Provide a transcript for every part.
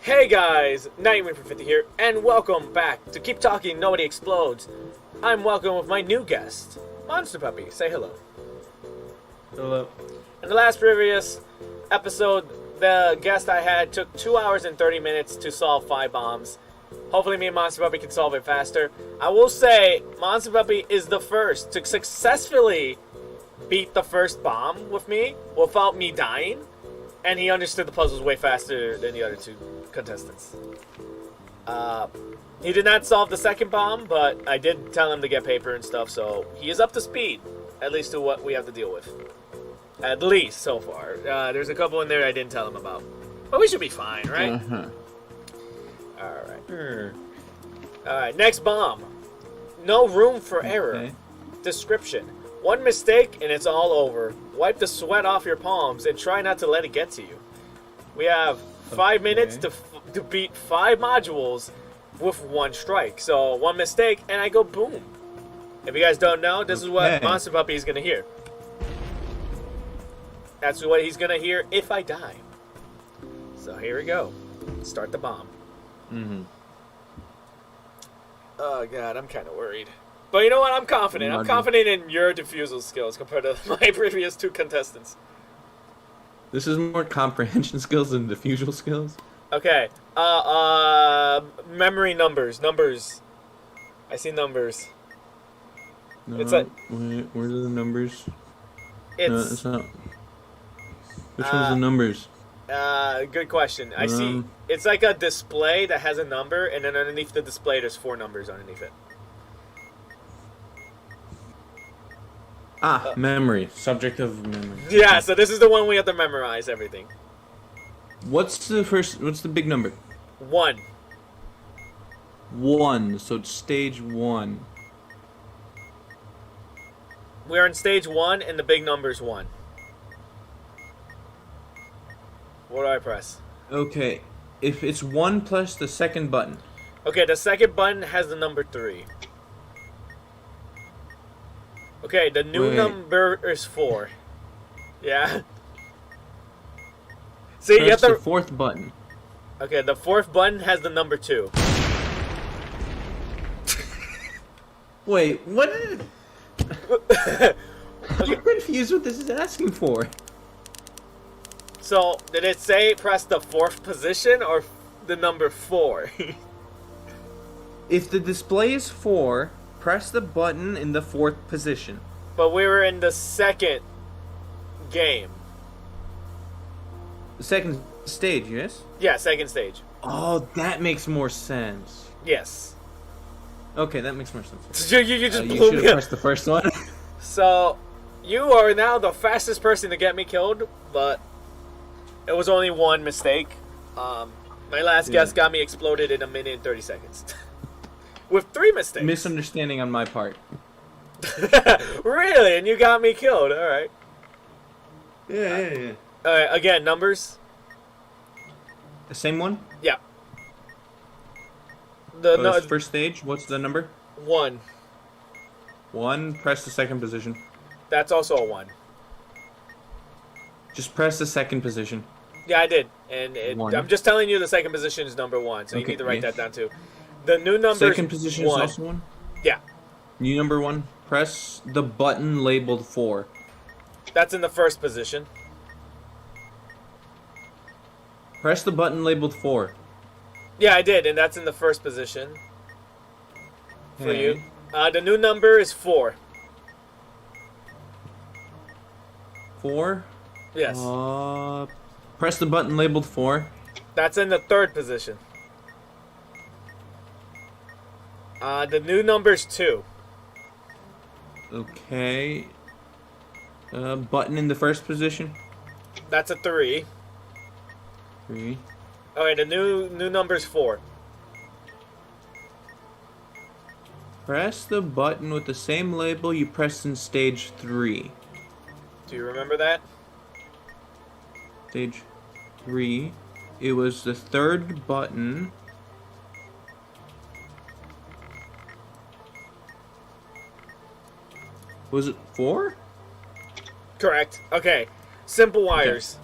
Hey guys, Nightwing for 50 here, and welcome back to Keep Talking, Nobody Explodes. I'm welcome with my new guest, Monster Puppy. Say hello. Hello. In the last previous episode, the guest I had took 2 hours and 30 minutes to solve 5 bombs. Hopefully me and Monster Puppy can solve it faster. I will say, Monster Puppy is the first to successfully beat the first bomb with me without me dying. And he understood the puzzles way faster than the other 2 contestants. He did not solve the second bomb, but I did tell him to get paper and stuff, so he is up to speed, at least to what we have to deal with. At least, so far. There's a couple in there I didn't tell him about. But we should be fine, right? Uh-huh. Alright. Alright, next bomb. No room for error. Okay. Description. One mistake and it's all over. Wipe the sweat off your palms and try not to let it get to you. We have 5 minutes to beat 5 modules with 1 strike. So 1 mistake and I go boom. If you guys don't know, this is what Monster Puppy is going to hear. That's what he's going to hear if I die. So here we go. Start the bomb. Mm-hmm. Oh god, I'm kind of worried. But you know what? I'm confident. I'm confident in your defusal skills compared to my previous 2 contestants. This is more comprehension skills than diffusal skills. Okay. Memory numbers. Numbers. I see numbers. No, It's a. where are the numbers? It's. No, it's not. Which one's the numbers? Good question. I see. It's like a display that has a number, and then underneath the display, there's 4 numbers underneath it. Memory. Subject of memory. Yeah, so this is the one we have to memorize everything. What's the big number? 1. 1. So it's stage 1. We're in stage 1, and the big number's 1. What do I press? Okay. If it's 1 plus the second button. Okay, the second button has the number 3. Okay, the new number is 4. Yeah. See, you have Press to. the 4th button. Okay, the 4th button has the number 2. Wait, what? I'm confused what this is asking for. So, did it say press the 4th position or the number 4? If the display is 4, press the button in the 4th position. But we were in the second game. The second stage, yes? Yeah, second stage. Oh, that makes more sense. Yes. Okay, that makes more sense. You just You blew should me have up. pressed the first one. So, you are now the fastest person to get me killed, but it was only 1 mistake. My last guess got me exploded in 1 minute and 30 seconds. With 3 mistakes. Misunderstanding on my part. Really? And you got me killed. Alright. Yeah. Alright, again, numbers. The same one? Yeah. The first stage, what's the number? 1. 1, press the second position. That's also a 1. Just press the second position. Yeah, I did. And I'm just telling you the second position is number 1, so you need to write that down too. The new number Second position is also 1? Yeah. New number 1, press the button labeled 4. That's in the first position. Press the button labeled 4. Yeah, I did, and that's in the first position. For you. The new number is 4. 4? Yes. Press the button labeled 4. That's in the third position. The new number is 2. Okay. Button in the first position. That's a 3. 3. Okay, the new number is 4. Press the button with the same label you pressed in stage 3. Do you remember that? Stage 3. It was the 3rd button. Was it 4? Correct. Okay. Simple wires.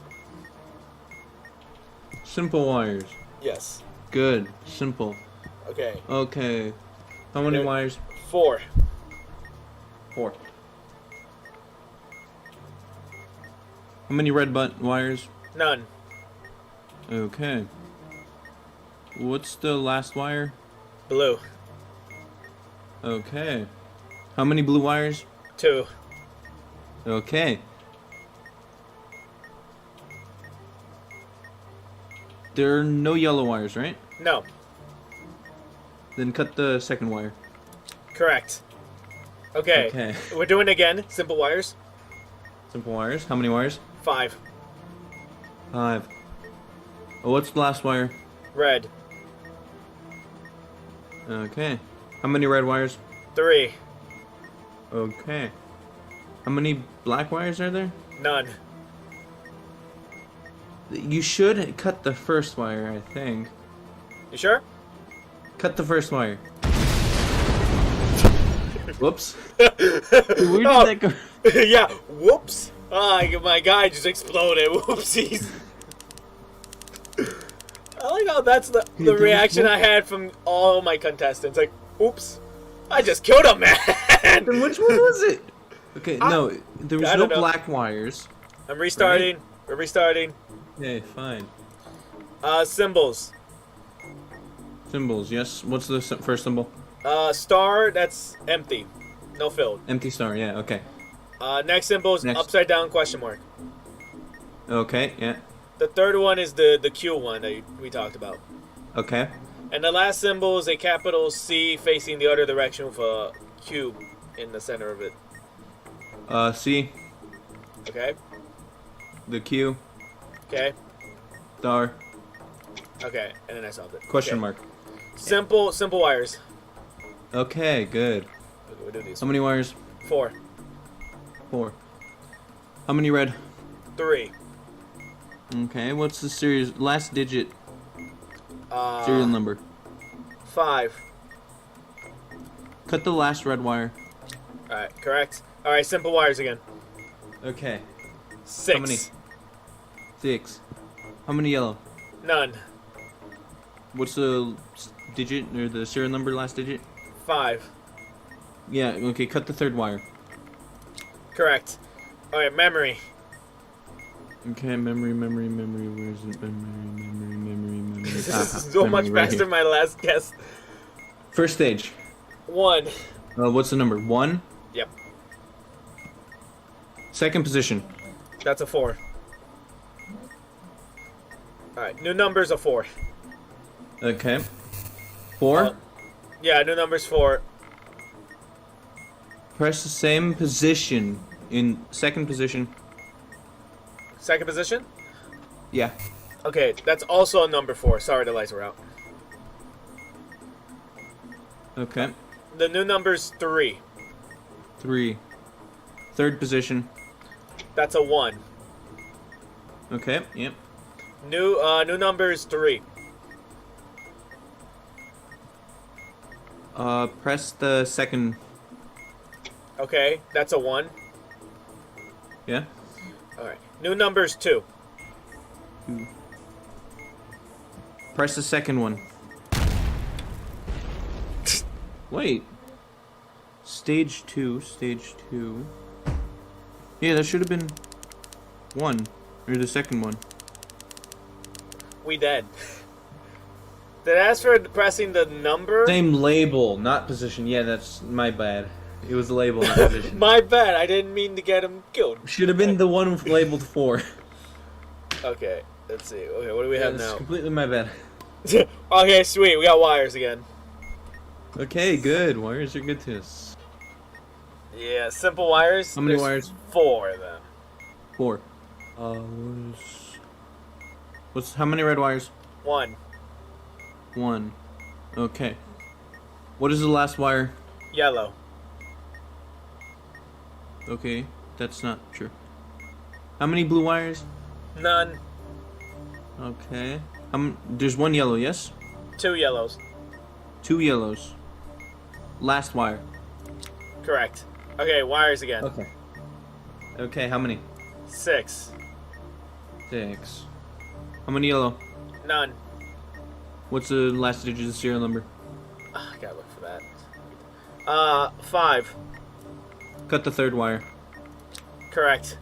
Simple wires. Yes. Good. Simple. Okay. Okay. How many Good. wires? 4. 4. How many red wires? None. Okay. What's the last wire? Blue. Okay. How many blue wires? 2. Okay. There are no yellow wires, right? No. Then cut the second wire. Correct. Okay. Okay. We're doing it again. Simple wires. Simple wires. How many wires? 5. 5. Oh, what's the last wire? Red. Okay. How many red wires? 3. Okay. How many black wires are there? None. You should cut the first wire, I think. You sure? Cut the first wire. Whoops. Where did Oh. that go? Yeah. Whoops. Ah, my guy just exploded. Whoopsies. I like how that's the Dude, there was reaction I had from all my contestants. Like, oops. I just killed a man. Then which one was it? Okay, no, there was I no don't know. black wires. I'm restarting. We're restarting. Okay, fine. Symbols. Symbols, yes. What's the first symbol? Star, that's empty. No filled. Empty star, yeah, okay. Next symbol is Next. upside down question mark. Okay, yeah. The third one is the Q one that we talked about. Okay. And the last symbol is a capital C facing the other direction with a cube in the center of it. C, Okay? the Q, Okay? star, Okay, and then I solved it. question Okay. mark. Simple wires. Okay, good. Okay, we'll do these. How many wires? 4. 4. How many red? 3. Okay, what's the series last digit Uh, serial number? 5. Cut the last red wire. Alright, correct. Alright, simple wires again. Okay. 6. How many? 6. How many yellow? None. What's the digit or the serial number last digit? 5. Yeah, okay, cut the third wire. Correct. Alright, memory. Okay, memory, where is it? Memory. This Ah, is so much memory right faster here. than my last guess. First stage. 1. What's the number? 1? Yep. Second position. That's a 4. Alright, new number's a 4. Okay. 4? Yeah, new number's 4. Press the same position in second position. Second position? Yeah. Okay, that's also a number 4. Sorry, the lights were out. Okay. The new number's 3. 3. Third position. That's a 1. Okay, yep. New number's 3. Press the second. Okay, that's a 1. Yeah. Alright. New number's 2. Press the second one. Wait. Stage 2. Yeah, that should have been 1. Or the second one. We dead. Did it ask for pressing the number? Same label, not position. Yeah, that's my bad. It was the label, not position. My bad. I didn't mean to get him killed. Should have been the one labeled 4. Okay, let's see. Okay, what do we have That's now? completely my bad. Okay, sweet. We got wires again. Okay, good. Wires are good to us. Yeah, simple wires. How many There's wires? 4 of them. 4. What's how many red wires? 1. 1. Okay. What is the last wire? Yellow. Okay, that's not true. How many blue wires? None. Okay. There's 1 yellow, yes? 2 yellows. 2 yellows. Last wire. Correct. Okay, wires again. Okay. Okay, how many? 6. 6. How many yellow? None. What's the last digit of the serial number? I gotta look for that. 5. Cut the third wire. Correct.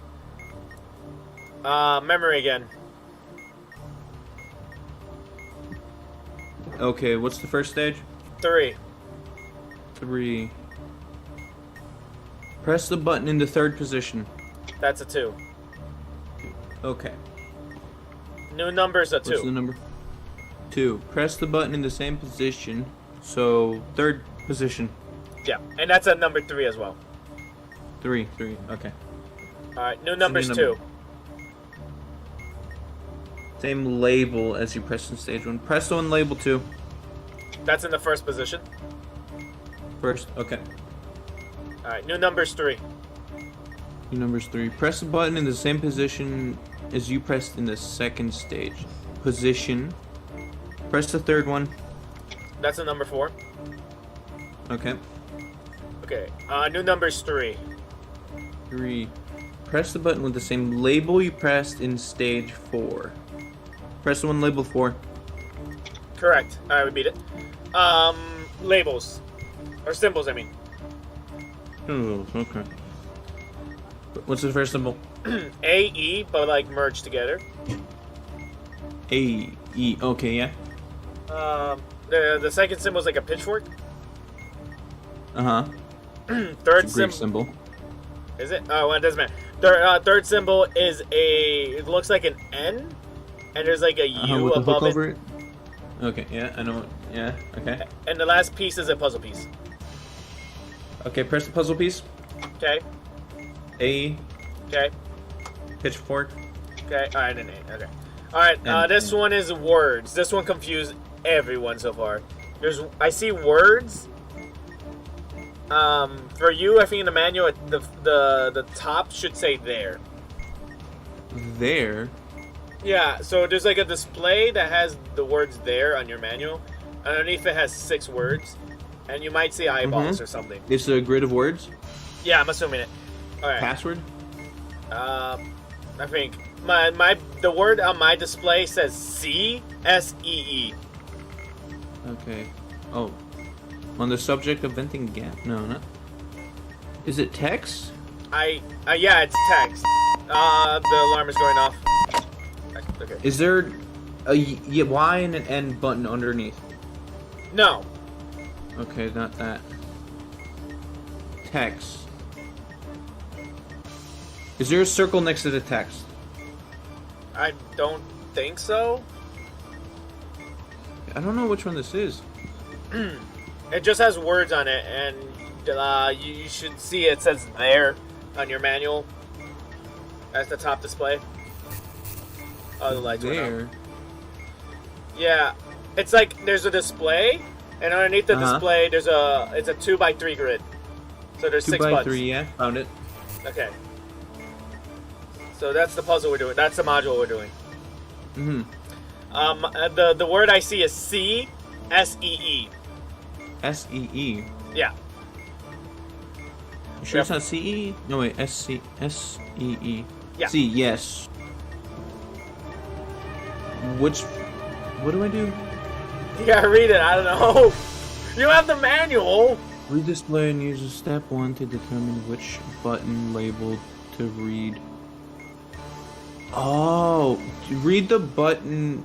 Memory again. Okay, what's the first stage? 3. 3. Press the button in the third position. That's a 2. Okay. New number's a 2. What's the number? 2. Press the button in the same position. So, third position. Yeah, and that's a number 3 as well. 3. Okay. Alright, new number's new 2. number. Same label as you pressed in stage 1. Press on label 2. That's in the first position. First. Okay. Alright, new number's 3. New number's 3. Press the button in the same position as you pressed in the second stage. Position. Press the third one. That's a number 4. Okay. Okay, new number's 3. 3. Press the button with the same label you pressed in stage 4. Press the one labeled 4. Correct. Alright, we beat it. Labels. Or symbols, I mean. Oh, okay. What's the first symbol? A, E, but like merged together. A, E. Okay, yeah. The second symbol is like a pitchfork. Uh-huh. Third Greek symbol. symbol. Is it? Oh, well, it doesn't matter. Third symbol is it looks like an N, and there's like a U With the above hook it. over it? Okay, yeah, I know. Yeah, okay. And the last piece is a puzzle piece. Okay, press the puzzle piece. Okay. A, Okay. pitchfork. Okay. Alright, and A. Okay. Alright, And- this one is words. This one confused everyone so far. I see words. For you, I think in the manual, the top should say there. There. Yeah, so there's like a display that has the words there on your manual. Underneath it has 6 words. And you might see eyeballs or something. It's a grid of words. Yeah, I'm assuming it. Alright. Password. I think the word on my display says C-S-E-E. Okay. Oh. On the subject of venting gas. No, not. Is it text? Yeah, it's text. The alarm is going off. Okay. Is there a Y and an N button underneath? No. Okay, not that. Text. Is there a circle next to the text? I don't think so. I don't know which one this is. It just has words on it, and you should see it says there on your manual. That's the top display. Oh, the lights went There. out. Yeah, it's like there's a display, and underneath the display it's a 2x3 grid. So there's 6 buttons. 2x3, yeah. Found it. Okay. So that's the puzzle we're doing. That's the module we're doing. The word I see is C-S-E-E. S-E-E. Yeah. You sure it's not C-E? No, wait. S-E-E. Yeah. C, yes. What do I do? You gotta read it. I don't know. You have the manual. Read display and use step 1 to determine which button labeled to read. Oh, read the button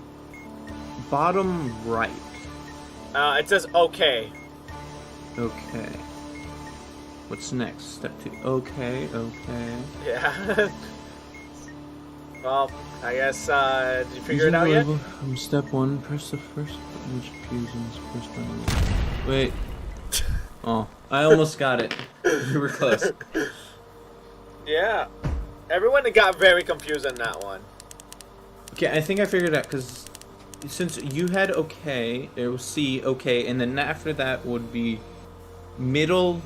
bottom right. It says OK. Okay. What's next? Step 2. Okay. Yeah. Well, I guess, did you figure it out yet? From step 1, press the first button which appears in this first button. Wait. Oh, I almost got it. You were close. Yeah. Everyone got very confused on that one. Okay, I think I figured it out, because since you had okay, it was C, okay, and then after that would be middle.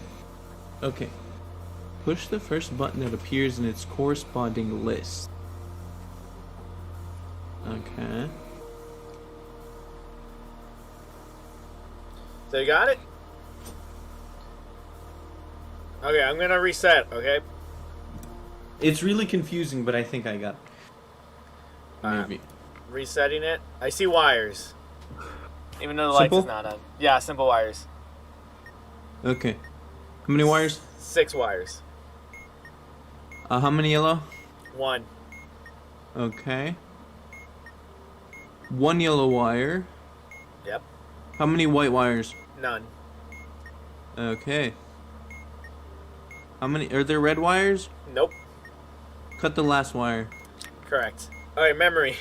Okay. Push the first button that appears in its corresponding list. Okay. So you got it? Okay, I'm gonna reset, okay? It's really confusing, but I think I got it. Maybe. Resetting it. I see wires. Even though the lights is Simple? not on. Yeah, simple wires. Okay. How many wires? 6 wires. How many yellow? 1. Okay. 1 yellow wire. Yep. How many white wires? None. Okay. How many are there red wires? Nope. Cut the last wire. Correct. Alright, memory.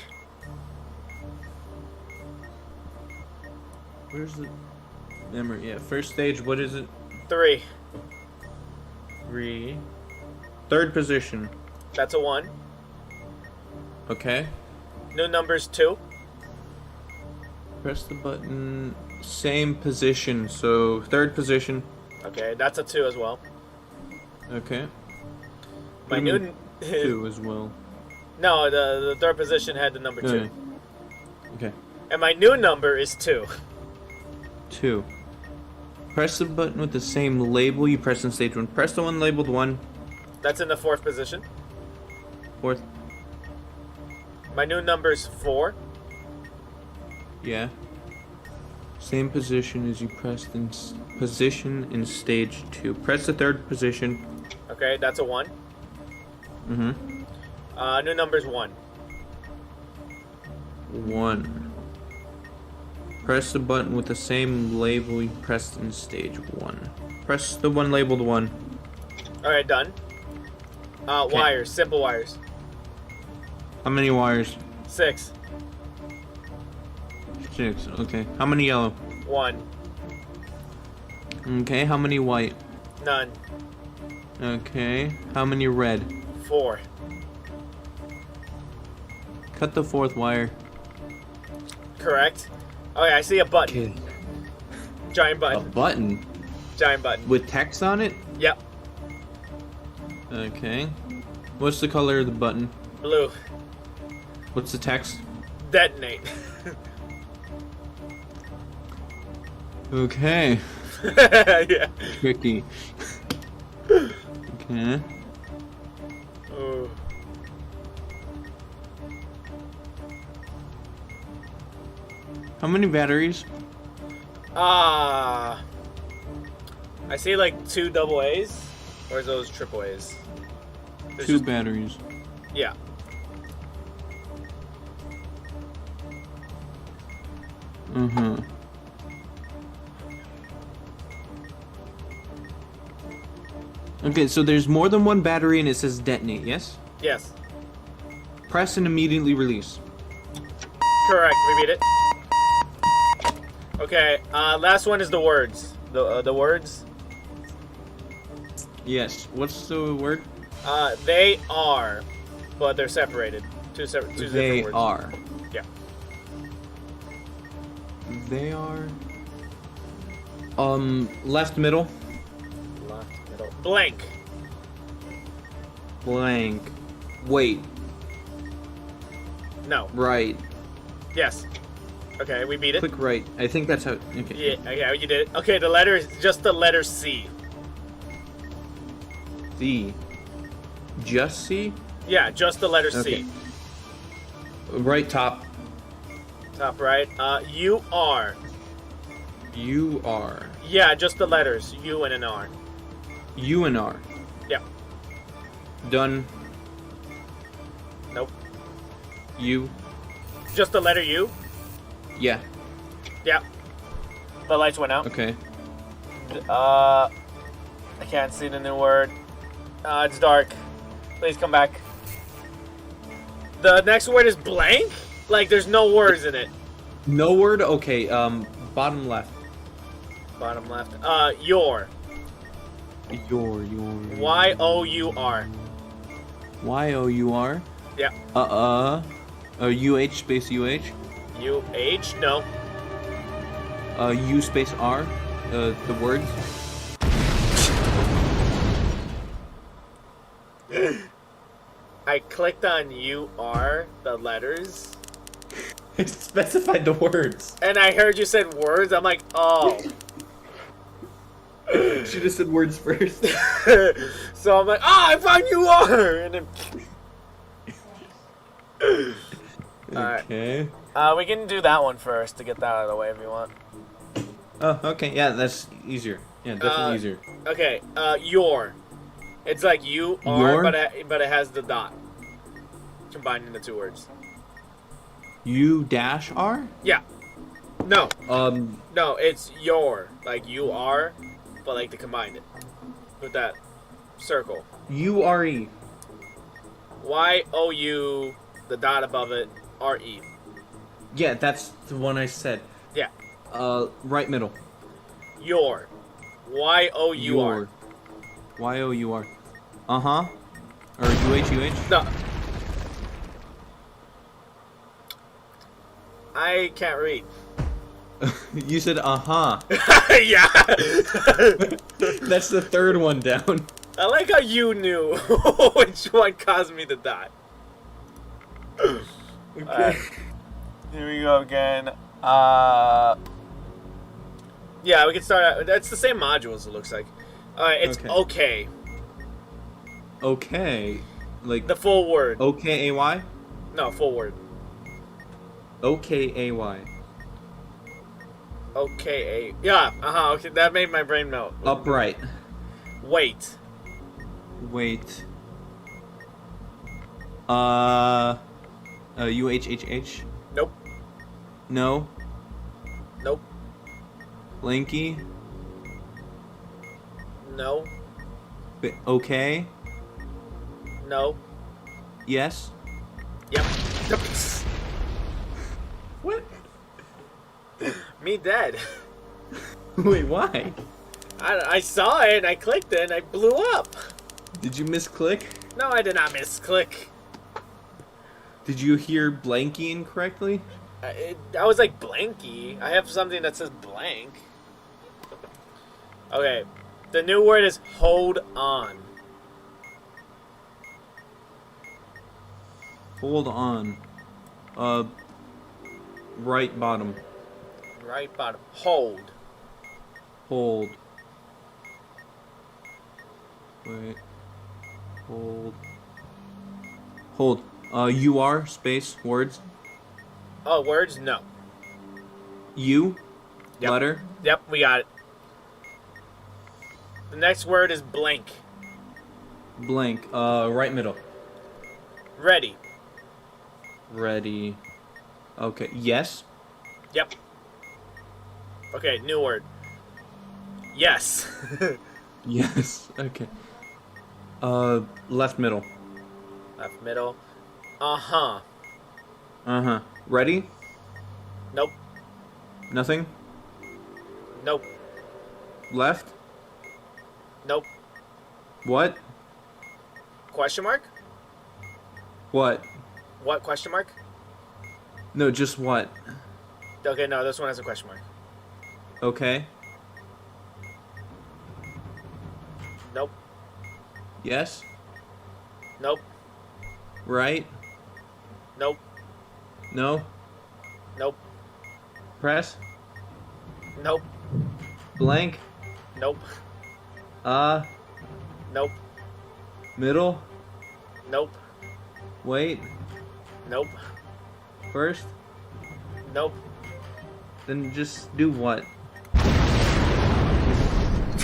Where's the memory? Yeah, first stage, what is it? 3. 3. Third position. That's a 1. Okay. New number's 2. Press the button. Same position, so third position. Okay, that's a 2 as well. Okay. My What do you new... mean 2 as well. No, the third position had the number 2. Okay. Okay. And my new number is 2. 2. Press the button with the same label you press in stage 1. Press the one labeled 1. That's in the 4th position. 4th. My new number's 4. Yeah. Same position as you pressed in position in stage 2. Press the third position. Okay, that's a 1. Mm-hmm. New number's 1. 1. Press the button with the same label you pressed in stage 1. Press the one labeled 1. Alright, done. Okay. Wires, simple wires. How many wires? 6. 6. Okay. How many yellow? 1. Okay. How many white? None. Okay. How many red? 4. Cut the 4th wire. Correct. Okay, I see a button. Okay. Giant A button. button Giant button. with text on it? Yep. Okay. What's the color of the button? Blue. What's the text? Detonate. Okay. Yeah. Tricky. Okay. Ooh. How many batteries? I see like 2 double A's. Or is those triple A's? There's 2 just- batteries. Yeah. Uh-huh. Okay, so there's more than one battery and it says detonate, yes? Yes. Press and immediately release. Correct. We beat it. Okay. Last one is the words. The words. Yes. What's the word? They are, but they're separated. Two They different words. are. Yeah. They are. Left middle. Left, middle. Blank. Blank. Wait. No. Right. Yes. Okay, we beat it. Click right. I think that's how. Okay. Yeah, okay, you did it. Okay, the letter is just the letter C. C. Just C. Yeah, just the letter Okay. C. Right top. Top right. U R. U R. Yeah, just the letters U and an R. U and R. Yeah. Done. Nope. U. Just the letter U. Yeah. Yeah. The lights went out. Okay. I can't see the new word. It's dark. Please come back. The next word is blank? Like, there's no words in it. No word. Okay. Bottom left. Bottom left. Your. Your. Y-O-U-R. Y-O-U-R. Yeah. U-H space U-H. U-H? No. U space R. The words. I clicked on U-R, the letters, It specified the words. and I heard you said words. I'm like, oh. Should have said words first. So I'm like, I found U-R! And then... Alright. Okay. We can do that one first to get that out of the way if you want. Oh, okay. Yeah, that's easier. Yeah, definitely easier. Okay, your. It's like you are, Your? but it has the dot. Combining the two words. U dash R? Yeah. No. No, it's your. Like you are, but like to combine it. With that circle. U-R-E. Y-O-U, the dot above it, R-E. Yeah, that's the one I said. Yeah. Right middle. Your. Y-O-U-R. Y-O-U-R. Uh-huh. Or U-H-U-H? No. I can't read. You said uh-huh. Yeah. That's the third one down. I like how you knew which one caused me to die. Okay. Here we go again. Yeah, we can start out. That's the same modules, it looks like. Alright, it's okay. Okay. Like The full word. O-K-A-Y? No, full word. O-K-A-Y. Okay. Yeah, okay, that made my brain melt. Upright. Wait. Wait. U-H-H-H? Nope. No. Nope. Lanky? No. Okay. No. Yes. Yep. What? Me dead. Wait, why? I saw it and I clicked it and I blew up. Did you misclick? No, I did not misclick. Did you hear blanky incorrectly? I was like blanky. I have something that says blank. Okay. The new word is hold on. Hold on. Right bottom. Right bottom. Hold. Hold. Wait. Hold. Hold. U-R, space, words. Oh, words? No. U, Yep. letter. Yep, we got it. The next word is blank. Blank. Right middle. Ready. Ready. Okay. Yes. Yep. Okay, new word. Yes. Yes. Okay. Left middle. Left middle. Uh-huh. Uh-huh. Ready? Nope. Nothing? Nope. Left? Nope. What? Question mark? What? What question mark? No, just what? Okay, no, this one has a question mark. Okay. Nope. Yes? Nope. Right? Nope. No? Nope. Press? Nope. Blank? Nope. Nope. Middle? Nope. Wait? Nope. First? Nope. Then just do what?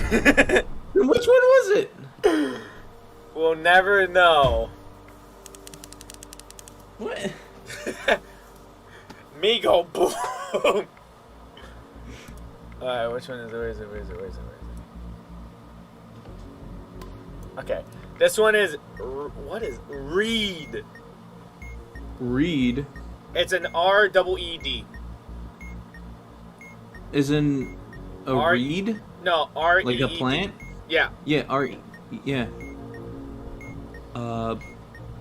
Which one was it? We'll never know. What? Me go boom. Alright, which one is it? Where is it? Okay. This one is... What is... Read. Read It's an R-double-E-D. is in a R- reed? No, R-E-E-D. Like a plant? Yeah. Yeah, yeah.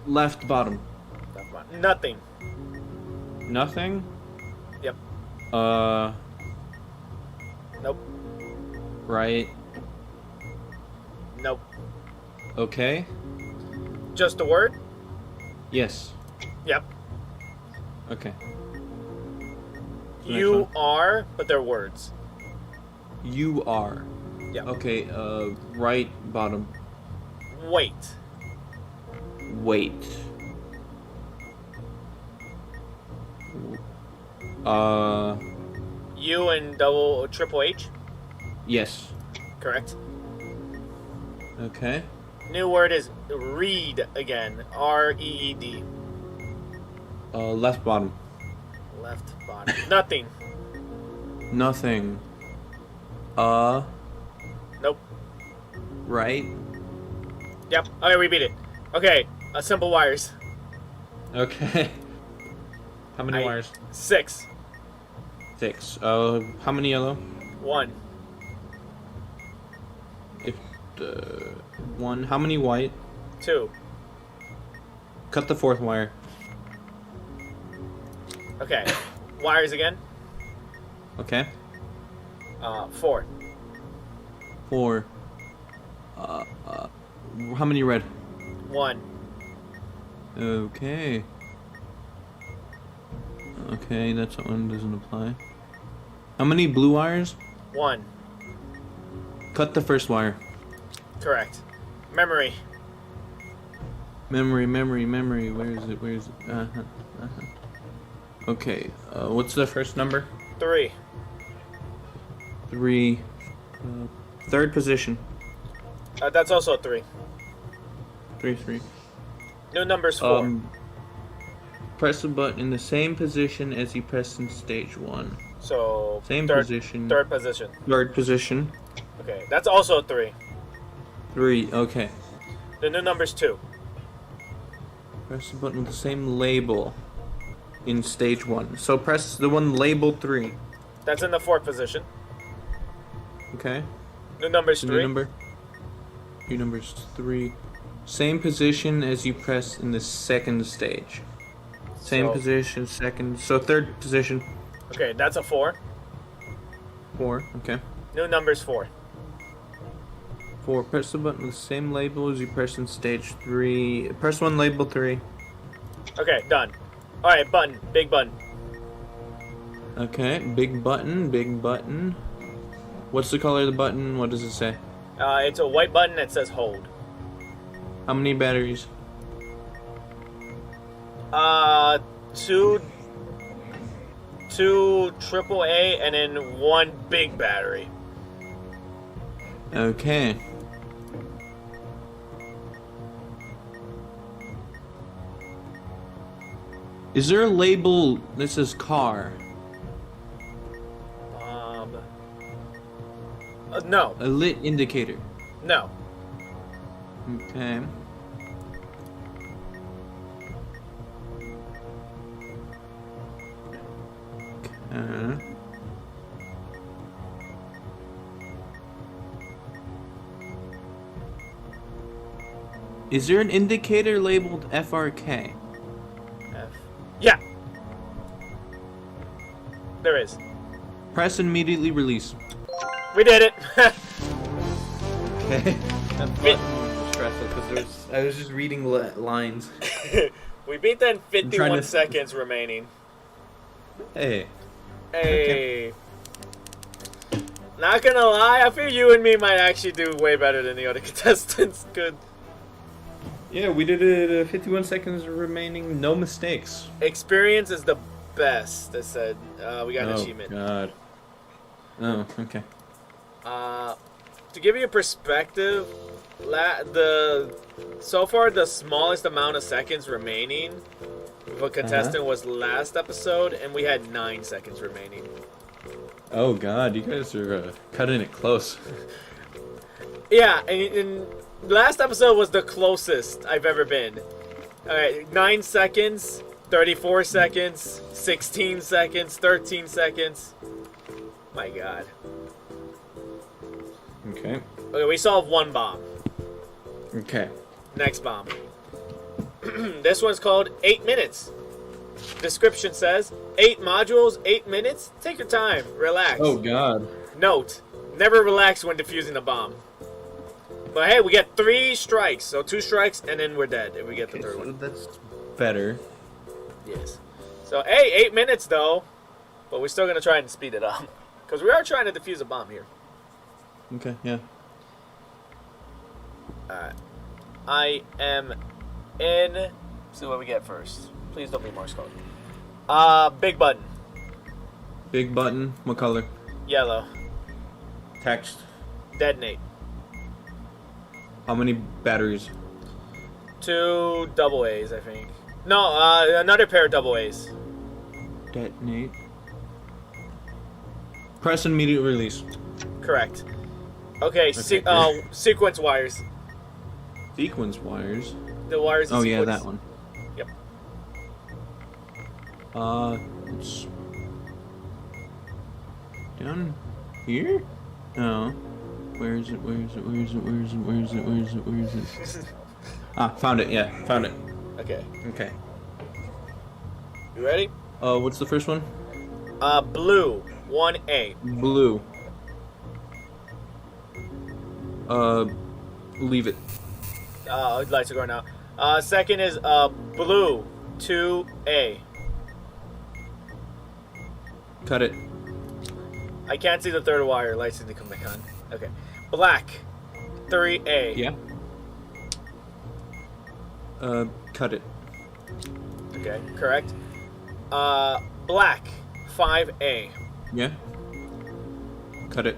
Left bottom. Nothing. Nothing? Yep. Nope. Right. Nope. Okay. Just a word? Yes. Yep. Okay. You are, but they're words. You are. Yep. Okay, right bottom. Wait. Wait. Uh, U and double triple H. yes. Correct. Okay. New word is reed again. R-E-E-D. Left bottom. Left bottom. Nothing. Nothing. Nope. Right. Yep. Okay, we beat it. Okay, simple wires. Okay. How many wires? 6. 6. How many yellow? 1. If 1. How many white? 2. Cut the 4th wire. Okay. Wires again. Okay. 4. 4. How many red? 1. Okay. Okay, that one doesn't apply. How many blue wires? 1. Cut the 1st wire. Correct. Memory. Memory. Where is it? Okay. What's the first number? 3. 3. 3rd position. That's also 3. 3. New number's 4. Press the button in the same position as you pressed in stage 1. So Same third, position. 3rd position. 3rd position. Okay, that's also 3. 3. Okay. The new number's 2. Press the button with the same label in stage 1. So press the one labeled 3. That's in the 4th position. Okay. New number's So 3. new number. New number's 3. Same position as you press in the 2nd stage. Same So- position, 2nd. So 3rd position. Okay, that's a 4. 4. Okay. New number's 4. 4. Press the button with the same label as you press in stage 3. Press one label 3. Okay, done. Alright, button. Big button. Okay. Big button. What's the color of the button? What does it say? It's a white button that says hold. How many batteries? 2 AAA and then 1 big battery. Okay. Is there a label that says car? No. A lit indicator. No. Okay. Is there an indicator labeled FRK? Yeah. There is. Press and immediately release. We did it. Okay. Bit- Stressful because I was just reading lines. We beat that in trying 51 to- seconds remaining. Hey. Hey. Not gonna lie, I feel you and me might actually do way better than the other contestants. Good. Yeah, we did it. 51 seconds remaining, no mistakes. Experience is the best. They said we got an achievement. God. Oh, okay. To give you a perspective, so far the smallest amount of seconds remaining of a contestant was last episode, and we had 9 seconds remaining. Oh God, you guys are cutting it close. Yeah, and last episode was the closest I've ever been. Alright, 9 seconds, 34 seconds, 16 seconds, 13 seconds. My God. Okay. Okay, we solved 1 bomb. Okay. Next bomb. This one's called 8 minutes. Description says, 8 modules, 8 minutes. Take your time, relax. Oh God. Note, never relax when defusing a bomb. But hey, we get 3 strikes. So 2 strikes and then we're dead if we get the third one. That's better. Yes. So hey, 8 minutes though. But we're still going to try and speed it up. Because we are trying to defuse a bomb here. Okay. Yeah. Alright. I am in. See what we get first. Please don't be Morse code. Big button. Big button. What color? Yellow. Text. Detonate. How many batteries? 2 double A's, I think. No, another pair of double A's. Detonate. Press immediate release. Correct. Okay, Okay. sequence wires. Sequence wires. The wires. Oh yeah, sequence. that one. Yep. It's down here? No. Where is it? Where is it? Where is it? Where is it? Where is it? Where is it? Where is it? Ah, found it. Yeah, found it. Okay. Okay. You ready? What's the first one? Blue. 1A. Blue. Leave it. Lights are going out. Second is blue. 2A. Cut it. I can't see the third wire. Lights need to come back on. Okay. Black. 3A. Yeah. Cut it. Okay, correct. Black. 5A. Yeah. Cut it.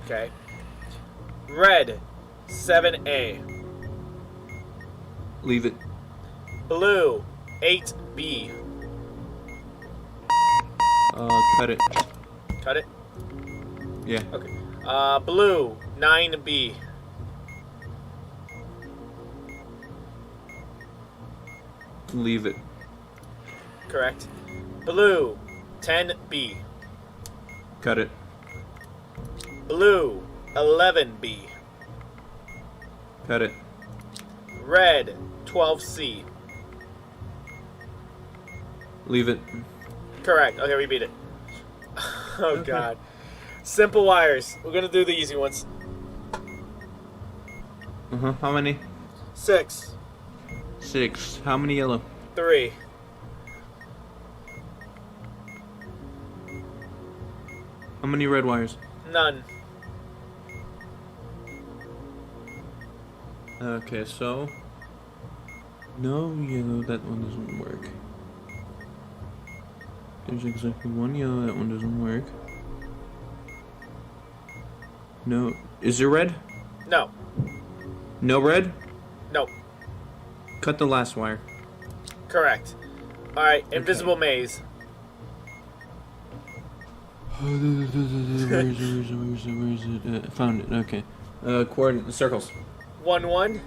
Okay. Red. 7A. Leave it. Blue. 8B. Cut it. Cut it? Yeah. Okay. Blue. 9B. Leave it. Correct. Blue. 10B. Cut it. Blue. 11B. Cut it. Red. 12C. Leave it. Correct. Okay, we beat it. Oh, God. Simple wires. We're going to do the easy ones. Uh-huh. How many? 6. 6. How many yellow? 3. How many red wires? None. Okay, so... No yellow, that one doesn't work. There's exactly one yellow, that one doesn't work. No. Is there red? No. No red? No. Cut the last wire. Correct. Alright, invisible maze. Where is it? Found it, okay. Coordinate, circles. 1, 1.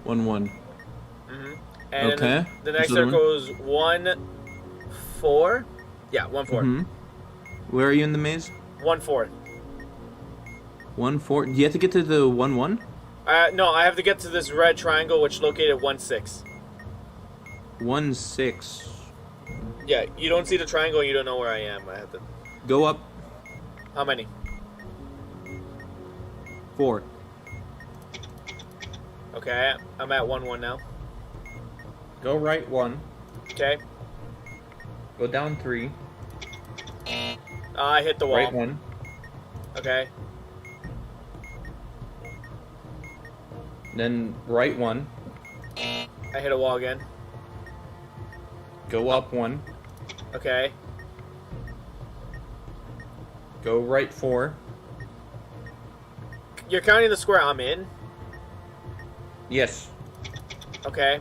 1, 1. Mm-hmm. And Okay. then the next What's the other circle is 1, 4. Yeah, 1, 4. Mm-hmm. Where are you in the maze? 1, 4. 1, 4. Do you have to get to the 1, 1? No, I have to get to this red triangle, which is located 1, 6. 1, 6. Yeah, you don't see the triangle, you don't know where I am. I have to. Go up How many? 4. Okay, I'm at 1, 1 now. Go right 1. Okay. Go down 3. I hit the wall. Right 1. Okay. Then right 1. I hit a wall again. Go up 1. Okay. Go right 4. You're counting the square I'm in? Yes. Okay.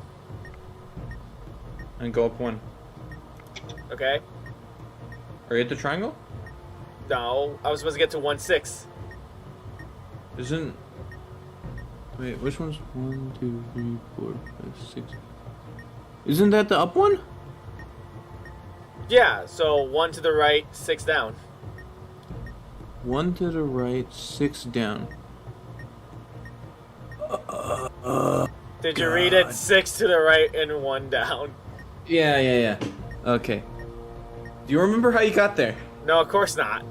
And go up 1. Okay. Are you at the triangle? No, I was supposed to get to 1, 6. Isn't... Wait, which one's 1, 2, 3, 4, 5, 6? Isn't that the up one? Yeah, so 1 to the right, 6 down. 1 to the right, 6 down. Did you read it? 6 to the right and 1 down. Yeah. Okay. Do you remember how you got there? No, of course not.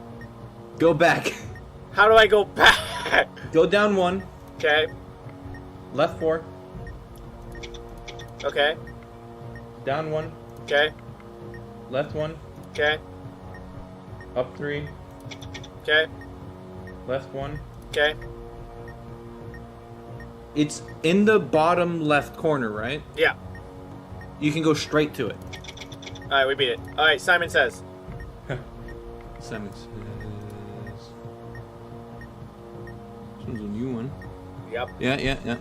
Go back. How do I go back? Go down 1. Okay. Left 4. Okay. Down 1. Okay. Left 1. Okay. Up 3. Okay. Left 1. Okay. It's in the bottom left corner, right? Yeah. You can go straight to it. Alright, we beat it. Alright, Simon Says. Simon says. This one's a new one. Yep. Yeah.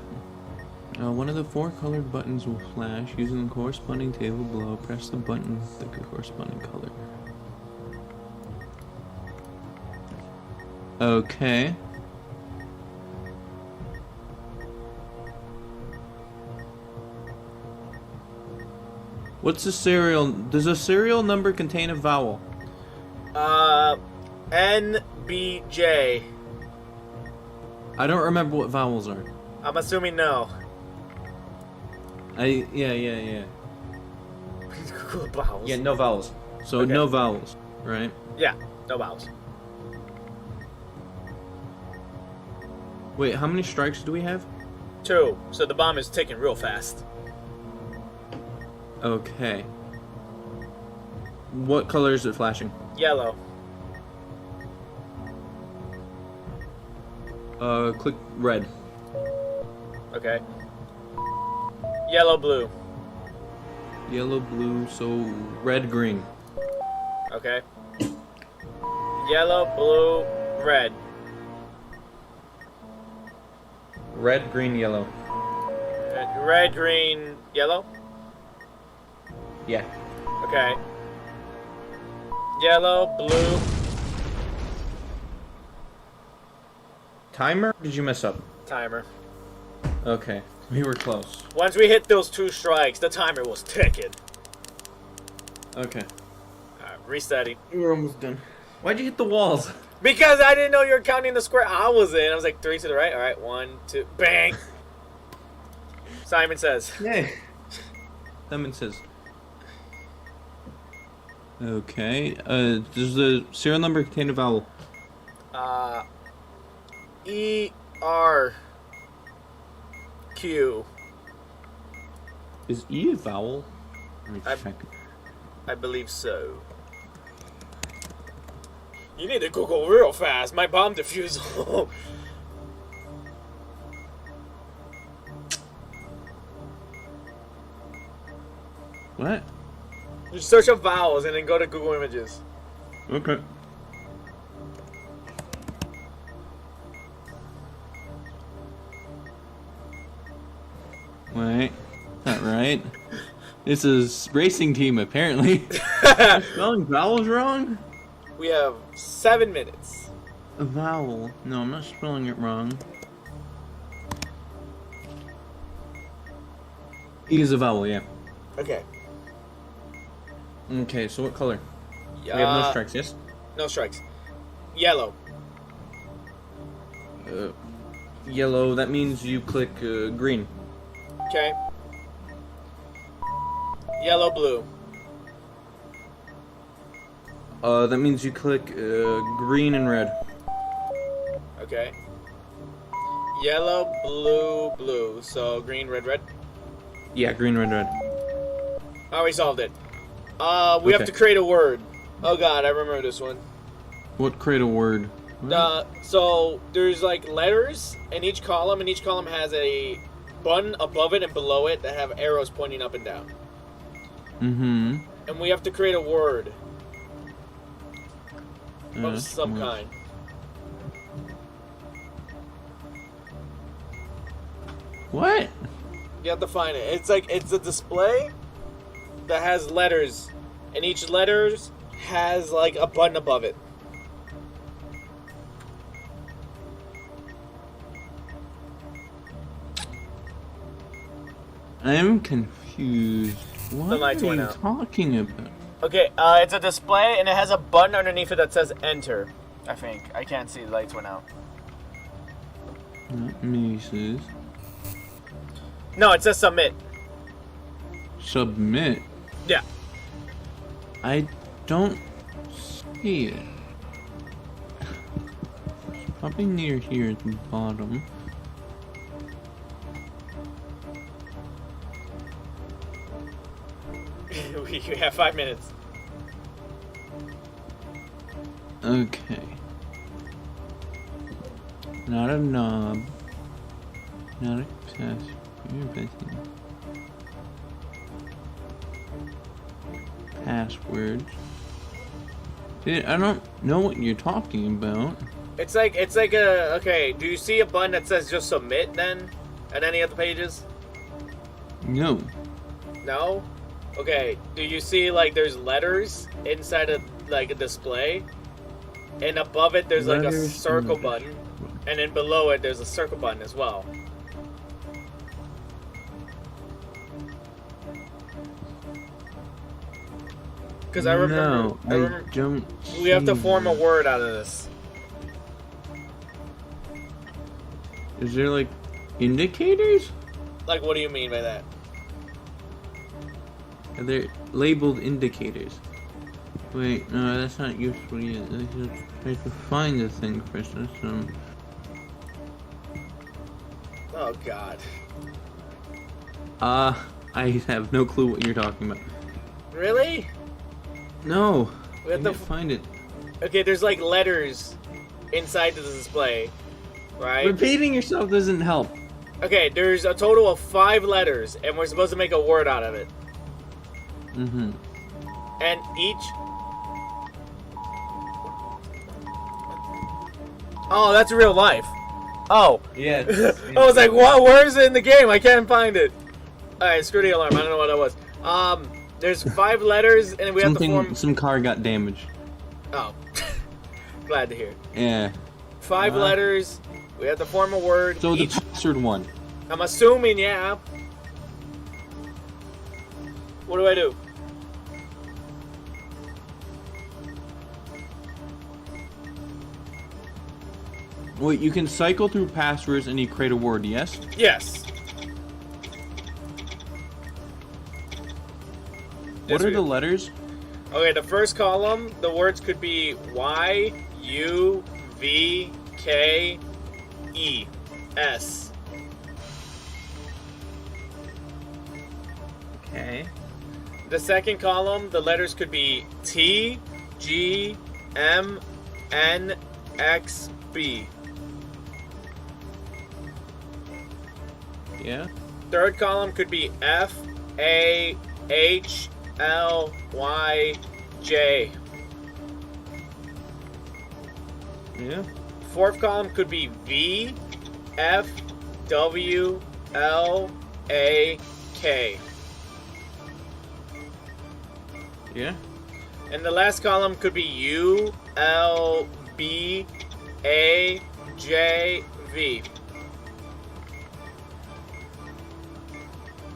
One of the 4 colored buttons will flash. Using the corresponding table below, press the button with the corresponding color. Okay. What's the serial? Does a serial number contain a vowel? NBJ. I don't remember what vowels are. I'm assuming no. Yeah. Google vowels. Yeah, no vowels. So Okay. no vowels, right? Yeah, no vowels. Wait, how many strikes do we have? 2. So the bomb is ticking real fast. Okay. What color is it flashing? Yellow. Click red. Okay. Yellow, blue. Yellow, blue, so red, green. Okay. Yellow, blue, red. Red, green, yellow. Red, green, yellow. Yeah. Okay. Yellow, blue. Timer? Or did you mess up? Timer. Okay. We were close. Once we hit those 2 strikes, the timer was ticking. Okay. Alright, resetting. We're almost done. Why'd you hit the walls? Because I didn't know you were counting the square I was in. I was like 3 to the right. Alright, 1, 2, bang! Simon says. Yay. Simon says. Okay. Does the serial number contain a vowel? E-R-Q. Is E a vowel? Let me check. I believe so. You need to Google real fast. My bomb defusal. What? Just search up vowels and then go to Google Images. Okay. Wait. Not right. This is racing team, apparently. Spelling vowels wrong? We have 7 minutes. A vowel. No, I'm not spelling it wrong. E is a vowel, yeah. Okay. Okay, so what color? We have no strikes, yes? No strikes. Yellow. Yellow, that means you click green. Okay. Yellow, blue. That means you click green and red. Okay. Yellow, blue, blue. So green, red, red. Yeah, green, red, red. Oh, we solved it. We have Okay. to create a word. Oh god, I remember this one. What create a word? So there's like letters in each column, and each column has a button above it and below it that have arrows pointing up and down. Mm-hmm. And we have to create a word of some kind. What? You have to find it. It's like it's a display that has letters, and each letters has like a button above it. I'm confused. What The lights are went you out. talking about? Okay, it's a display, and it has a button underneath it that says enter. I think. I can't see. The lights went out. Not Macy's. No, it says submit. Submit. Yeah. I don't see it. It's probably near here at the bottom. We have 5 minutes. Okay. Not a knob. Not a password. Dude, I don't know what you're talking about. It's like a okay. Do you see a button that says just submit then, at any of the pages? No. No. Okay. Do you see like there's letters inside of like a display, and above it there's like a Letters, circle letters. button, and then below it there's a circle button as well. Because I remember, No, I don't. we have to see form a that. word out of this. Is there like indicators? Like, what do you mean by that? Are there labeled indicators? Wait, no, that's not useful yet. I have to find the thing first. That's Oh God. I have no clue what you're talking about. Really? No, We I have to can't find it. Okay, there's like letters inside the display, right? Repeating yourself doesn't help. Okay, there's a total of 5 letters, and we're supposed to make a word out of it. Mm-hmm. And each... Oh, that's real life. Oh. Yeah. I was like, what? Where is it in the game? I can't find it. Alright, screw the alarm. I don't know what that was. There's 5 letters, and we have to form... Some car got damaged. Oh. Glad to hear. Yeah. 5 letters. We have to form a word. So each... the password one. I'm assuming, yeah. What do I do? Wait, you can cycle through passwords and you create a word, yes? Yes. What are the letters? Okay, the first column, the words could be Y, U, V, K, E, S. Okay. The second column, the letters could be T, G, M, N, X, B. Yeah. Third column could be F, A, H, L, Y, J. Yeah. Fourth column could be V, F, W, L, A, K. Yeah. And the last column could be U, L, B, A, J, V.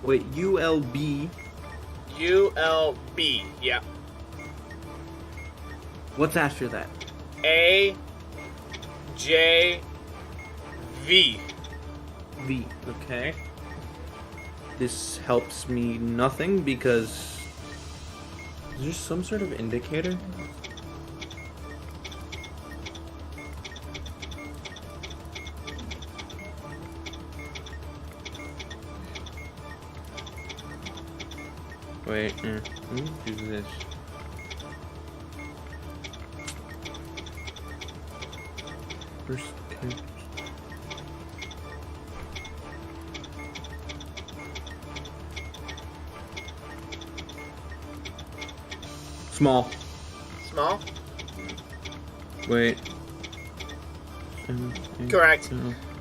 Wait, ULB. U, L, B, yeah. What's after that? A, J, V. V. Okay. This helps me nothing because... Is there some sort of indicator? Wait, let me do this. First, okay. Small. Small? Wait. Correct.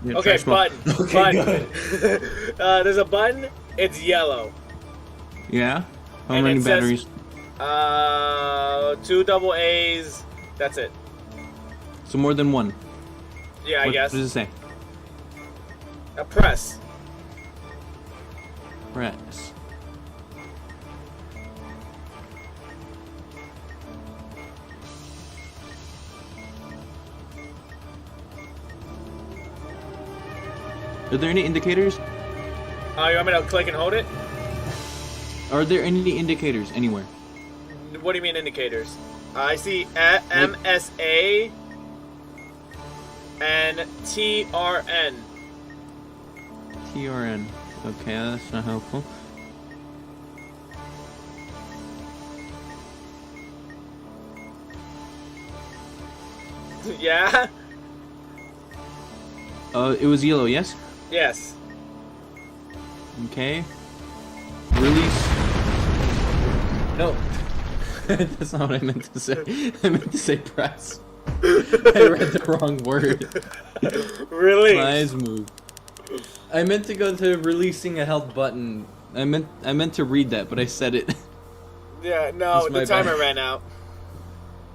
Yeah, Okay, try small. button. Okay, Button. There's a button. It's yellow. Yeah? How And many it says- batteries? 2 double A's. That's it. So more than one. Yeah, I What guess. does it say? A press. Press. Are there any indicators? Oh, you want me to click and hold it? Are there any indicators anywhere? What do you mean indicators? I see MSA and TRN. TRN. Okay, that's not helpful. Yeah? It was yellow, yes? Yes. Okay. Release. No. That's not what I meant to say. I meant to say press. I read the wrong word. Release. My eyes moved. I meant to go to releasing a health button. I meant to read that, but I said it. Yeah, no, It's my the timer bad. ran out.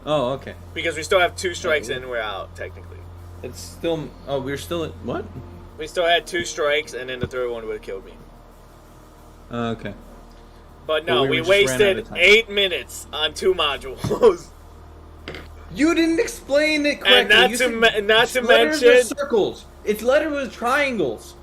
Oh, okay. Because we still have 2 strikes Oh. and we're out, technically. It's still. Oh, we're still at what? We still had 2 strikes, and then the third one would have killed me. Okay. But no, But we we just ran out wasted of time. 8 minutes on 2 modules. You didn't explain it correctly. And not You to said not to letters mention, are circles. It's letters with triangles.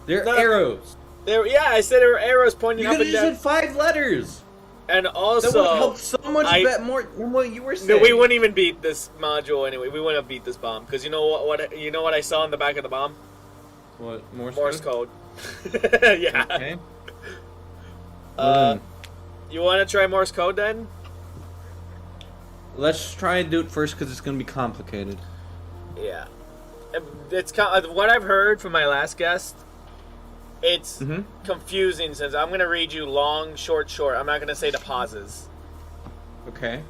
They're No. arrows. yeah, I said there were arrows pointing You up could and have down. just said 5 letters. And That would help also, so much more than what you were saying. no, we wouldn't even beat this module anyway. We wouldn't have beat this bomb because you know what I saw in the back of the bomb? What? Morse code. Yeah. Okay. You want to try Morse code then? Let's try and do it first because it's going to be complicated. Yeah. It's what I've heard from my last guest. It's Mhm. confusing since I'm gonna read you long, short. I'm not gonna say the pauses. Okay.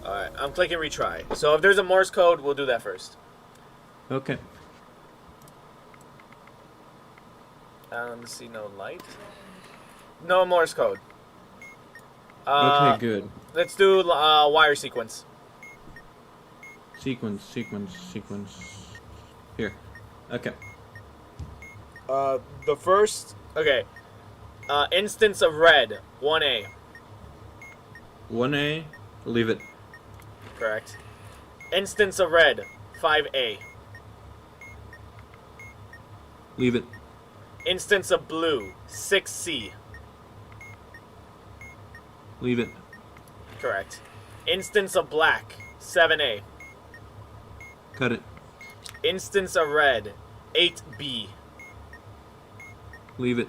All right, I'm clicking retry. So if there's a Morse code, we'll do that first. Okay. See no light. No Morse code. Okay, good. Let's do wire sequence. Sequence. Here. Okay. The first. Okay. Instance of red. 1A. 1A. Leave it. Correct. Instance of red. 5A. Leave it. Instance of blue. 6C. Leave it. Correct. Instance of black. 7A. Cut it. Instance of red. 8B. Leave it.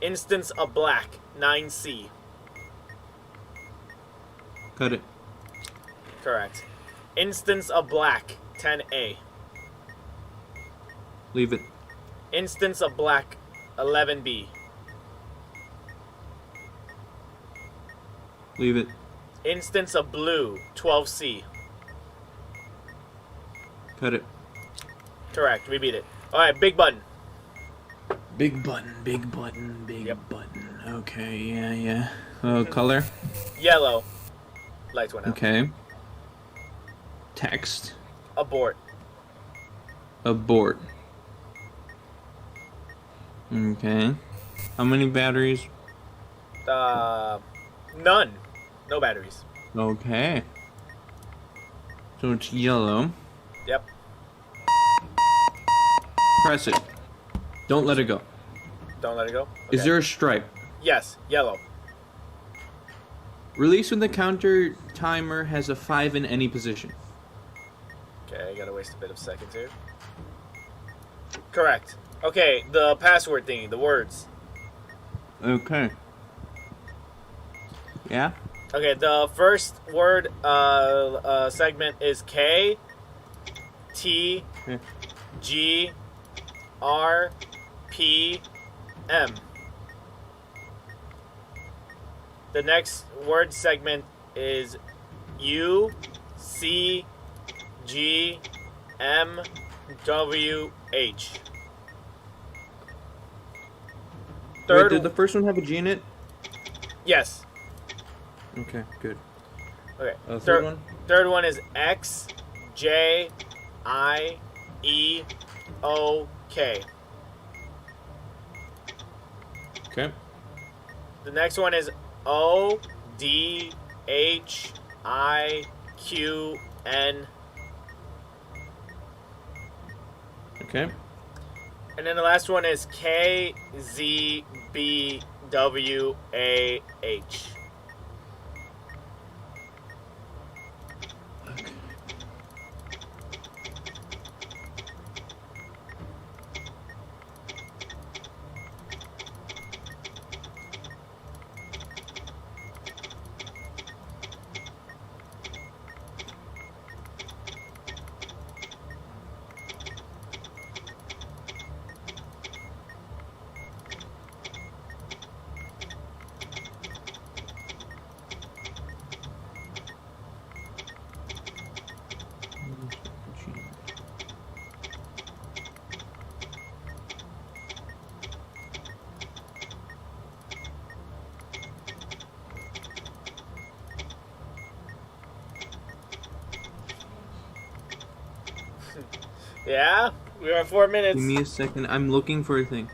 Instance of black. 9C. Cut it. Correct. Instance of black. 10A. Leave it. Instance of black. 11B. Leave it. Instance of blue. 12C. Cut it. Correct. We beat it. Alright, big button. Big button. Big button. Big Yep. button. Okay. Yeah. Oh, color. Yellow. Lights went out. Okay. Text. Abort. Abort. Okay. How many batteries? None. No batteries. Okay. So it's yellow. Yep. Press it. Don't let it go. Don't let it go. Is Okay. there a stripe? Yes. Yellow. Release when the counter timer has a 5 in any position. Okay, I gotta waste a bit of seconds here. Correct. Okay, the password thingy, the words. Okay. Yeah? Okay, the first word segment is K, T, Yeah. G, R, P, M. The next word segment is U, C, G, M, W, H. Wait, Third, did the first one have a G in it? yes. Okay, good. Okay. Third one? Third one is X, J, I, E, O, K. Okay. The next one is O, D, H, I, Q, N. Okay. And then the last one is K, Z, B, W, A, H. Yeah, we are at 4 minutes. Give me a second. I'm looking for a thing.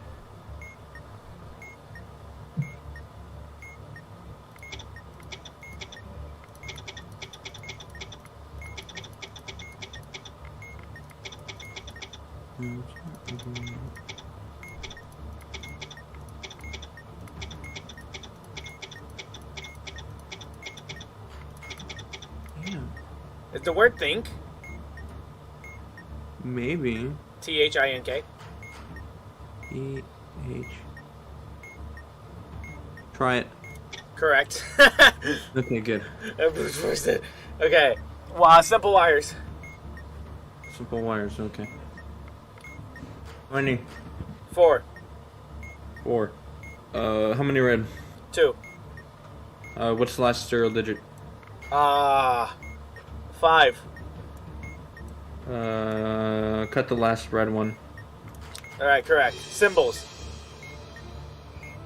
Yeah, Is the word think? maybe. T-H-I-N-K. E-H. Try it. Correct. Okay, good. Okay. Wow, simple wires. Simple wires, okay. 20. 4. 4. How many red? 2. What's the last zero digit? 5. Cut the last red one. Alright, correct. Symbols.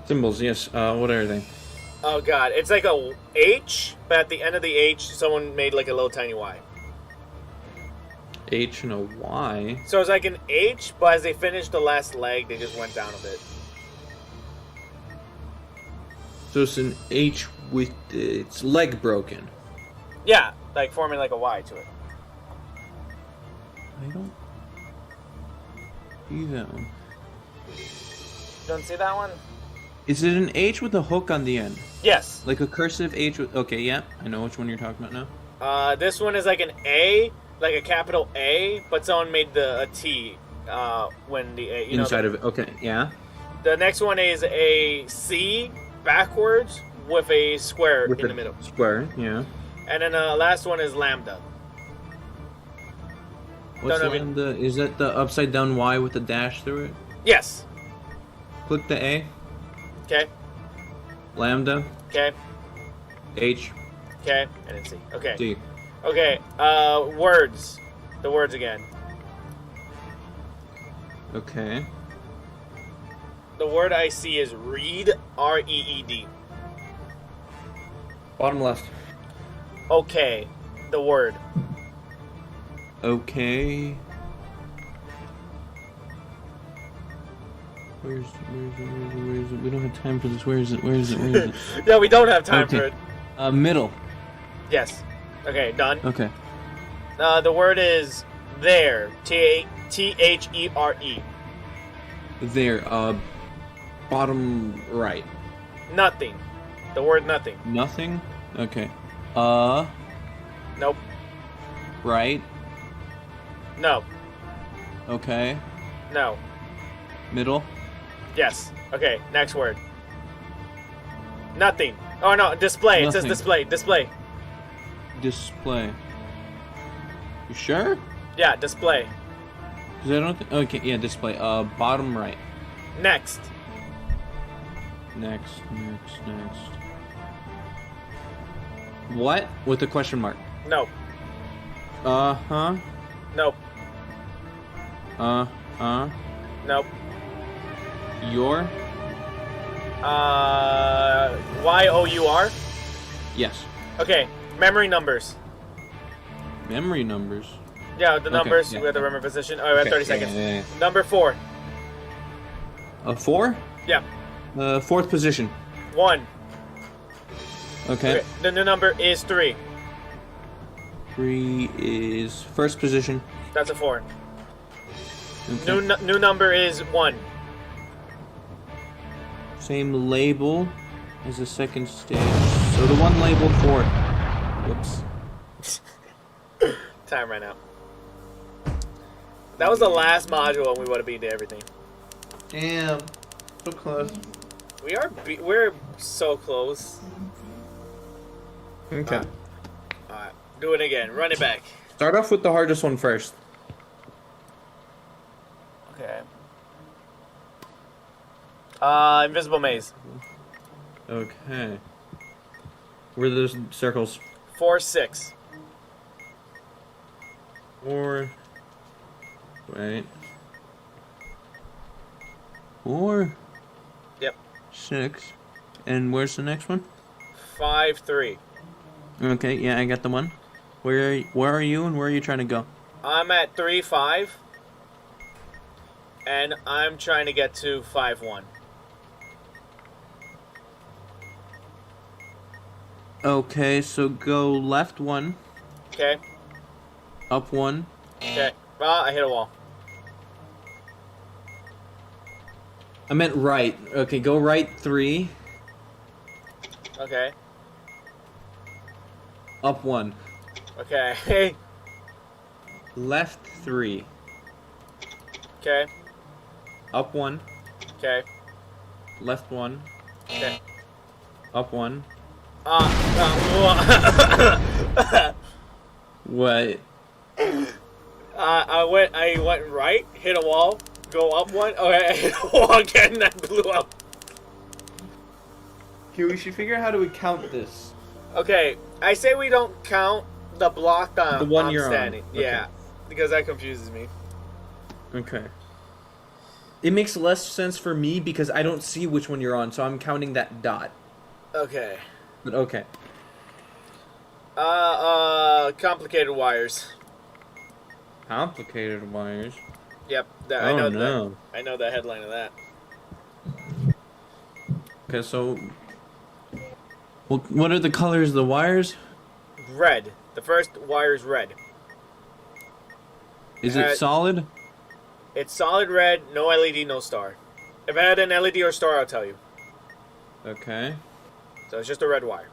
Symbols, yes. What are they? Oh god, it's like a H, but at the end of the H, someone made like a little tiny Y. H and a Y. So it's like an H, but as they finished the last leg, they just went down a bit. So it's an H with its leg broken. Yeah, like forming like a Y to it. I don't see that one. You don't see that one? Is it an H with a hook on the end? Yes. Like a cursive H with... Okay, yeah. I know which one you're talking about now. This one is like an A, like a capital A, but someone made a T when the A, Inside of it. Okay, yeah. The next one is a C backwards with a square With in a the middle. Square, yeah. And then the last one is lambda. What's Don't know if lambda? Is that the upside down Y with the dash through it? Yes. Click the A. Okay. Lambda. Okay. H. Okay. And then C. Okay. D. Okay. Words. The words again. Okay. The word I see is reed. R-E-E-D. Bottom left. Okay. The word. Okay. Where is it? We don't have time for this. Where is it? Yeah, we don't have time Okay. for it. Middle. Yes. Okay, done. Okay. The word is there. T-H-E-R-E. There. Bottom right. Nothing. The word nothing. Nothing? Okay. Nope. Right. No. Okay. No. Middle. Yes. Okay, next word. Nothing. Oh no, display. It says Nothing. display. Display. Display. You sure? Yeah, display. 'Cause I don't think... Okay, yeah, display. Bottom right. Next. Next. What? With a question mark. No. Uh-huh. Nope. Nope. Your? Y-O-U-R? Yes. Okay, memory numbers. Memory numbers. Yeah, the numbers. yeah. We have to remember position. Oh, we have 30 seconds. Yeah. Number 4. A 4? Yeah. Fourth position. 1. Okay. Okay. The new number is 3. 3 is first position. That's a 4. Okay. New number is 1. Same label as the second stage. So the one labeled 4. Whoops. Time right now. That was the last module and we would have beat everything. Damn. So close. We're so close. Okay. Alright, do it again. Run it back. Start off with the hardest one first. Okay. Invisible maze. Okay. Where are those circles? 4, 6. 4. Right. 4. Yep. 6. And where's the next one? 5, 3. Okay, yeah, I got the one. Where are you and where are you trying to go? I'm at 3, 5. and I'm trying to get to 5-1. Okay, so go left 1, Okay. up 1. Okay. Ah, I hit a wall. I meant right. Okay, go right 3, Okay. up 1. Okay. Left 3, Okay. up 1, Okay. left 1, Okay. up 1. Uh, What? I went right, hit a wall, go up 1. Okay, I hit a wall again, and I blew up. Here, we should figure out how do we count this. Okay, I say we don't count the block The one I'm you're on. standing. Okay. Yeah, because that confuses me. Okay. It makes less sense for me because I don't see which one you're on, so I'm counting that dot. Okay. But okay. Complicated wires. Complicated wires. Yep, Oh, I know no. that. I know the headline of that. Okay, so... Well, what are the colors of the wires? Red. The first wire is red. Is it solid? It's solid red, no LED, no star. If I had an LED or star, I'll tell you. Okay. So it's just a red wire.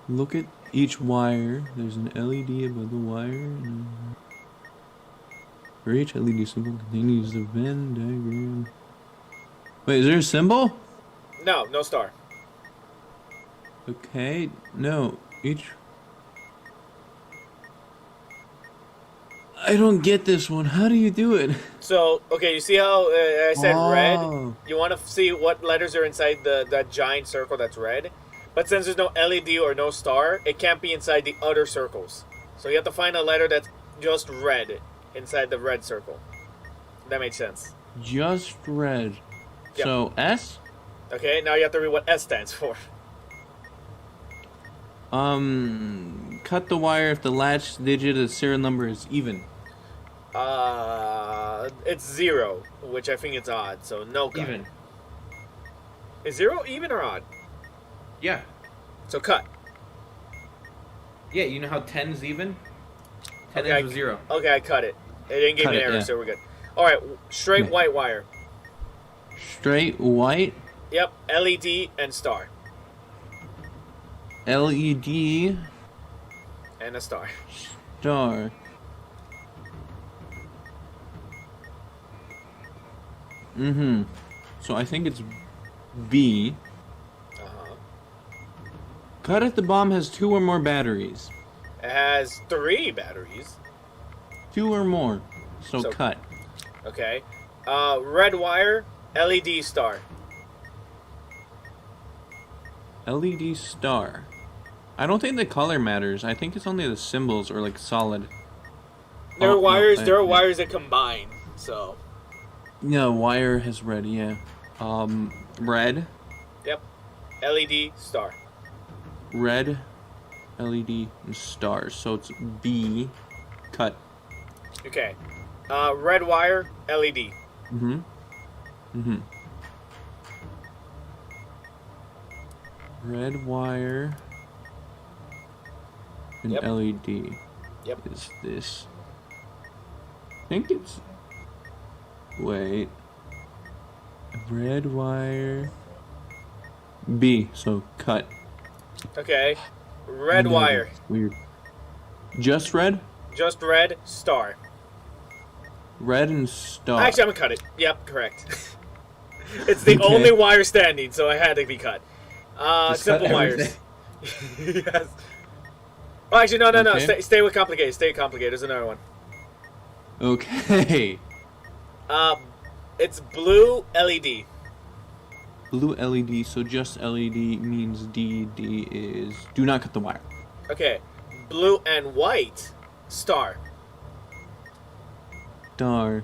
Look at each wire. There's an LED above the wire. For each LED symbol continues the Venn diagram. Wait, is there a symbol? No, no star. Okay, no. Each... I don't get this one. How do you do it? So, okay, you see how I said red? Oh. You want to see what letters are inside that giant circle that's red? But since there's no LED or no star, it can't be inside the other circles. So you have to find a letter that's just red inside the red circle. That makes sense. Just red. Yep. So, S? Okay, now you have to read what S stands for. Cut the wire if the latch digit of the serial number is even. It's 0, which I think it's odd, so no cut. Even. Is 0 even or odd? Yeah. So cut. Yeah, you know how 10's even? 10 Okay, ends with 0. Okay, I cut it. It didn't give Cut me an it, error, yeah. so we're good. Alright, straight Yeah. white wire. Straight white. Yep, LED and star. LED And a star. star. So I think it's B. Uh-huh. Cut if the bomb has 2 or more batteries. It has 3 batteries. 2 or more. So So- cut. Okay. Red wire, LED star. LED star. I don't think the color matters. I think it's only the symbols or like solid. There Oh, are no, wires. There are yeah. wires that combine. So. Yeah, wire has red, yeah. Red. Yep. LED star. Red, LED, and stars. So it's B. Cut. Okay. Red wire, LED. Red wire and Yep. LED. Yep. Is this? I think it's. Wait. Red wire. B. So cut. Okay. Red No, wire. Weird. Just red. Just red star. Red and star. Actually, I'm gonna cut it. Yep, correct. It's the Okay. only wire standing, so it had to be cut. Just cut Simple wires. everything. Yes. Oh, actually, no. Okay. Stay with complicated. Stay with complicated. There's another one. Okay. It's blue LED. Blue LED. So just LED means D. D is do not cut the wire. Okay. Blue and white star. Star.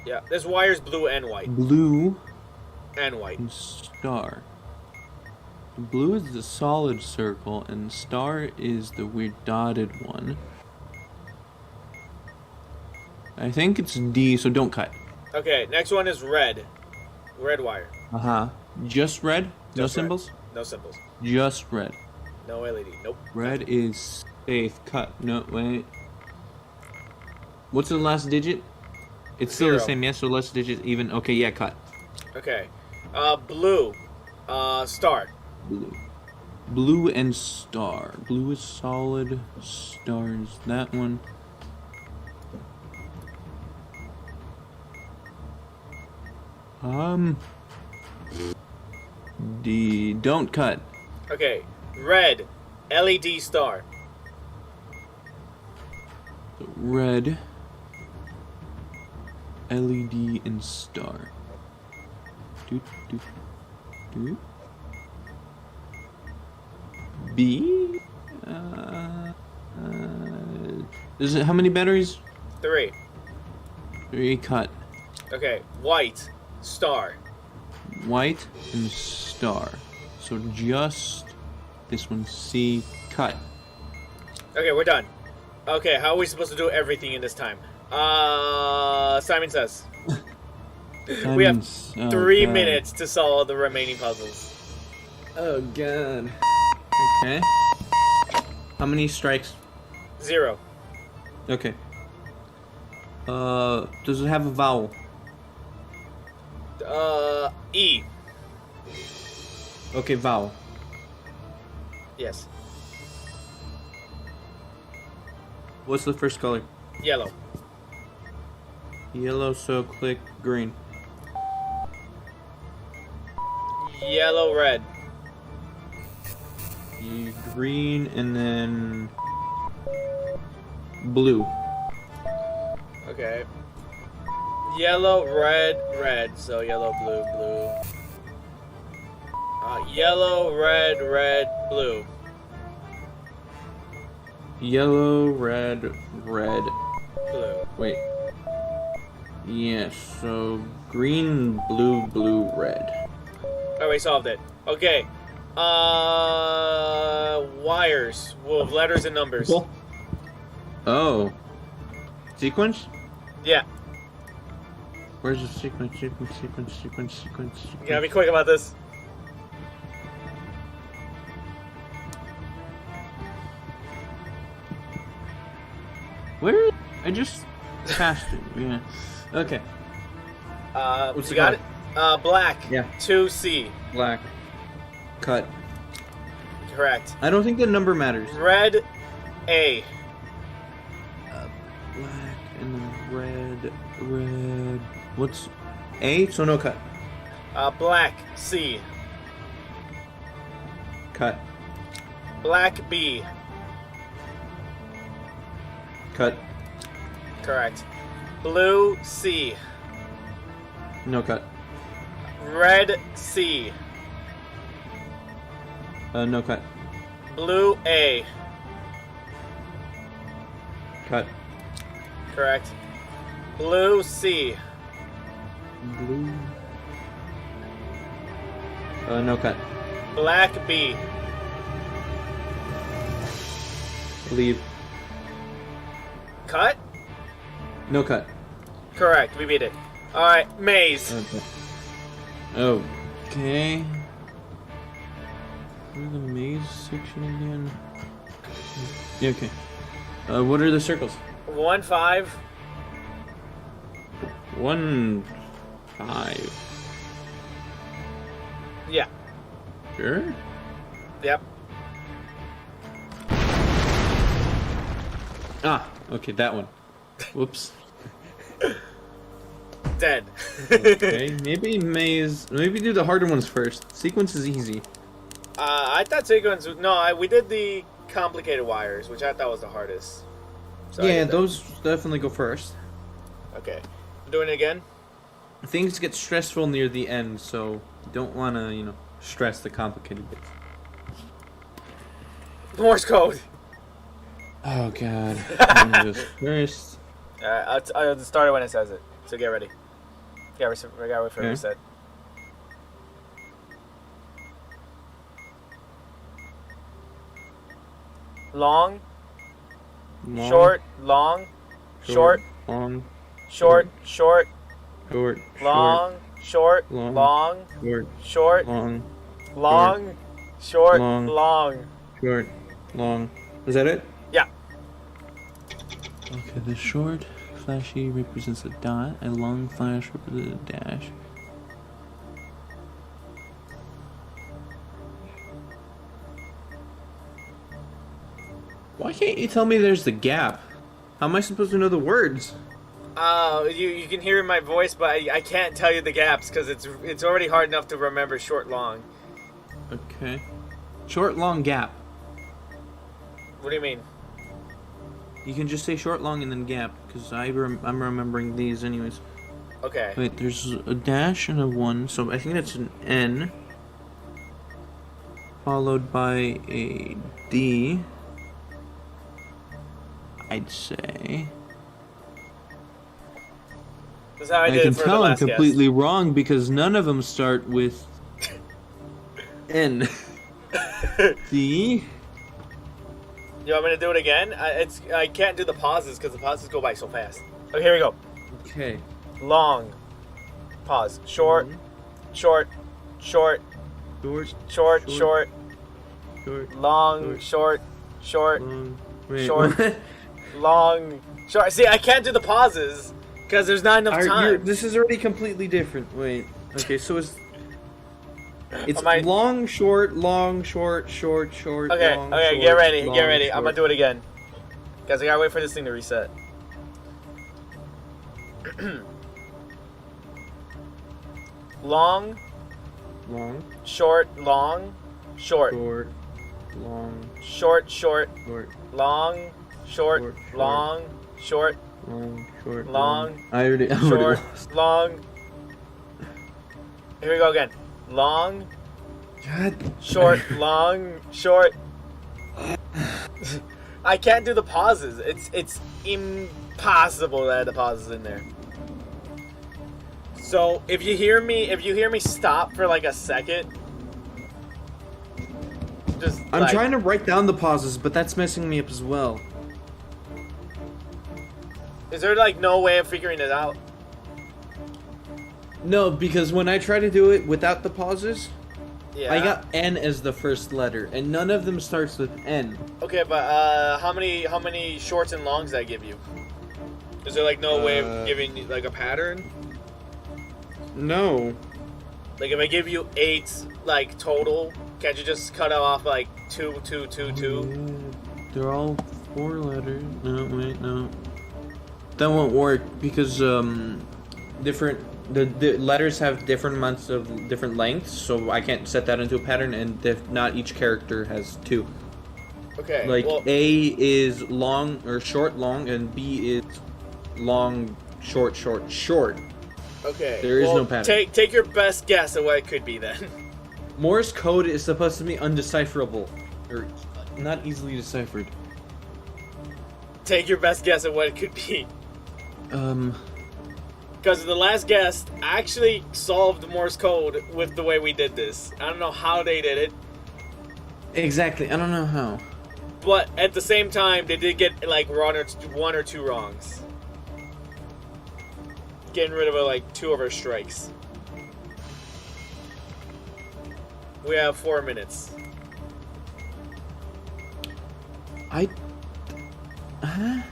Yeah, this wire's blue and white. Blue And white. and star. Blue is the solid circle, and star is the weird dotted one. I think it's D, so don't cut. Okay, next one is red. Red wire. Just red? No Just red. symbols? No symbols. Just red. No LED. Nope. Red is safe. Cut. No, wait. What's the last digit? It's still the 0. same, yes? So last digit even. Okay, yeah, cut. Okay. Blue. Start. Blue. Blue and star. Blue is solid. Stars. That one. D. Don't cut. Okay. Red. LED star. So red. LED and star. Do, do, do. B. Is it how many batteries? 3. 3. Cut. Okay. White. Star. White and star. So just this one. C. Cut. Okay, we're done. Okay, how are we supposed to do everything in this time? Simon Says. We have 3 minutes to solve the remaining puzzles. Oh god. Okay. How many strikes? 0. Okay. Does it have a vowel? E. Okay, vowel. Yes. What's the first color? Yellow. Yellow, so click green. Yellow, red. Green and then blue. Okay. Yellow, red, red. So yellow, blue, blue. Yellow, red, red, blue. Yellow, red, red. Blue. Wait. Yes, so green, blue, blue, red. Oh, we solved it. Okay. Wires. With letters and numbers. Cool. Oh. Sequence? Yeah. Where's the sequence? Sequence. You gotta be quick about this. Where? I just passed it. Yeah. Okay. What's You the got color? it? Black. Yeah. 2C. Black. Cut. Correct. I don't think the number matters. Red. A. Black and then red. What's A? So no cut. Black. C. Cut. Black. B. Cut. Correct. Blue. C. No cut. Red. C. No cut. Blue. A. Cut. Correct. Blue. C. Blue. No cut. Black. B. Leave. Cut? No cut. Correct. We beat it. Alright. Maze. Okay. Okay. Where's the maze section again? Yeah, okay. What are the circles? 1, 5. 1, 5. Yeah. Sure. Yep. Ah, okay, that one. Whoops. Dead. Okay, maybe maze. Maybe do the harder ones first. Sequence is easy. I thought sequence. No, we did the complicated wires, which I thought was the hardest. So I Yeah, did that. those definitely go first. Okay. Doing it again? Things get stressful near the end, so you don't want to, stress the complicated bits. Morse code. Oh god. Let me just first. I'll start it when it says it. So get ready. We gotta wait for it to Okay. reset. Long, Long, short, long, short, long, short, short, Short. long, short, Long. long, Short. short, Long. long, short, Long. long. Short. Long. Is that it? Yeah. Okay, the short flashy represents a dot, a long flash represents a dash. Why can't you tell me there's the gap? How am I supposed to know the words? You can hear my voice, but I can't tell you the gaps because it's already hard enough to remember short, long. Okay. Short, long, gap. What do you mean? You can just say short, long, and then gap, because I'm remembering these anyways. Okay. Wait, there's a dash and a 1, so I think that's an N. Followed by a D. I'd say. That's how I I did can it for tell the I'm last completely wrong because none of them start with N. D. You want me to do it again? I can't do the pauses because the pauses go by so fast. Okay, here we go. Okay. Long. Pause. Short. Short. Short. Short. Short. Short. Short. Long. Short. Short. Long. Wait, Short. what? Long. Short. See, I can't do the pauses because there's not enough time. This is already completely different. Wait. Okay, so it's Am I- long, short, long, short, short, short. Okay, long, okay, short, get ready, long, get ready. I'm gonna short. do it again. Guys, I gotta wait for this thing to reset. Long, Long, short, long, short, short, long, short, short, short, long, short, Short, short. long, short, long, short, Long, I already short, lost. long. Here we go again. Long, God. short, long, short. I can't do the pauses. It's impossible to add the pauses in there. So if you hear me stop for like a second, just I'm trying to write down the pauses, but that's messing me up as well. Is there like no way of figuring it out? No, because when I try to do it without the pauses, Yeah. I got N as the first letter, and none of them starts with N. Okay, but how many shorts and longs did I give you? Is there like no way of giving you, like a pattern? No. Like if I give you 8 like total, can't you just cut off like 2, 2, 2, 2? They're all 4 letters. No, wait, no. That won't work because different the letters have different amounts of different lengths, so I can't set that into a pattern, and not each character has 2. Okay. Like well, A is long or short long, and B is long short short short. okay. there is well, no pattern. Take your best guess at what it could be then. Morse code is supposed to be undecipherable, or not easily deciphered. Take your best guess at what it could be. Because the last guest actually solved Morse code with the way we did this. I don't know how they did it, Exactly. I don't know how. but at the same time, they did get like one or two wrongs. Getting rid of like 2 of our strikes. We have 4 minutes. Huh?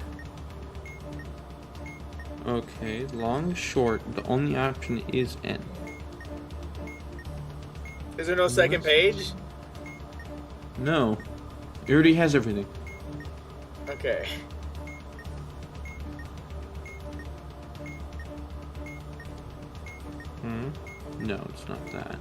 Okay, long, short. The only option is N. Is there no second page? No. It already has everything. Okay. No, it's not that.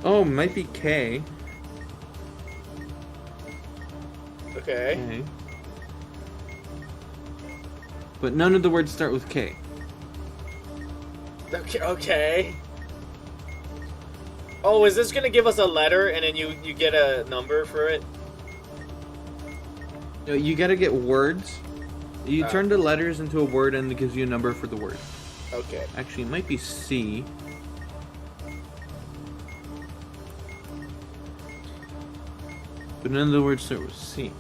Oh, might be K. Okay. K. But none of the words start with K. Okay. Okay. Oh, is this gonna give us a letter and then you get a number for it? No, you gotta get words. You Ah. turn the letters into a word and it gives you a number for the word. Okay. Actually, it might be C. But none of the words start with C.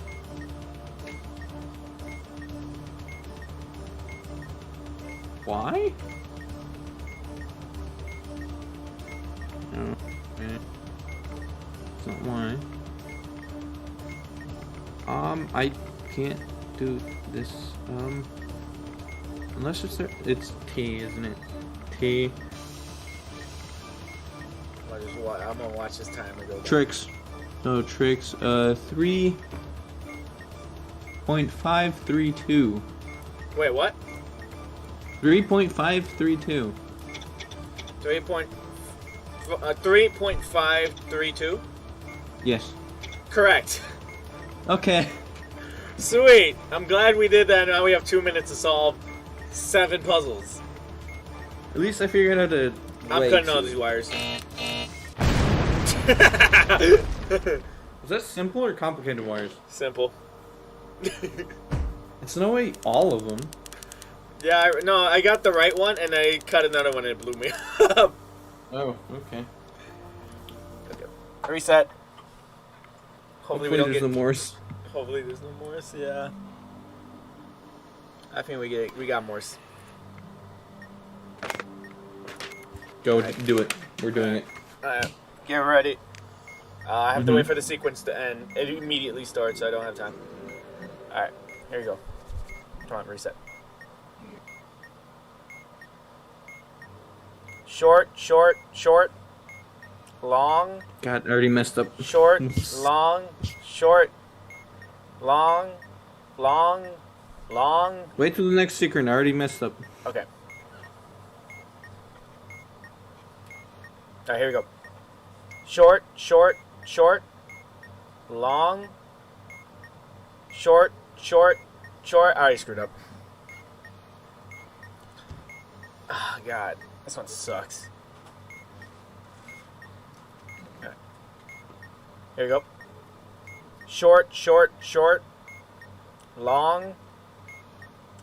Why? No. Okay. It's not why. I can't do this. Unless it's T, isn't it? T. I'm gonna watch this timer go down. Tricks. No, tricks. 3.532. Wait, what? 3.532. 3.532? Yes. Correct. Okay. Sweet. I'm glad we did that. Now we have 2 minutes to solve 7 puzzles. At least I figured out how to. I'm cutting all these wires. Was that simple or complicated wires? Simple. It's no way all of them. Yeah, I got the right one, and I cut another one, and it blew me up. Oh, okay. Reset. Hopefully we don't there's get... no Morse. Hopefully there's no Morse, yeah. I think we got Morse. Go, do it. We're doing it. Alright, get ready. I have to wait for the sequence to end. It immediately starts, so I don't have time. Alright, here you go. Come on, reset. Short, short, short. Long. God, I already messed up. Short, long, short. Long, long, long. Wait till the next secret. I already messed up. Okay. Alright, here we go. Short, short, short. Long. Short, short, short. I already screwed up. Oh, God. This one sucks. Okay. Here we go. Short, short, short. Long.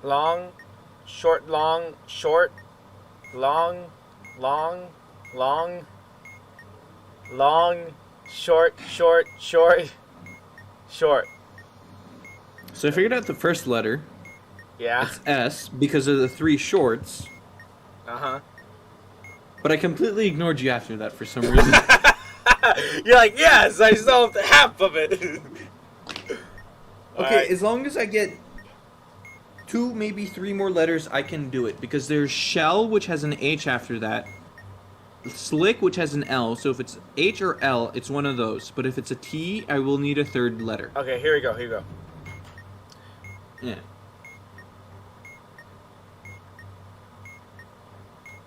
Long. Short, long, short. Long. Long. Long. Long. Short, short, short. Short. So I figured out the first letter. Yeah. It's S because of the 3 shorts. Uh-huh. But I completely ignored you after that for some reason. You're like, yes, I solved half of it. Okay, Alright. as long as I get 2, maybe 3 more letters, I can do it. Because there's shell, which has an H after that. Slick, which has an L. So if it's H or L, it's one of those. But if it's a T, I will need a 3rd letter. Okay, here we go, here we go. Yeah.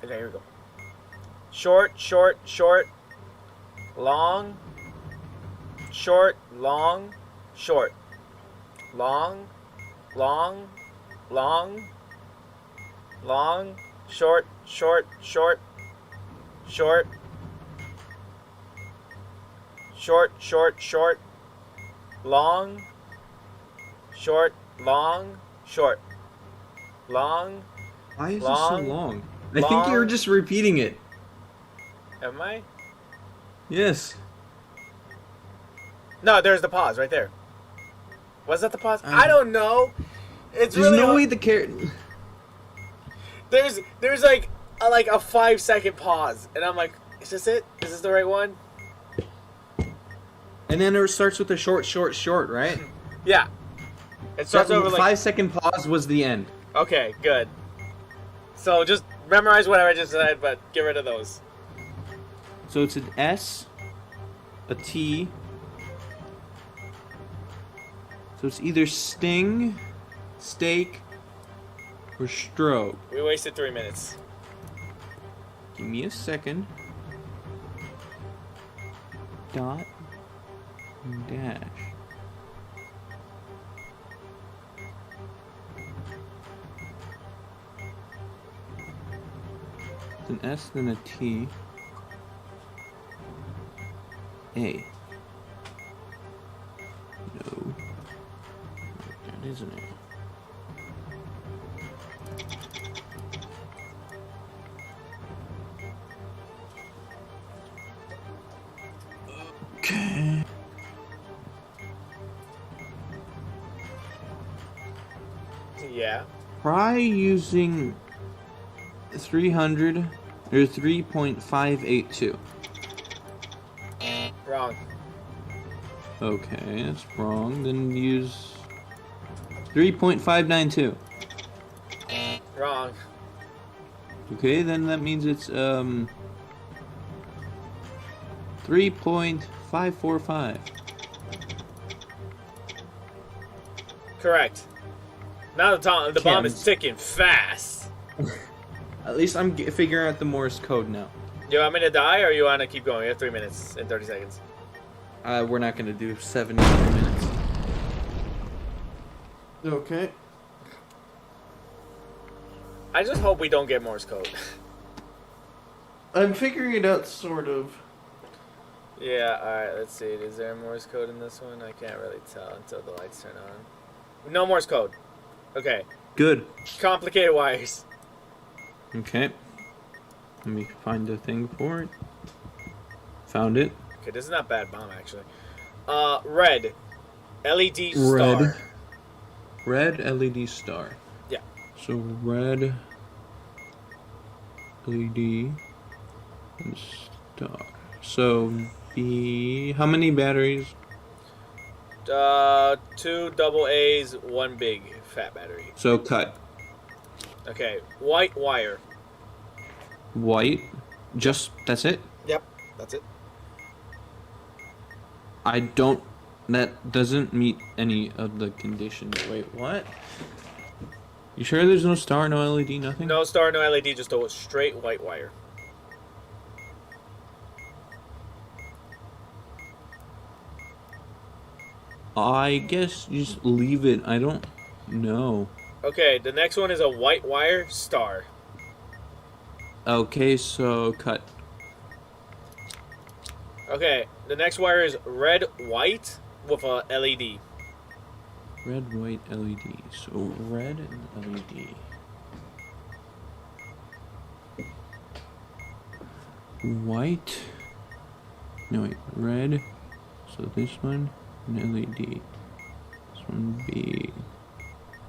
Okay, here we go. Short, short, short. Long. Short, long, short. Long, long, long. Long, short, short, short. Short. Short, short, short. Long. Short, long, short. Long. Why is Long, this so long? I think you were just repeating it. Am I? Yes. No, there's the pause right there. Was that the pause? I don't know. It's There's really no hard. way the character. There's like a 5-second pause, and I'm like, is this it? Is this the right one? And then it starts with a short, short, short, right? Yeah. It starts That over like 5-second pause was the end. okay, good. So just memorize whatever I just said, but get rid of those. So it's an S, a T. So it's either sting, stake, or stroke. We wasted 3 minutes. Give me a second. Dot and dash. It's an S, then a T. A. No. That isn't it. Okay. Yeah. Try using 300 or 3.582. Wrong. Okay, that's wrong. Then use 3.592. Wrong. Okay, then that means it's 3.545. Correct. Now the bomb is Chems. ticking fast. At least I'm figuring out the Morse code now. Do you want me to die, or you want to keep going? You have 3 minutes and 30 seconds. We're not gonna do 70 minutes. Okay. I just hope we don't get Morse code. I'm figuring it out, sort of. Yeah, alright, let's see. Is there Morse code in this one? I can't really tell until the lights turn on. No Morse code. Okay. Good. Complicated wires. Okay. Let me find the thing for it. Found it. Okay, this is not bad bomb, actually. Red. LED star. Red. Red LED star. Yeah. So red LED and star. So how many batteries? 2 double A's, 1 big fat battery. So cut. Okay, white wire. White. Just that's it? Yep, that's it. That doesn't meet any of the conditions. Wait, what? You sure there's no star, no LED, nothing? No star, no LED, just a straight white wire. I guess you just leave it. I don't know. Okay, the next one is a white wire star. Okay, so cut. Okay, the next wire is red white with a LED. Red, white, LED. So red and LED. White. No, wait. Red. So this one, and LED. This one be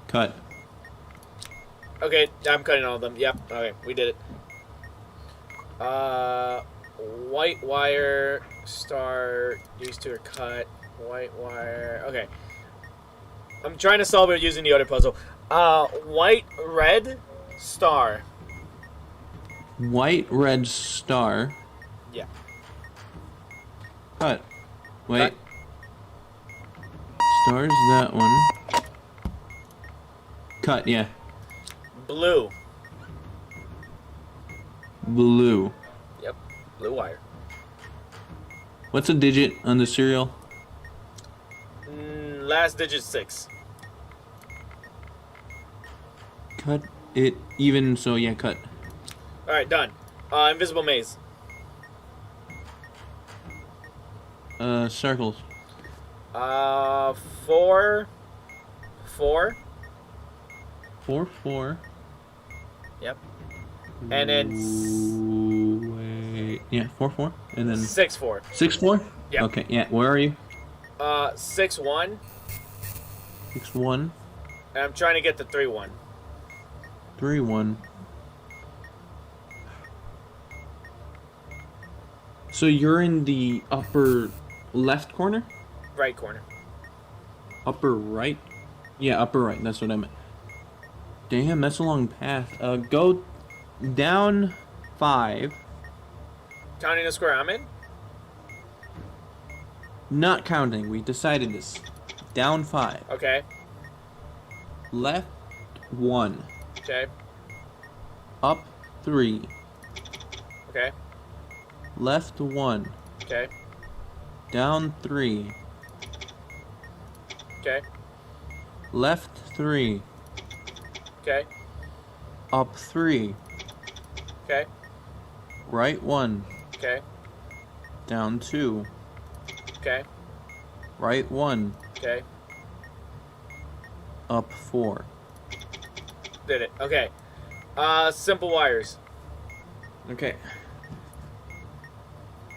cut. Okay, I'm cutting all of them. Yep, okay, we did it. White wire, star, these two are cut. White wire, okay. I'm trying to solve it using the other puzzle. White, red, star. White, red star. Yeah. Cut. Wait. Cut. Star's that one. Cut, yeah. Blue. Blue. Yep, blue wire. What's a digit on the serial? Last digit 6. Cut it even, so yeah, cut. Alright, done. Invisible maze. Circles. 4. 4. 4, 4. Yep. And then Wait. Yeah, 4, 4. And then 6, 4. 6, 4? Yeah. Okay, yeah, where are you? 6, 1. 6, 1. And I'm trying to get the 3, 1. 3, 1. So you're in the upper left corner? Right corner. Upper right? Yeah, upper right. That's what I meant. Damn, that's a long path. Go down 5. Counting the square I'm in? Not counting. We decided this. Down 5. Okay. Left 1. Okay. Up 3. Okay. Left 1. Okay. Down 3. Okay. Left 3. Okay. Up 3. Okay. Right 1. Okay. Down 2. Okay. Right 1. Okay. Up 4. Did it. Okay. Simple wires. Okay.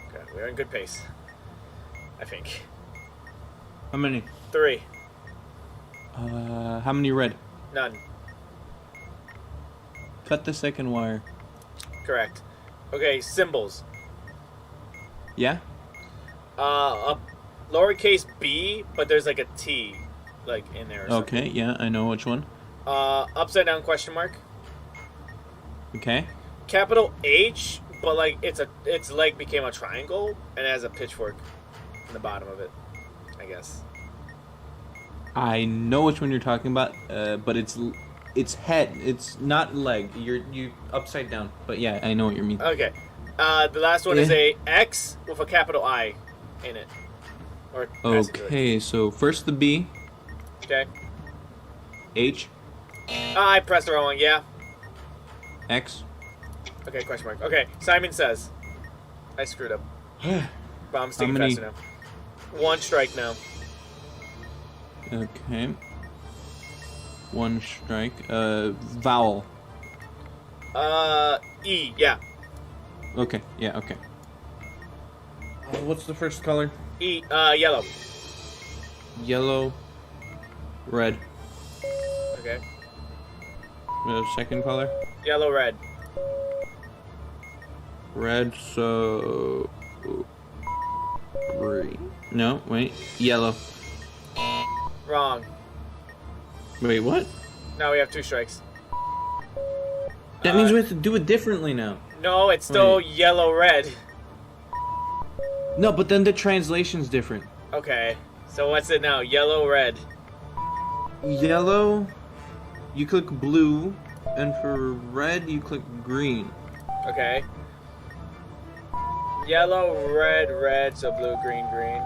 Okay, we're in good pace. I think. How many? 3. How many red? None. Cut the second wire. Correct. Okay, symbols. Yeah? A lowercase b, but there's like a T, like in there. Or Okay, yeah, I know which one. something. Upside down question mark. Okay. Capital H, but like its leg became a triangle and it has a pitchfork in the bottom of it. I guess. I know which one you're talking about, but it's head. It's not leg. You upside down. But yeah, I know what you mean. Okay. The last one is a X with a capital I in it. Or Okay, so first the B, Okay. H, I pressed the wrong one. Yeah. X. Okay. Question mark. Okay. Simon Says. I screwed up. But I'm sticking many- faster now. 1 strike now. Okay. 1 strike. Vowel. E. Yeah. Okay, yeah, okay. What's the first color? E. Yellow. Yellow, red. Okay. Second color? Yellow, red. Red, so... Green. No, wait. Yellow. Wrong. Wait, what? Now we have 2 strikes. That means we have to do it differently now. No, it's still yellow, red. No, but then the translation's different. Okay. So what's it now? Yellow, red. Yellow, you click blue, and for red, you click green. Okay. Yellow, red, red. So blue, green, green.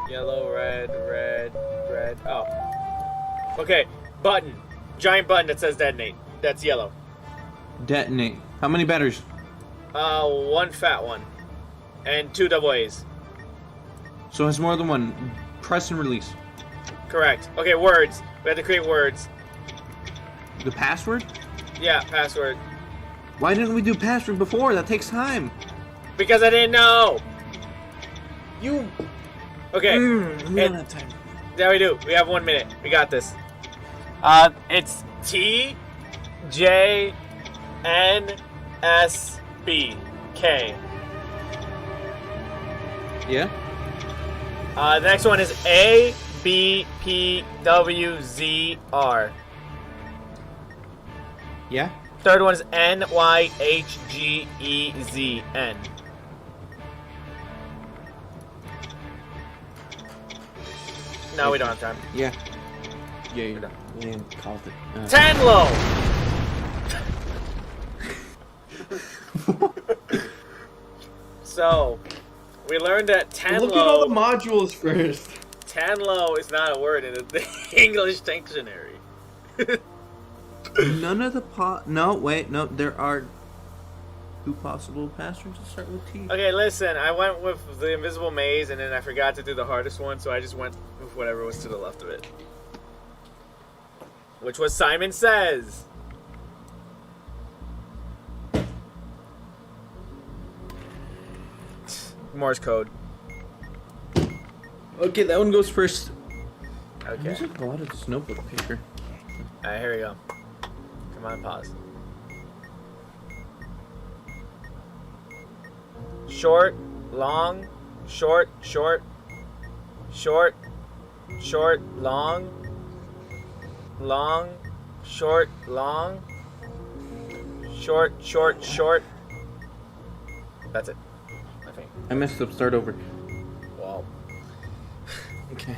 Yellow, red, red, red. Oh. Okay. Button. Giant button that says detonate. That's yellow. Detonate. How many batteries? 1 fat one. And 2 double A's. So it has more than one. Press and release. Correct. Okay, words. We have to create words. The password? Yeah, password. Why didn't we do password before? That takes time. Because I didn't know. You. Okay. We And- don't have time. There we do. We have 1 minute. We got this. It's T J N S B K. Yeah. The next one is A B P W Z R. Yeah. Third one is N Y H G E Z N. No, we don't have time. Yeah. Yeah, you're done. Yeah, called it. Tanlo! So, we learned that Look at all the Tanlo, modules first. Tanlo is not a word in the English dictionary. None of the No, wait, no. There are 2 possible passwords that start with T. Okay, listen, I went with the invisible maze and then I forgot to do the hardest one, so I just went with whatever was to the left of it. Which was Simon Says. Morse code. Okay, that one goes first. Okay. There's a lot of this notebook paper. Alright, here we go. Come on, pause. Short, long, short, short, short, short, long, long, short, long, short, short, short. That's it. I think. I messed up. Start over. Wow. Okay.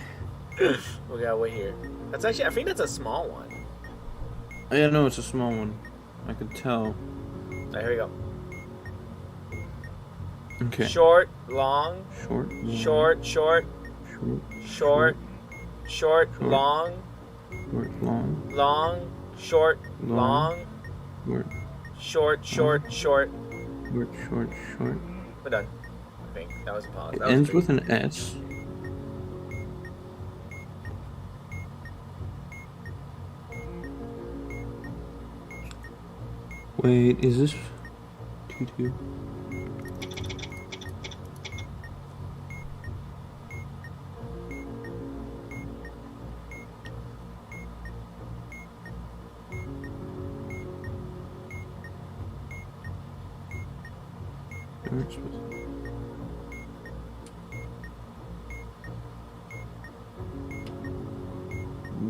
We gotta wait here. That's actually, I think that's a small one. Yeah, no, it's a small one. I could tell. Alright, here we go. Okay. Short, long, Short. Long, short, short, Short. short, short, Short. long, Short. Long. long, short, long, Short. short, short, short. Short. Short. Short. We're done. I think that was a pause. It That was ends big. with an S. Wait, is this 2-2?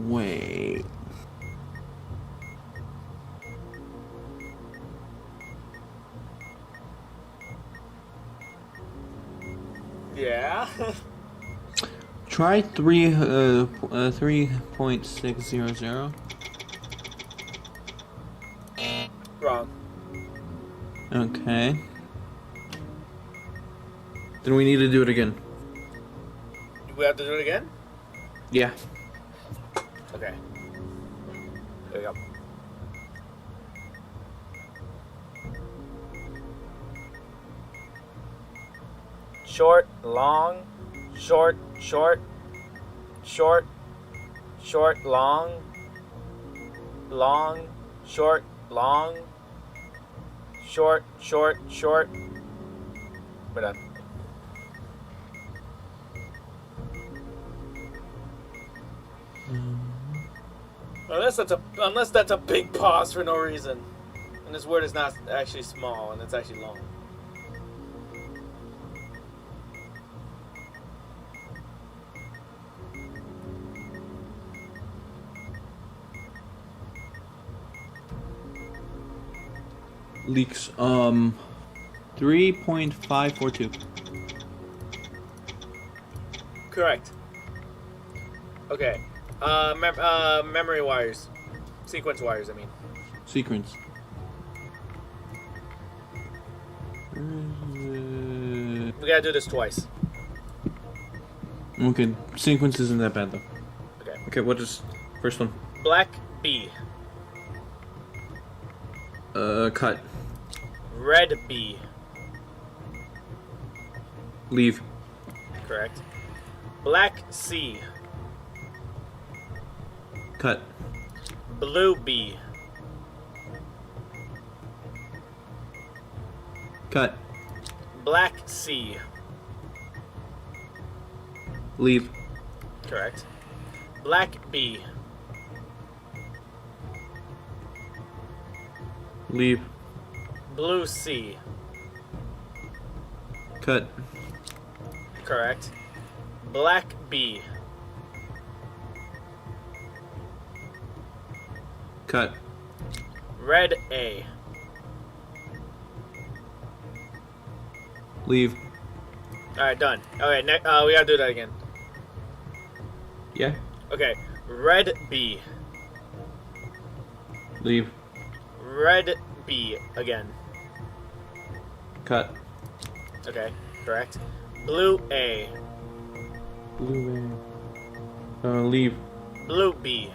Wait. Yeah. Try 3.600. Wrong. Okay. Then we need to do it again. We have to do it again? Yeah. Okay. There we go. Short, long, short, short, short, short, long, long, short, long, short, short, short. We're done. Unless that's a big pause for no reason. And this word is not actually small and it's actually long. Leaks. 3.542. Correct. Okay. Memory wires. Sequence wires, I mean. Sequence. We gotta do this twice. Okay, sequence isn't that bad though. Okay. Okay, what is first one? Black B. Cut. Red B. Leave. Correct. Black C. Cut. Blue B. Cut. Black C. Leave. Correct. Black B. Leave. Blue C. Cut. Correct. Black B. Cut. Red A. Leave. Alright, done. Okay, we gotta do that again. Yeah. Okay. Red B. Leave. Red B again. Cut. Okay, correct. Blue A. Blue. Leave. Blue B.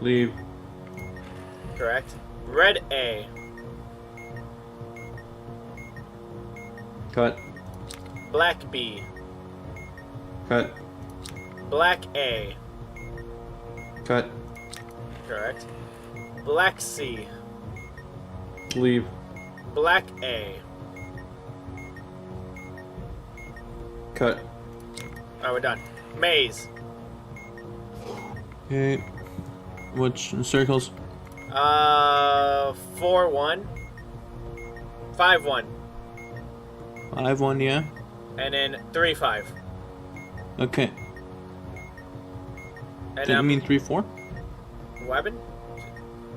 Leave. Correct. Red A. Cut. Black B. Cut. Black A. Cut. Correct. Black C. Leave. Black A. Cut. Alright, we're done. Maze. Okay. Which circles? 4-1. 5-1. 5-1, yeah. And then 3-5. Okay. And So you mean 3-4? what happened?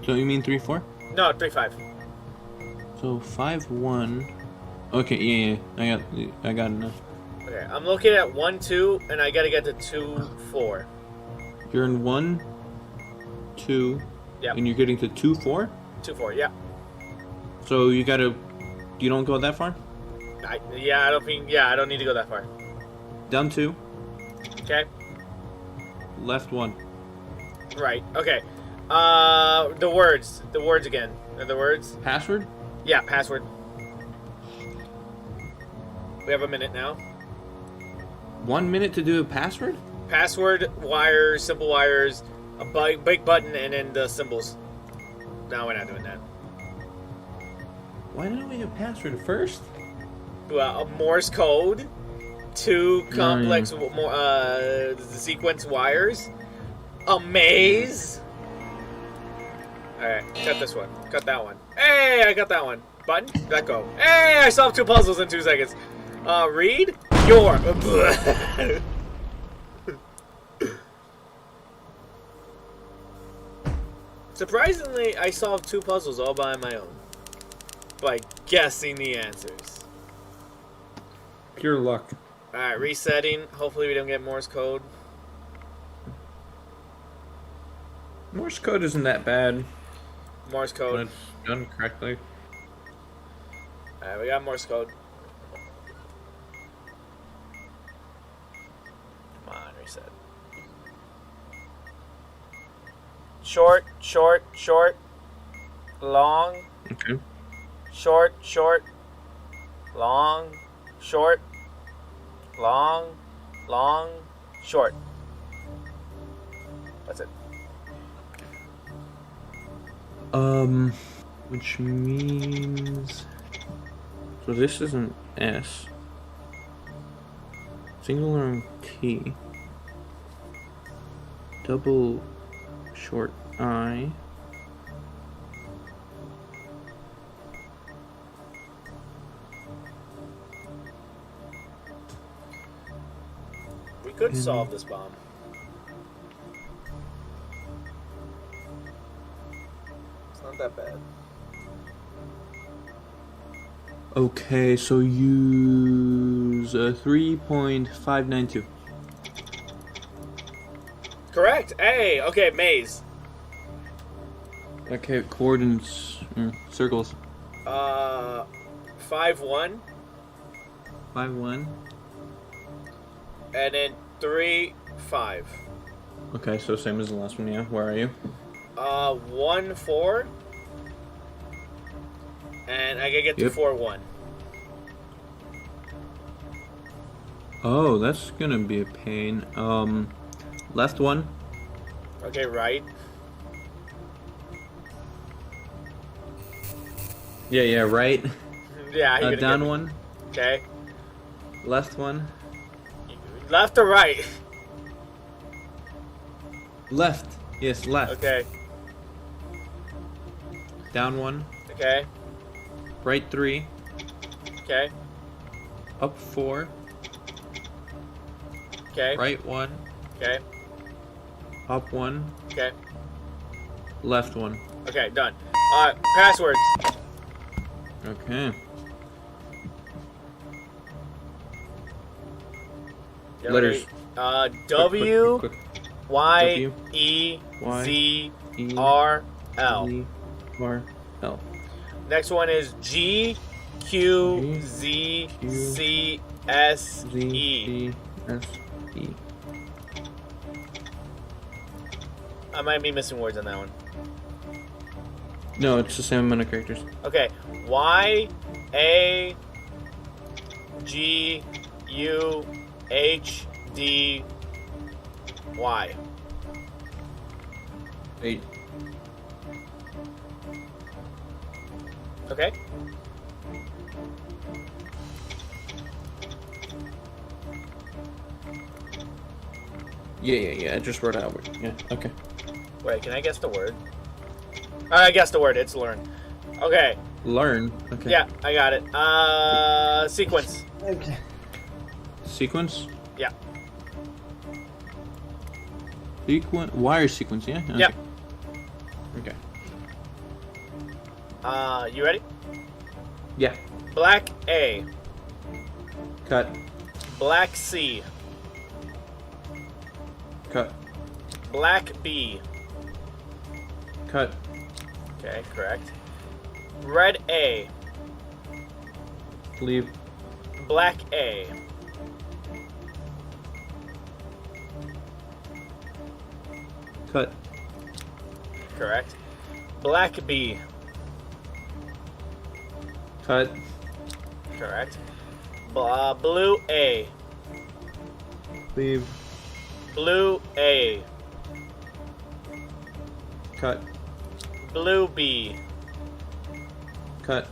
So you mean 3-4? No, 3-5. So 5-1. Okay, yeah. I got it now. Okay, I'm looking at 1-2, and I gotta get to 2-4. You're in 1, 2, Yep. and you're getting to 2-4. 2-4, yeah. So you gotta. You don't go that far. I don't need to go that far. Down 2, Okay. left 1. Right. Okay. The words. The words again. The words. Password. Yeah, password. We have a minute now. 1 minute to do a password. Password, wires, simple wires, a big button, and then the symbols. No, we're not doing that. Why didn't we do password first? Well, a Morse code, 2 complex sequence wires, a maze. All right, cut this one. Cut that one. Hey, I got that one. Button. Let go. Hey, I solved 2 puzzles in 2 seconds. Read your. Surprisingly, I solved 2 puzzles all by my own. By guessing the answers. Pure luck. Alright, resetting. Hopefully we don't get Morse code. Morse code isn't that bad Morse when code. it's done correctly. Alright, we got Morse code. Come on, reset. Short, short, short. Long, Okay. short, short. Long, short. Long, long, short. That's it. Which means... So this is an S. Singular and T. Double short I. We could solve this bomb. It's not that bad. Okay, so use 3.592. Correct. Hey, okay, maze. Okay, coordinates, circles. 5-1. 5-1. And then 3-5. Okay, so same as the last one, yeah. Where are you? 1-4. And I gotta get to Yep. 4-1. Oh, that's gonna be a pain. Left one. Okay, right. Yeah, right. Yeah, you're gonna Down get me. one. Okay. Left one. Left or right? Left. Yes, left. Okay. Down one. Okay. Right 3. Okay. Up 4. Okay. Right 1. Okay. Up 1. Okay. Left 1. Okay, done. Passwords. Okay. Get Letters. ready. W Quick. Y E Z E R L. E R L. Next one is G Q Z C S Z E. E S E. I might be missing words on that one. No, it's the same amount of characters. Okay. Y A G U H D Y. 8. Okay. Yeah. I just wrote out. Yeah. Okay. Wait, can I guess the word? I guessed the word. It's learn. Okay. Learn. Okay. Yeah, I got it. Sequence. Okay. Sequence. Yeah. Wire sequence. Yeah. Okay. Yep. Okay. You ready? Yeah. Black A. Cut. Black C. Cut. Black B. Cut. Okay, correct. Red A. Leave. Black A. Cut. Correct. Black B. Cut. Correct. Blue A. Leave. Blue A. Cut. Blue B. Cut.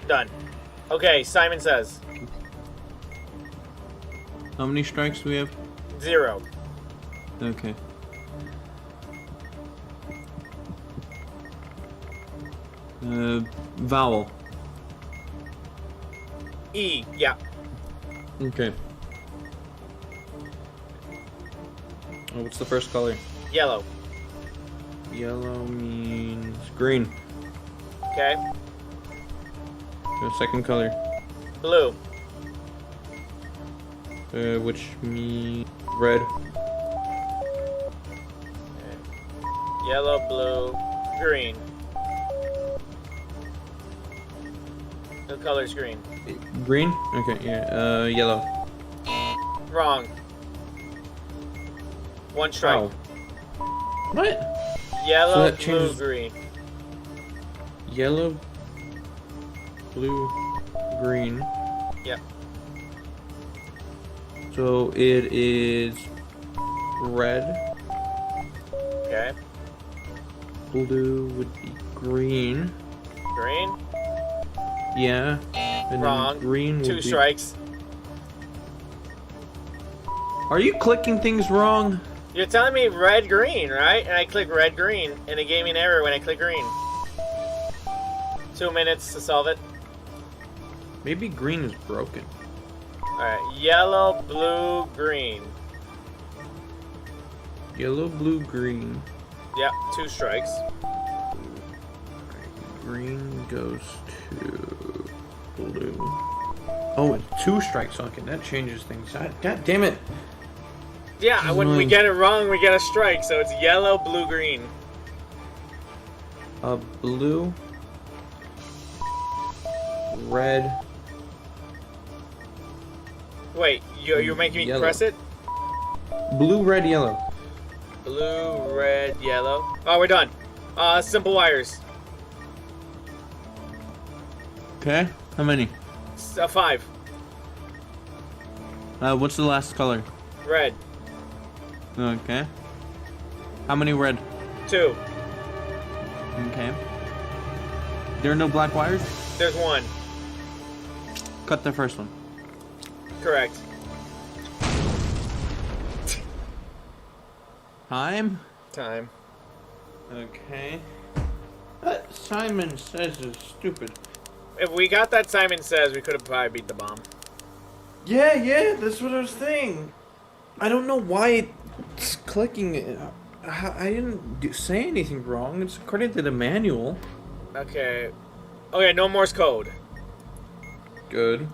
Done. Okay, Simon Says. How many strikes do we have? 0. Okay. Vowel. E. Yeah. Okay. Oh, what's the first color? Yellow. Yellow means green. Okay. The second color. Blue. Which means red. Yellow, blue, green. The color's green. Green? Okay, yeah. Yellow. Wrong. One strike. Oh. What? Yellow, So that blue, changes- green. Yellow, blue, green. Yep. So it is red. Okay. Blue would be green. Green. Yeah. And then Wrong. green would Two be... strikes. Are you clicking things wrong? You're telling me red, green, right? And I click red, green, and it gave me an error when I click green. 2 minutes to solve it. Maybe green is broken. Alright, yellow, blue, green. Yellow, blue, green. Yep, 2 strikes. Green goes to blue. Oh, it's 2 strikes. Okay, that changes things. God damn it. Yeah, when we get it wrong, we get a strike, so it's yellow, blue, green. Blue, red. Wait, you're making me Yellow. press it? Blue, red, yellow. Blue, red, yellow. Oh, we're done. Simple wires. Okay. How many? 5. What's the last color? Red. Okay. How many red? 2. Okay. There are no black wires? There's 1. Cut the first one. Correct. Time? Time. Okay. That Simon Says is stupid. If we got that Simon Says, we could have probably beat the bomb. Yeah, that's what I was saying. I don't know why it's clicking. I didn't say anything wrong. It's according to the manual. Okay. Okay, no Morse code. Good.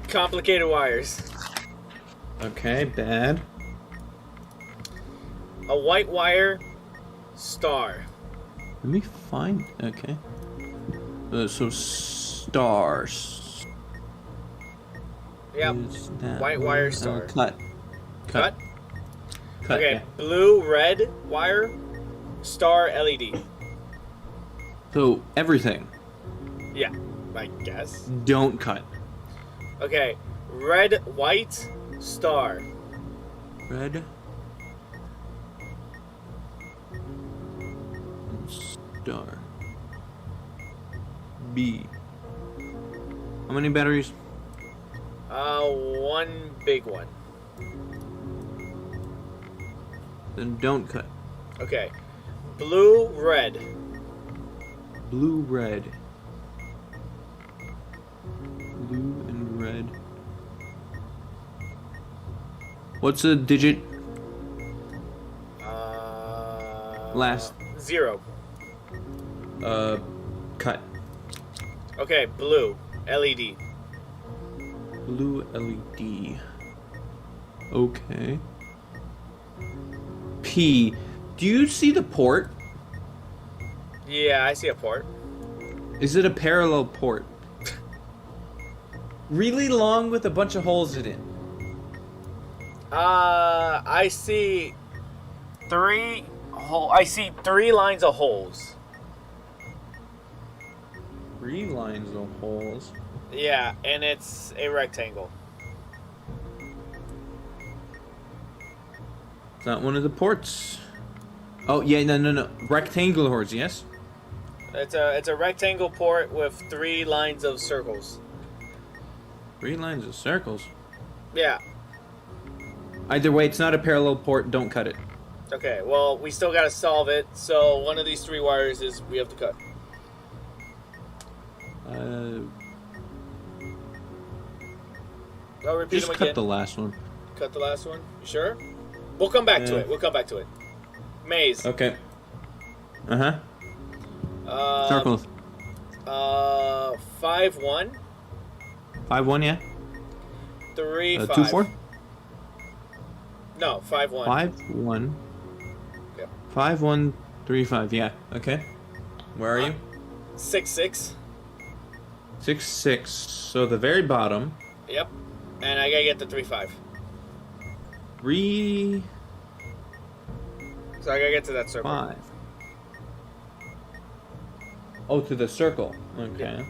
Complicated wires. Okay, bad. A white wire. Star. Let me find. Okay. So stars. Yep. Is that White one? wire star. Cut. Cut? Okay, yeah. blue, red wire. Star LED. So everything. Yeah, I guess. Don't cut. Okay, red, white, star. Red. Star. B. How many batteries? One big one. Then don't cut. Okay, blue, red. Blue, red. Blue and red. What's the digit? Last. 0. Cut. Okay, blue, LED. Blue LED. Okay. P. Do you see the port? Yeah, I see a port. Is it a parallel port? Really long with a bunch of holes in it. I see 3 I see 3 lines of holes. 3 lines of holes. Yeah, and it's a rectangle. It's not one of the ports. Oh yeah, no. Rectangular holes, yes? It's a rectangle port with 3 lines of circles. 3 lines of circles. Yeah. Either way, it's not a parallel port. Don't cut it. Okay, well, we still gotta solve it, so one of these 3 wires is we have to cut. I'll repeat Just them cut again. the last one. Cut the last one. You sure? We'll come back to Yeah. it. We'll come back to it. Maze. Okay. Uh-huh. Circles. 5-1. 5-1, yeah? 3-5. 2-4? No, 5-1. 5-1. Yep. 5-1, 3-5, yeah. Okay. Where are you? 6-6. 6-6. So the very bottom. Yep. And I gotta get the 3-5. 3-5. So I gotta get to that circle. Oh, to the circle. Okay.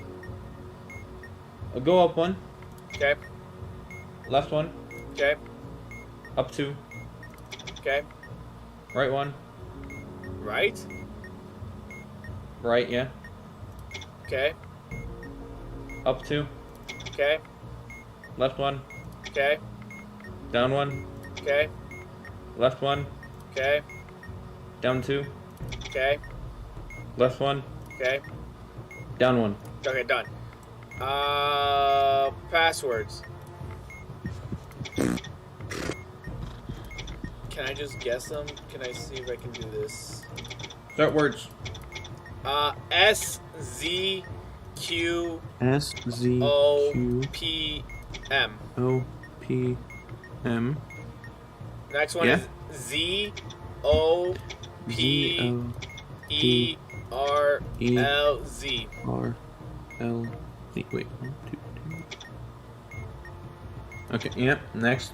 I'll go up one. Okay. Left one. Okay. Up two. Okay. Right one. Right. Right, yeah. Okay. Up two. Okay. Left one. Okay. Down one. Okay. Left one. Okay. Down two. Okay. Left one. Okay. Down one. Okay, done. Passwords. Can I just guess them? Can I see if I can do this? Start words. S Z Q S Z O Q P M. O P M. Next one Yeah. is Z O P E R L Z. R L Z. Wait. 1, 2, 3. Okay. Yeah. Next.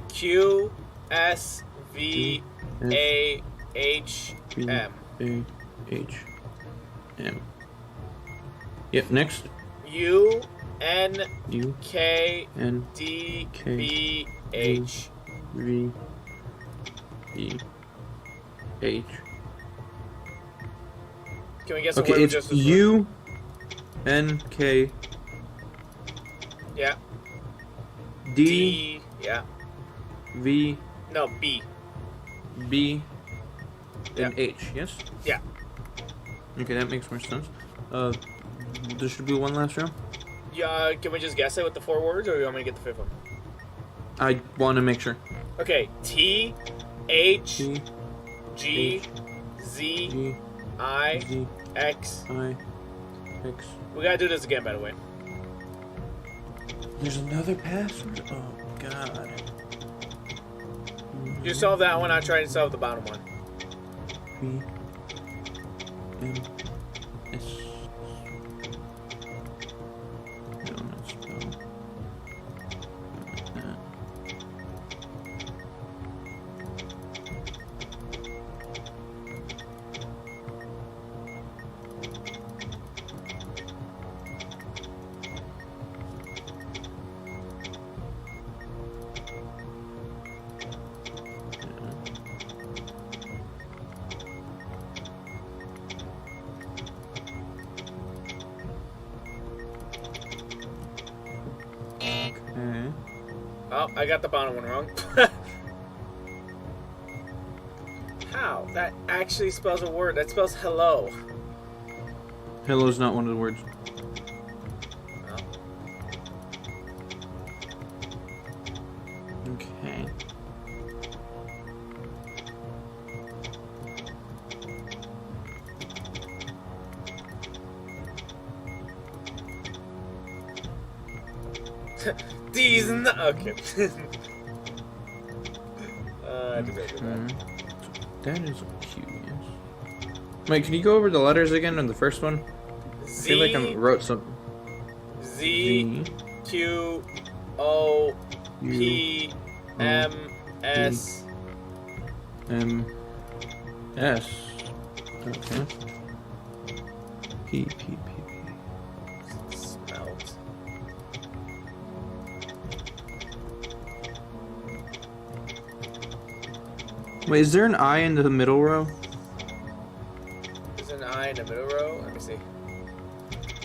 Q S V A H M. A H M. Yep. Next. U N U K N D K B H. V E H. Can we guess the Okay, word it's just as well? U N K Yeah. D D. Yeah. V No, B. B and Yeah. H. Yes. Yeah. Okay, that makes more sense. There should be one last round. Yeah. Can we just guess it with the 4 words, or do you want me to get the 5th one? I want to make sure. Okay. T H T G H Z G I Z X. I X. We gotta do this again, by the way. There's another password. Oh God. You solve that one. I'll try and solve the bottom one. V M S. No, not spell. Like that. Okay. Oh, I got the bottom one wrong. How? That actually spells a word. That spells hello. Hello's not one of the words. Oh. Okay. These okay. I deserve that. That is a Q, yes. Wait, can you go over the letters again on the first one? I feel like I wrote something. Z Q O P M S. M S. Okay. P P P P. Smelt. Wait, is there an I in the middle row? There's an I in the middle row. Let me see.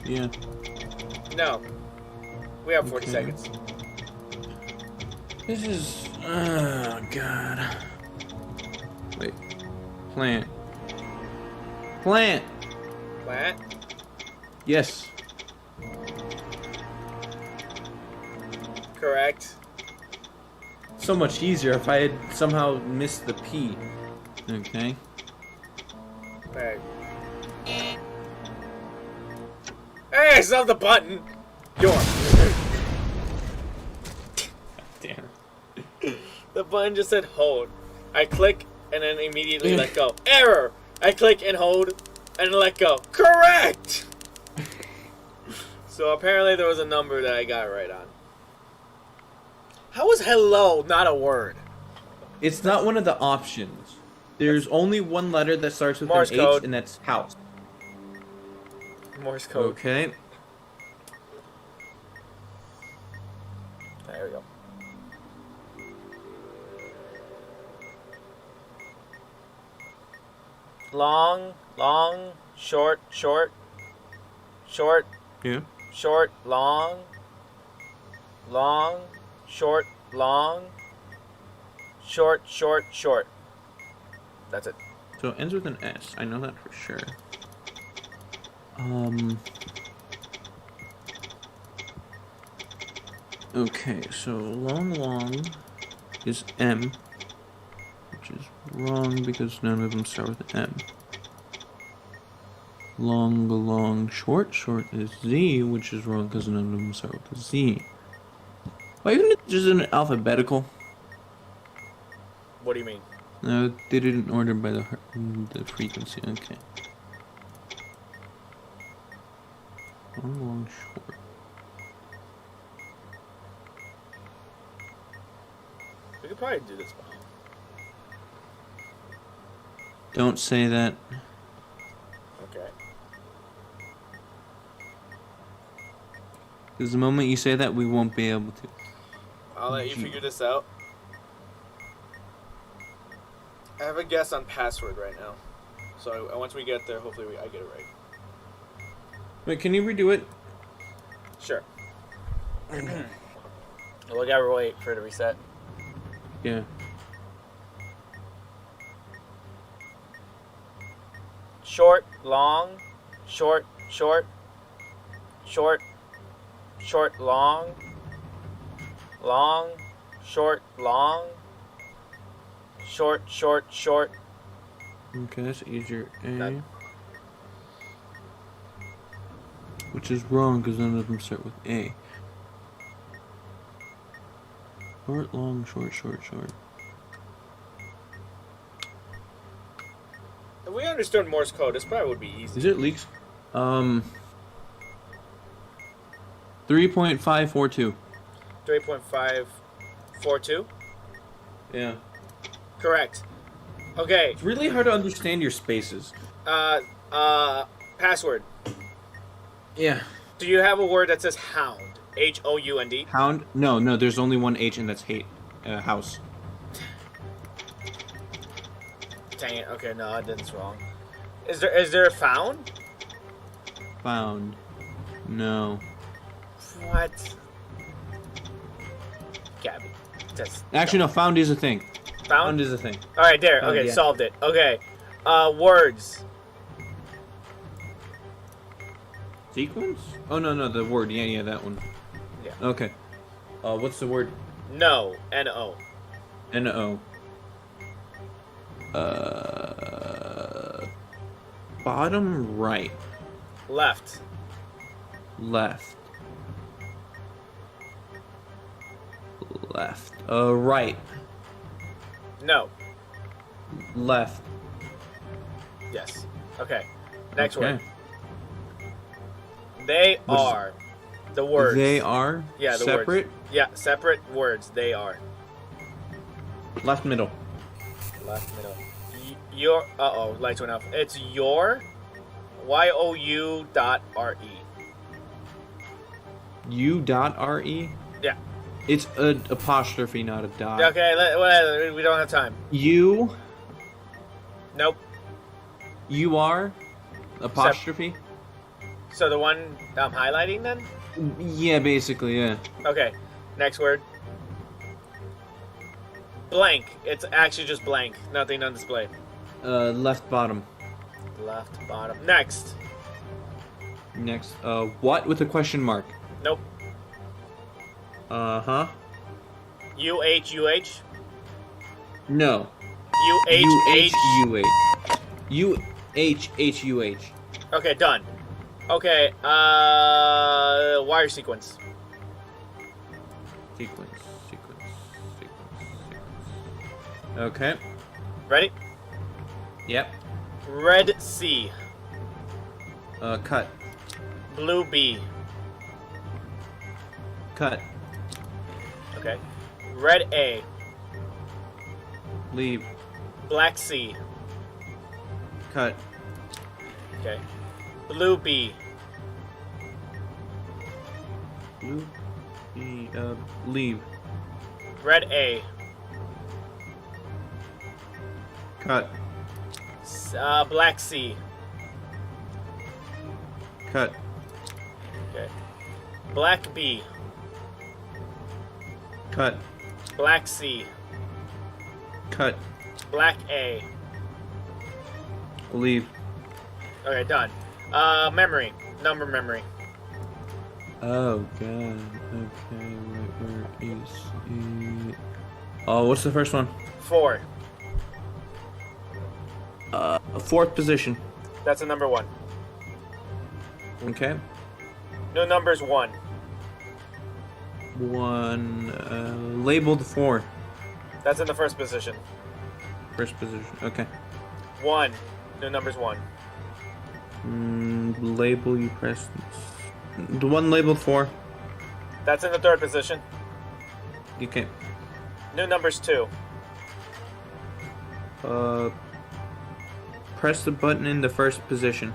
Yeah. No. We have 40 Okay. seconds. This is. Oh God. Wait. Plant. Plant. Plant. Yes. Correct. So much easier if I had somehow missed the P. Okay. Right. Hey, I still have the button. Your. Damn. The button just said hold. I click and then immediately let go. Error. I click and hold and let go. Correct. So apparently there was a number that I got right on. How was hello not a word? It's not one of the options. There's only one letter that starts with Morse an H, code. and that's house. Morse code. Okay. There we go. Long, long, short, short, short, Yeah. short, long, long, short, long, short, short, short. That's it. So it ends with an S. I know that for sure. Okay, so long is M, which is wrong because none of them start with M. Long, short is Z, which is wrong because none of them start with a Z. Why even just in alphabetical? What do you mean? No, they did it in order by the frequency. Okay. Long, short. We could probably do this. Don't say that. Okay. Because the moment you say that, we won't be able to. I'll let you figure this out. I have a guess on password right now. So once we get there, hopefully I get it right. Wait, can you redo it? Sure. We'll gotta wait for it to reset. Yeah. Short, long, short, short, short, short, long, long, short, long, short, short, short. Okay, that's easier. A. That- Which is wrong because none of them start with A. Short, long, short. If we understood Morse code, this probably would be easy. Is it leaks? 3.542. 3.542? Yeah. Correct. Okay. It's really hard to understand your spaces. Password. Yeah. Do you have a word that says hound? Hound? Hound? No, there's only one H and that's hate. House. Dang it. Okay, no, I did this wrong. Is there a found? Found. No. What? Gabby. That's Actually, no, found is a thing. found? Found is a thing. Alright, there. Found, Okay, yeah. solved it. Okay. Words. Sequence? Oh, no, the word. Yeah, that one. Yeah. Okay. What's the word? No. N-O. N-O. Bottom right. Left. Left. Right. No. Left. Yes. Okay. Next Okay. word. They What is- are. The words. They are Yeah, the separate. words. Yeah, separate words. They are. Left middle. Left middle. Your. Uh-oh, lights went off. It's your. YOU.RE. U.re. Yeah. It's an apostrophe, not a dot. Okay, whatever. We don't have time. U. Nope. You are. Apostrophe. So the one I'm highlighting then? Yeah, basically, yeah. Okay. Next word. Blank. It's actually just blank. Nothing on display. Left bottom. Left bottom. Next. Next. What with a question mark? Nope. Uh-huh. UH. No. UH. UHHUH. Okay, done. Okay, wire sequence. Sequence. Okay. Ready? Yep. Red C. Cut. Blue B. Cut. Okay. Red A. Leave. Black C. Cut. Okay. Blue B. Blue. B. Leave. Red A. Cut. Black C. Cut. Okay. Black B. Cut. Black C. Cut. Black A. Leave. Okay, done. Memory. Number memory. Oh god. Okay. Where is it? Oh, what's the first one? 4. Fourth position. That's a number 1. Okay. No numbers 1. One. Labeled 4. That's in the first position. First position. Okay. 1. No numbers 1. Label you press. The one labeled 4. That's in the third position. Okay. No numbers 2. Press the button in the first position.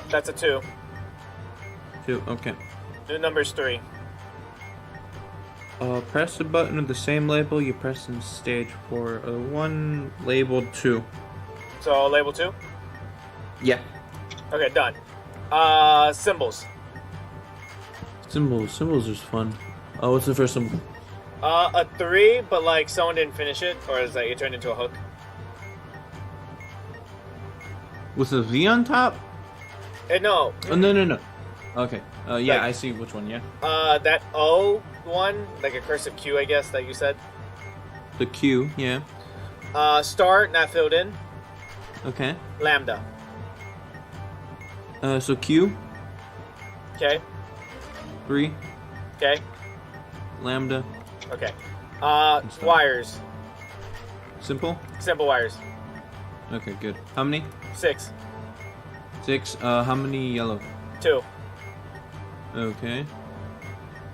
That's a 2. 2. Okay. No numbers 3. Press the button with the same label you press in stage 4. One labeled 2. So label 2. Yeah. Okay, done. Symbols. Symbols is fun. Oh, what's the first symbol? A 3, but like someone didn't finish it, or is that you turned into a hook? With a V on top? No. Oh, no. Okay. Yeah, Like- I see which one, yeah. That O one, like a cursive Q, I guess, that you said. The Q, yeah. Star, not filled in. Okay. Lambda. So Q, Okay. 3, Okay. lambda, Okay. Stop. Wires. simple? Simple wires. Okay, good. How many? 6. 6. How many yellow? 2. Okay.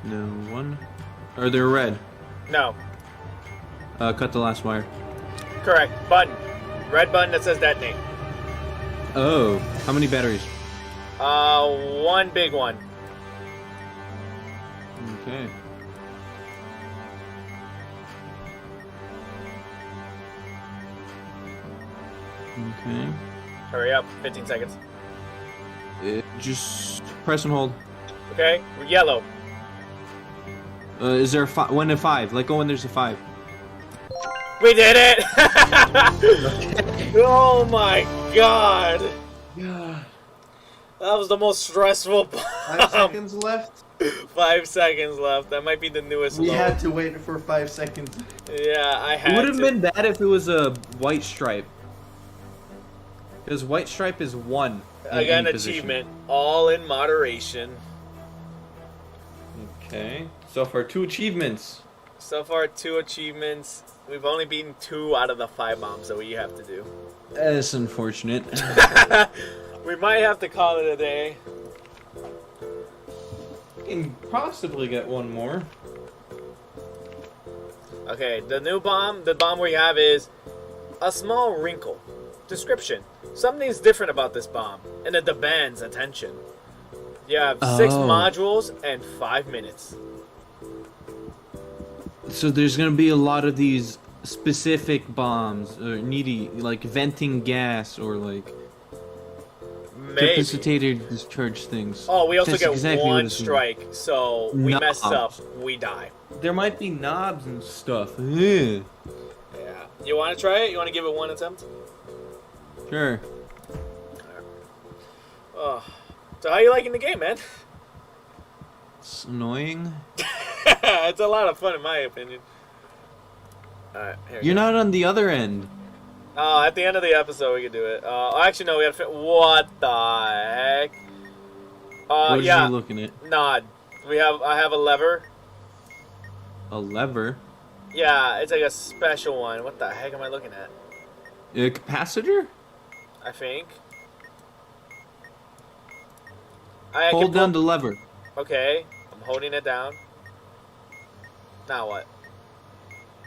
No, 1. Are they red? No. Cut the last wire. Correct. Button. Red button that says detonate. Oh, how many batteries? 1 big one. Okay. Okay. Hurry up. 15 seconds. Just press and hold. Okay. Yellow. Is there a 1 to 5? Let go when there's a 5. We did it! Oh my god. Yeah. That was the most stressful 5 seconds left. 5 seconds left. That might be the newest We low. had to wait for 5 seconds. Yeah, I had It would have to. been bad if it was a white stripe. Because white stripe is 1. I got an achievement. All in moderation. Okay. So far, 2 achievements. So far, 2 achievements. We've only beaten 2 out of the 5 bombs that we have to do. That's unfortunate. We might have to call it a day. Can possibly get one more. Okay, the new bomb, the bomb we have is a small wrinkle. Description. Something's different about this bomb, and it demands attention. You have 6 Oh. modules and 5 minutes. So there's gonna be a lot of these specific bombs, or needy, like venting gas, or like Maybe. capacitator discharge things. Oh, we also That's get exactly what one it's- strike, so we mess up, Knobs. we die. There might be knobs and stuff. Ugh. Yeah. You want to try it? You want to give it one attempt? Sure. Oh. So how you liking the game, man? It's annoying. It's a lot of fun in my opinion. Alright, here we You're go. not on the other end. Oh, at the end of the episode we could do it. Actually no, we gotta fit. What the heck? What are Yeah, you looking at? nod. I have a lever. A lever? Yeah, it's like a special one. What the heck am I looking at? A capacitor? I think. I Hold can down the lever. Okay, I'm holding it down. Now what?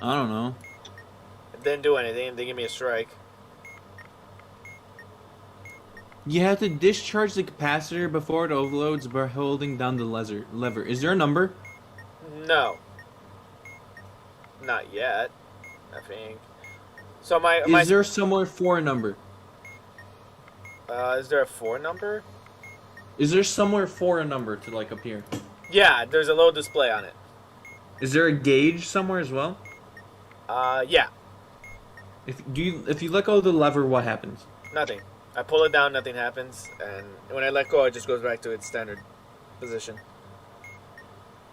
I don't know. It didn't do anything. They give me a strike. You have to discharge the capacitor before it overloads by holding down the lever. Is there a number? No. Not yet. I think. So Is there somewhere for a number? is there a 4 number? Is there somewhere for a number to like appear? Yeah, there's a little display on it. Is there a gauge somewhere as well? Yeah. If you let go of the lever, what happens? Nothing. I pull it down, nothing happens, and when I let go, it just goes back to its standard position.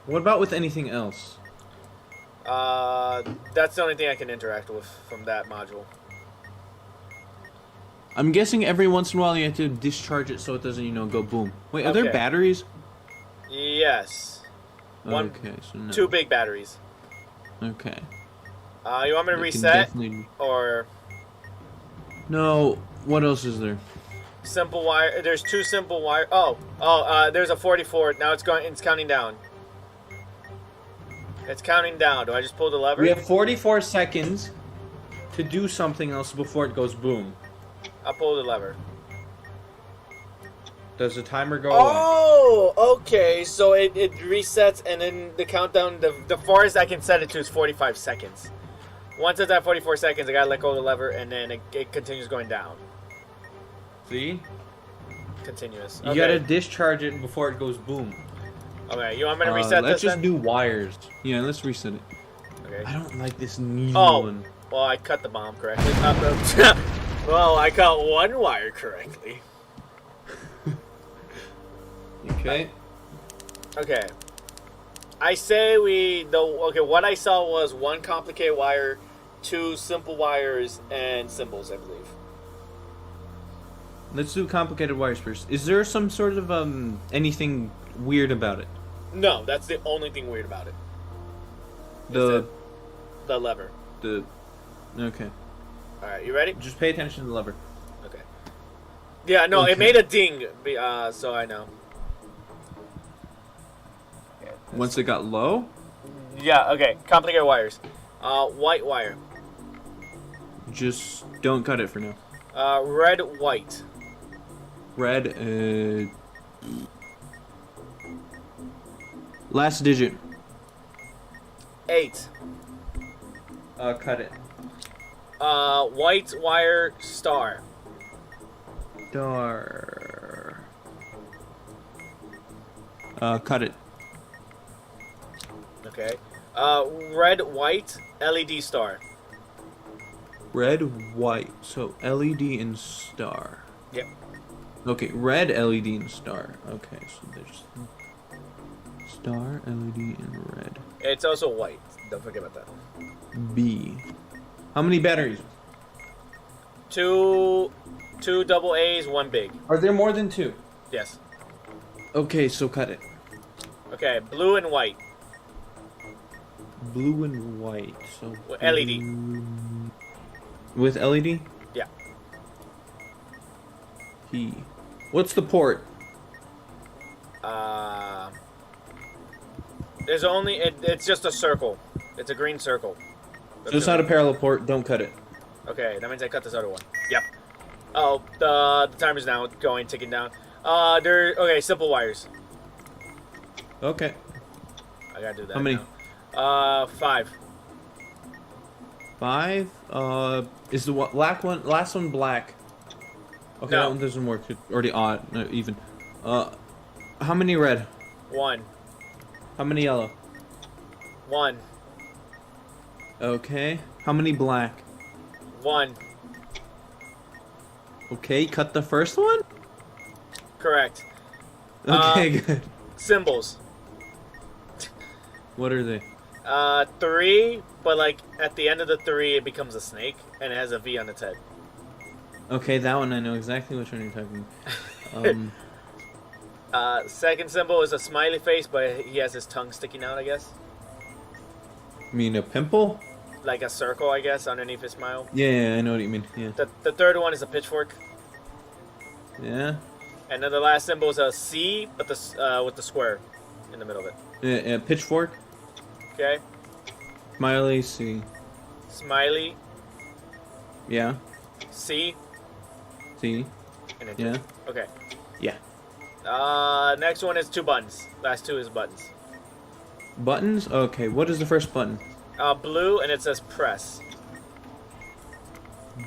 What about with anything else? That's the only thing I can interact with from that module. I'm guessing every once in a while you have to discharge it so it doesn't, go boom. Wait, are there Okay. batteries? Yes. One, Okay, so no. 2 big batteries. Okay. You want me to I can reset definitely- or No. What else is there? simple wire? There's 2 simple wire. There's a 44. Now it's counting down. It's counting down. Do I just pull the lever? We have 44 seconds to do something else before it goes boom. I'll pull the lever. Does the timer go away? Oh, okay. So it resets, and then the countdown, the farthest I can set it to is 45 seconds. Once it's at 44 seconds, I gotta let go of the lever, and then it continues going down. See? Continuous. You Okay. gotta discharge it before it goes boom. Okay, you want me to reset let's this just then? do wires. Yeah, let's reset it. Okay. I don't like this new Oh. one. Well, I cut the bomb correctly. Well, I cut one wire correctly. Okay. Okay. I say what I saw was 1 complicated wire, 2 simple wires, and symbols, I believe. Let's do complicated wires first. Is there some sort of anything weird about it? No, that's the only thing weird about it. The lever. Okay. Alright, you ready? Just pay attention to the lever. Okay. Yeah, no, Okay. it made a ding, so I know. Once it got low, Yeah, okay. Complicated wires. White wire. just don't cut it for now. Red, white. Red, last digit. 8. Cut it. White wire, star. Star. Cut it. Okay. Red, white, LED star. Red, white. So LED and star. Yep. Okay, red, LED, and star. Okay, so there's star, LED, and red. It's also white. Don't forget about that. B. How many batteries? 2 double A's, 1 big. Are there more than 2? Yes. Okay, so cut it. Okay, blue and white. Blue and white. So With LED. With LED? Yeah. P. What's the port? There's only it's just a circle. It's a green circle. So it's not a parallel port. Don't cut it. Okay, that means I cut this other one. Yep. Oh, the timer's now ticking down. Okay, simple wires. Okay. I gotta do that. How many? Now. 5. 5. Is the black one? Last one black. Okay, No. that one doesn't work. It's already odd. No, even. How many red? 1. How many yellow? 1. Okay. How many black? 1. Okay, cut the first one? Correct. Okay, good. Symbols. What are they? 3, but like at the end of the 3, it becomes a snake and it has a V on its head. Okay, that one I know exactly which one you're talking. Second symbol is a smiley face, but he has his tongue sticking out, I guess. Mean a pimple? Like a circle, I guess, underneath his smile. Yeah, I know what you mean. Yeah. The third one is a pitchfork. Yeah. And then the last symbol is a C, but with the square in the middle of it. Yeah, pitchfork. Okay? Smiley. C. Smiley, Yeah. C, C. and then Yeah. Okay. Yeah. Next one is 2 buttons. Last 2 is buttons. Buttons. Okay. What is the first button? Blue, and it says press.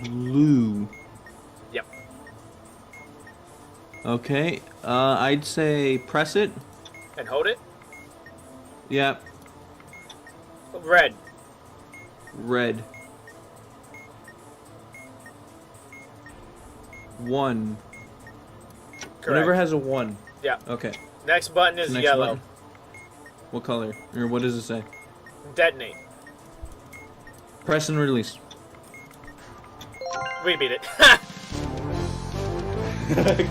Blue. Yep. Okay. I'd say press it. And hold it. Yeah. Red. Red. 1. Correct. Whatever has a 1. Yeah. Okay. Next button is Next yellow. button. What color? Or what does it say? Detonate. Press and release. We beat it.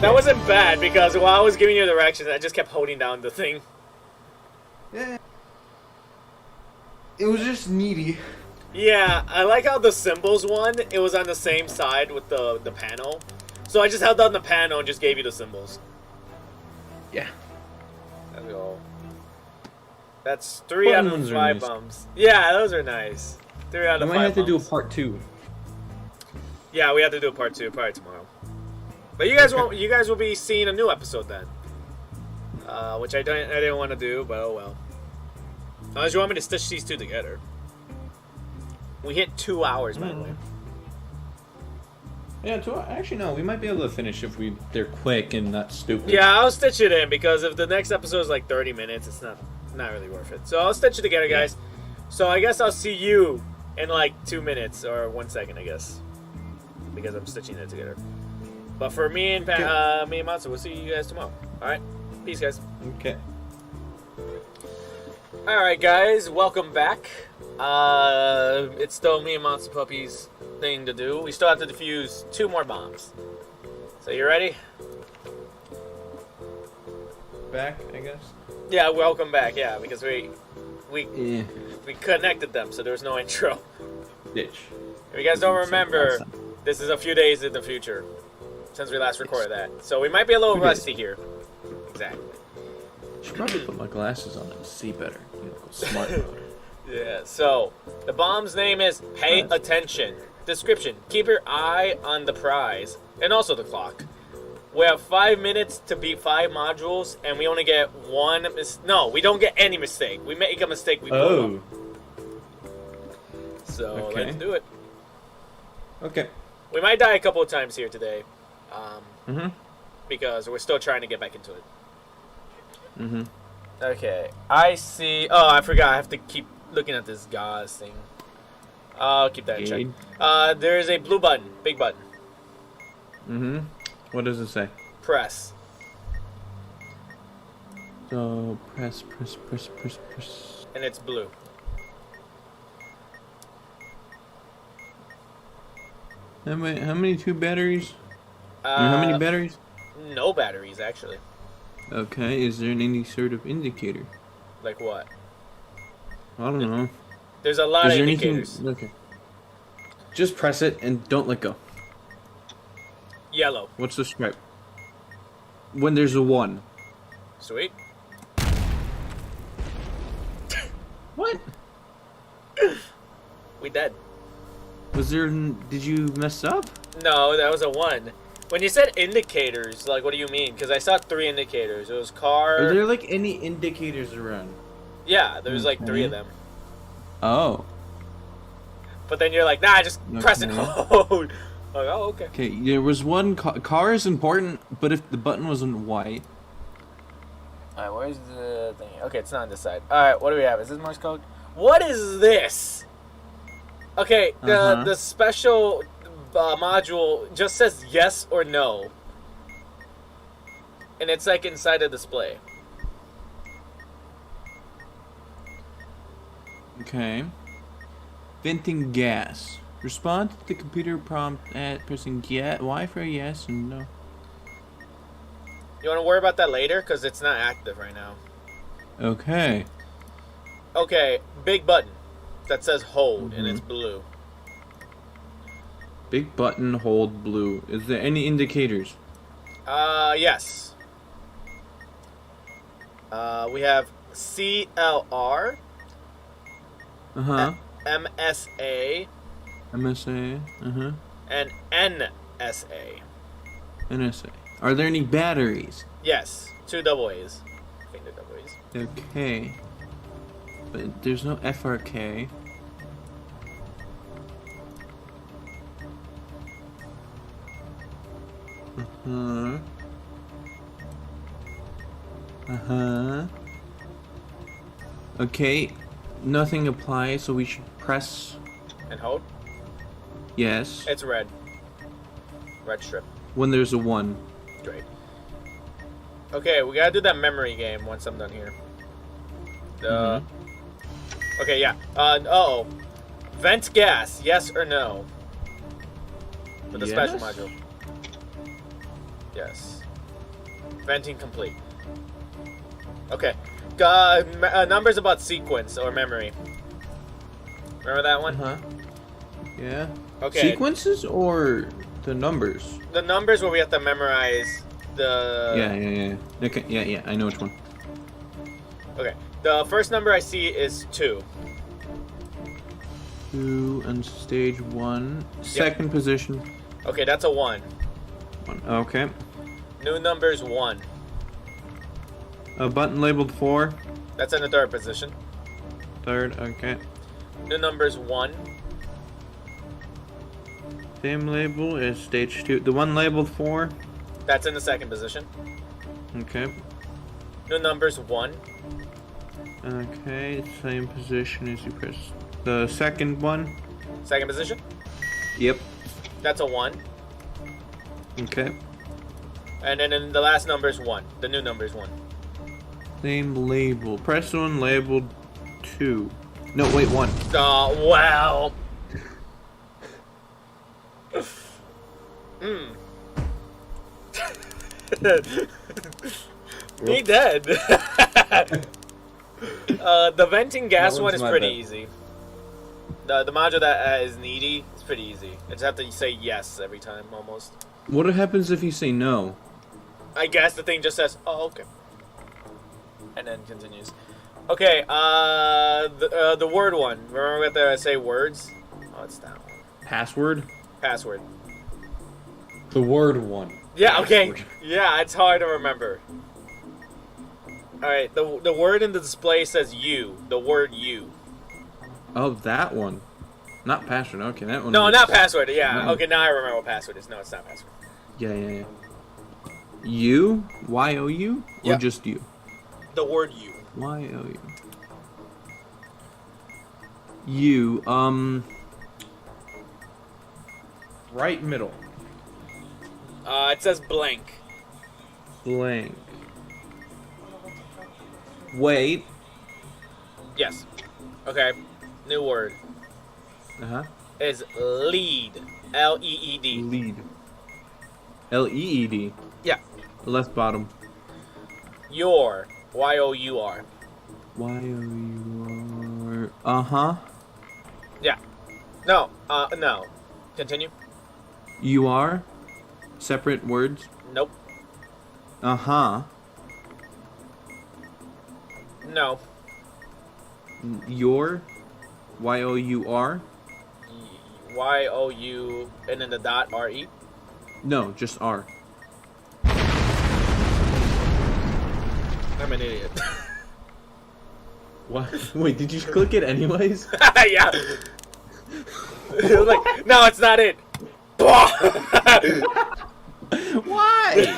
That wasn't bad because while I was giving you directions, I just kept holding down the thing. Yeah. It was just needy. Yeah, I like how the symbols one, it was on the same side with the panel. So I just held down the panel and just gave you the symbols. Yeah. That's all. That's 3 out of Buttons are 5 nice. bums. Yeah, those are nice. 3 out I of 5 might have to do a bums. part 2. Yeah, we have to do a part 2 probably tomorrow. But you guys won't. You guys will be seeing a new episode then, which I didn't want to do, but oh well. Unless you want me to stitch these 2 together. We hit 2 hours, by the way. Yeah, actually no, we might be able to finish if they're quick and not stupid. Yeah, I'll stitch it in because if the next episode is like 30 minutes, it's not really worth it. So I'll stitch it together, guys. So I guess I'll see you in like 2 minutes or 1 second, I guess, because I'm stitching it together. But for me and me and Matsu, we'll see you guys tomorrow. All right, peace, guys. Okay. All right, guys, welcome back. It's still me and Monster Puppy's thing to do. We still have to defuse 2 more bombs. So you ready? Back, I guess. Yeah, welcome back. Yeah, because we Yeah. connected them, so there was no intro. Ditch. If you guys don't remember, this is a few days in the future since we last recorded that. So we might be a little 2 days. rusty here. Exactly. Should probably put my glasses on and see better. You know, go smart mode. Yeah, so the bomb's name is Pay Nice. Attention. Description: keep your eye on the prize and also the clock. We have 5 minutes to beat 5 modules, and we only get 1 No, we don't get any mistake. We make a mistake, we blow Oh. up. So Okay. let's do it. Okay. We might die a couple of times here today, Mhm. because we're still trying to get back into it. Mhm. Okay, I see. Oh, I forgot. I have to keep looking at this gauze thing. I'll keep that in check. Gauge. There is a blue button, big button. Mhm. What does it say? Press. So press. And it's blue. How many 2 batteries? Or how many batteries? No batteries, actually. Okay. Is there any sort of indicator? Like what? I don't know. There's a lot Is of there indicators. anything? Okay. Just press it and don't let go. Yellow. What's the stripe? When there's a 1. Sweet. What? We dead. Was there? Did you mess up? No, that was a 1. When you said indicators, like, what do you mean? Because I saw 3 indicators. It was car. Are there like any indicators around? Yeah, there was like 3 of them. Oh. But then you're like, nah, just press and Okay. hold. Like, oh, okay. Okay, there was one. Car is important, but if the button wasn't white. Alright, where's the thing? Okay, it's not on this side. Alright, what do we have? Is this Morse code? What is this? Okay, the special module just says yes or no. And it's like inside a display. Okay. Venting gas. Respond to the computer prompt at pressing Y for yes and no. You want to worry about that later? Because it's not active right now. Okay. Okay, big button that says hold, and it's blue. Big button, hold, blue. Is there any indicators? Yes. We have CLR, Uh-huh. MSA, MSA. Uh-huh. and NSA. NSA. Are there any batteries? Yes, 2 double A's. Finger double A's. Okay. But there's no FRK. Uh-huh. Uh-huh. Okay. Nothing applies, so we should press And hold. yes It's red. Red strip. when there's a 1. Great. Okay, we gotta do that memory game once I'm done here. Okay, yeah. Uh-oh. Vent gas, yes or no? For the special Yes? module. Yes. Venting complete. Okay. Numbers about sequence or memory. Remember that one? Uh-huh. Yeah. Okay. Sequences or the numbers? The numbers where we have to memorize the... Yeah. Okay, yeah, I know which one. Okay. The first number I see is 2. 2 on stage 1. Second position. Okay, that's a 1. 1. Okay. New number is 1. A button labeled 4. That's in the third position. Third, okay. New number is 1. Same label as stage 2. The one labeled 4. That's in the second position. Okay. New number is 1. Okay, same position as you press. The second one. Second position. Yep. That's a 1. Okay. And then the last number is 1. The new number is 1. Same label. Press the one labeled 2. No, wait, 1. Oh, wow. Me dead. The venting gas That one one's is my pretty bad. easy. The module that is needy is pretty easy. I just have to say yes every time, almost. What happens if you say no? I guess the thing just says, "Oh, okay," and then continues. Okay, the word one. Remember we have to say words? Oh, it's that one. Password? Password. The word one. Yeah. Okay. Password. Yeah, it's hard to remember. All right. The word in the display says "you." The word "you." Oh, that one. Not password. Okay, that one. No, was- not password. Yeah. No. Okay, now I remember what password is. No, it's not password. Yeah. You? Y-O-U? Or Yeah. just you? The word "you." Y-O-U. You, right middle. It says blank. Blank. Wait. Yes. Okay. New word Uh-huh. is lead. L-E-E-D. Lead. L-E-E-D. Yeah. Left bottom. Your. Y-O-U-R. Y-O-U-R. Uh-huh. Yeah. No. No. Continue. You are? Separate words? Nope. Uh-huh. No. Your? Y-O-U-R? Y-O-U and then the dot R-E. No, just R. I'm an idiot. What? Wait, did you click it anyways? Yeah. It was like, no, it's not it. Why?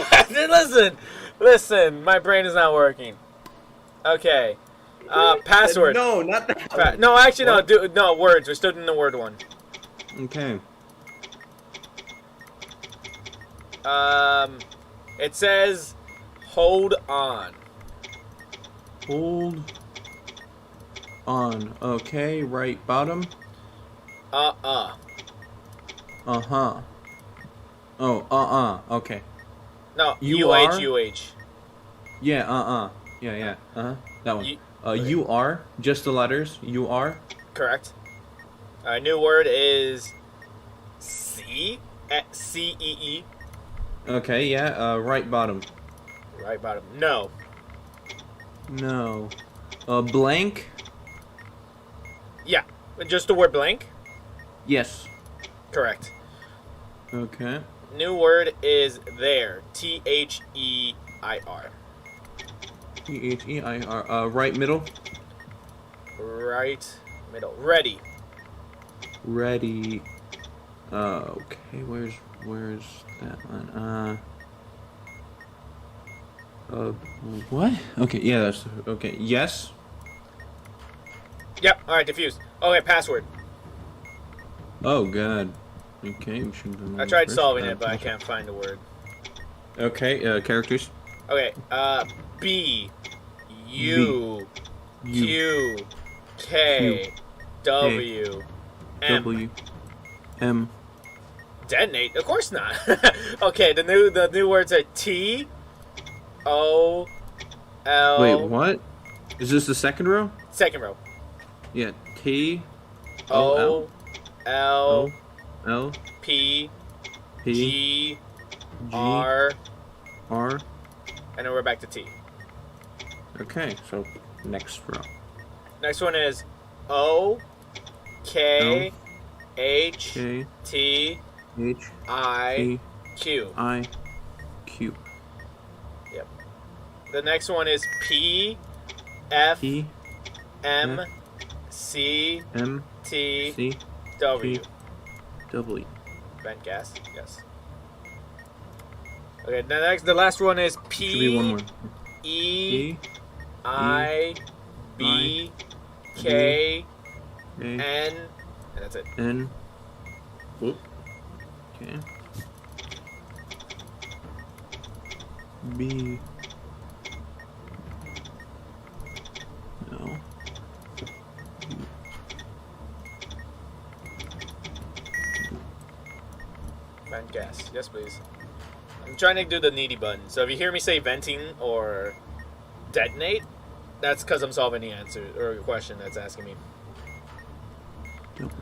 Listen. My brain is not working. Okay. Password. No, not that. No, actually, no. No words. We're still doing the word one. Okay. It says, hold on. Hold On. Okay, right bottom. Uh-uh. Uh-huh. Oh, okay. No, You UH, are? UH. Yeah, Yeah, yeah. Uh-huh. That one. Okay. You are. Just the letters. You are. Correct. New word is C. C-E-E. Okay, yeah. Right bottom. Right bottom. No. No. Blank. Yeah. Just the word blank? Yes. Correct. Okay. New word is there. T-H-E-I-R. Their. Right middle. Right middle. Ready. Ready. Okay. Where's that one? What? Okay. Yeah. That's okay. Yes. Yep. Alright, diffused. Okay, password. Oh God. Okay. We should have done I tried first. solving it, but I can't find the word. Okay. Characters. Okay, B, U, U. Q, K, W, M. W. M. Detonate? Of course not. Okay, the new words are T, O, L. Wait. What? Is this the second row? Second row. Yeah. T. O, L, L. P, P. G, G. R, R. and then we're back to T. Okay. So next row. Next one is O, K, H, K. T, H. I, T. Q. I. Q. Yep. The next one is P, F, P. M, F, C, M. T, C. W. T. W. Vent gas. Yes. Okay. The last one is Should be one P, more. E, E. I, B, K, A. N, and that's it. N. Whoop. Okay. B. No. Vent gas. Yes, please. I'm trying to do the needy button. So if you hear me say venting or detonate, that's because I'm solving the answer or the question that's asking me. W.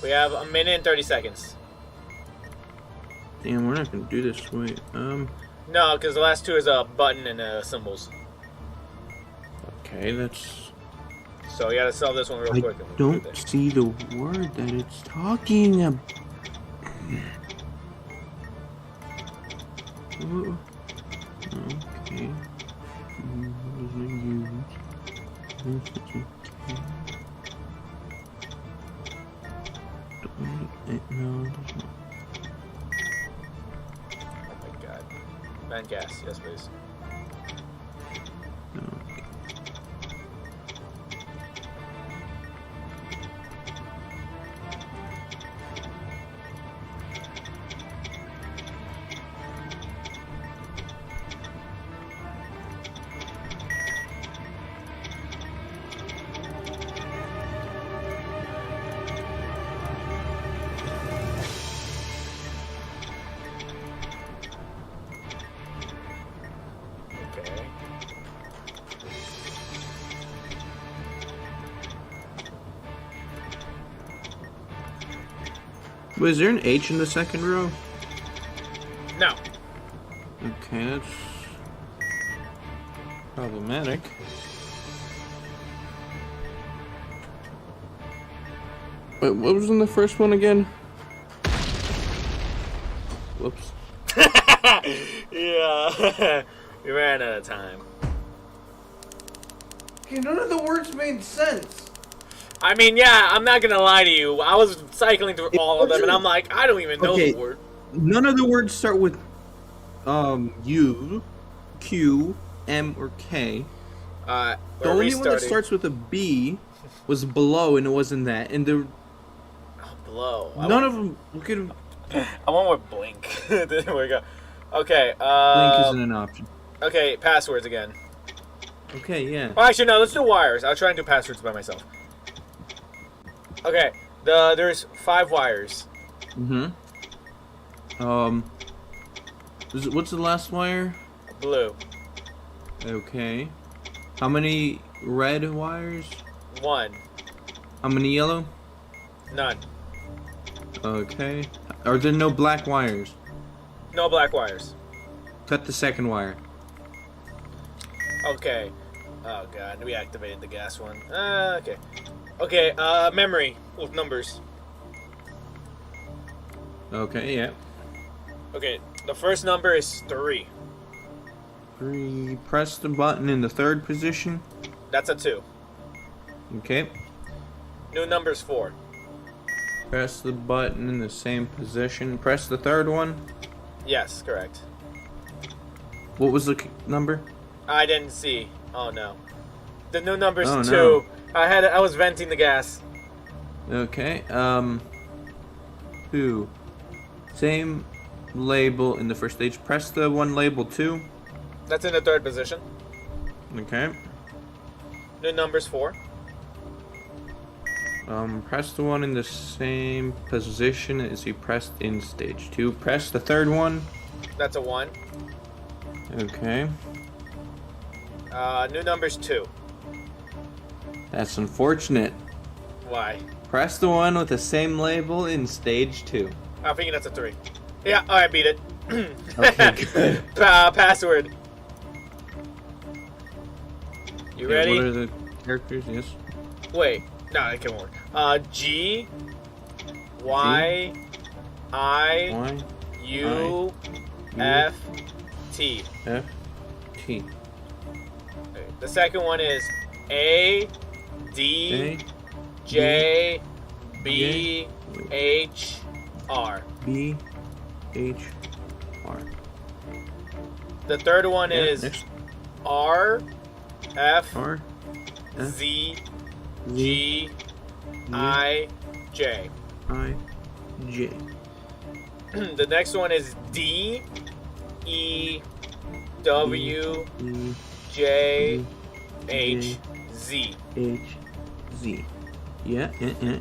We have a minute and 30 seconds. Damn, we're not gonna do this. Wait. No, because the last two is a button and symbols. Okay, that's. So you gotta solve this one real I quick. and we'll do don't it. see the word that it's talking about. Okay. No. Oh my god. Van gas, yes please. No. Okay. Wait, is there an H in the second row? No. Okay, that's problematic. Wait, what was in the first one again? Whoops. Yeah. We ran out of time. Okay, none of the words made sense. I mean, yeah, I'm not gonna lie to you. I was cycling through all of them, and I'm like, I don't even know Okay. the word. None of the words start with U, Q, M, or K. We're The only one that restarting. starts with a B was below, and it wasn't that. And the Blow. none of them. Look at I want with blink. There we go. Okay. Blink isn't an option. Okay. Passwords again. Okay, yeah. Oh, actually, no. Let's do wires. I'll try and do passwords by myself. Okay. There's 5 wires. Mm-hmm. What's the last wire? Blue. Okay. How many red wires? 1. How many yellow? None. Okay. Are there no black wires? No black wires. Cut the second wire. Okay. Oh god, we activated the gas one. Okay. Okay, memory with numbers. Okay, yeah. Okay, the first number is 3. 3. Press the button in the third position. That's a 2. Okay. New number is 4. Press the button in the same position. Press the third one. Yes, correct. What was the number? I didn't see. Oh no. The new number is Oh, 2. no. I was venting the gas. Okay. 2. Same label in the first stage. Press the one labeled 2. That's in the third position. Okay. New number is 4. Press the one in the same position as you pressed in stage 2. Press the third one. That's a 1. Okay. New number is 2. That's unfortunate. Why? Press the one with the same label in stage 2. I'm thinking that's a 3. Yeah, alright, beat it. Okay, good. Password. You Okay, ready? what are the characters? Yes. Wait. No, it can't work. G, Y, I, Y, U, U, F, T. F, T. Okay, the second one is A, D, A, J, B, J, H, R. B, H, R. The third one Yeah, is next. R, F, R, F, Z, Z, G, I, J. I, J. The next one is D, E, W, E, J, J, H, Z. H, Z. Yeah,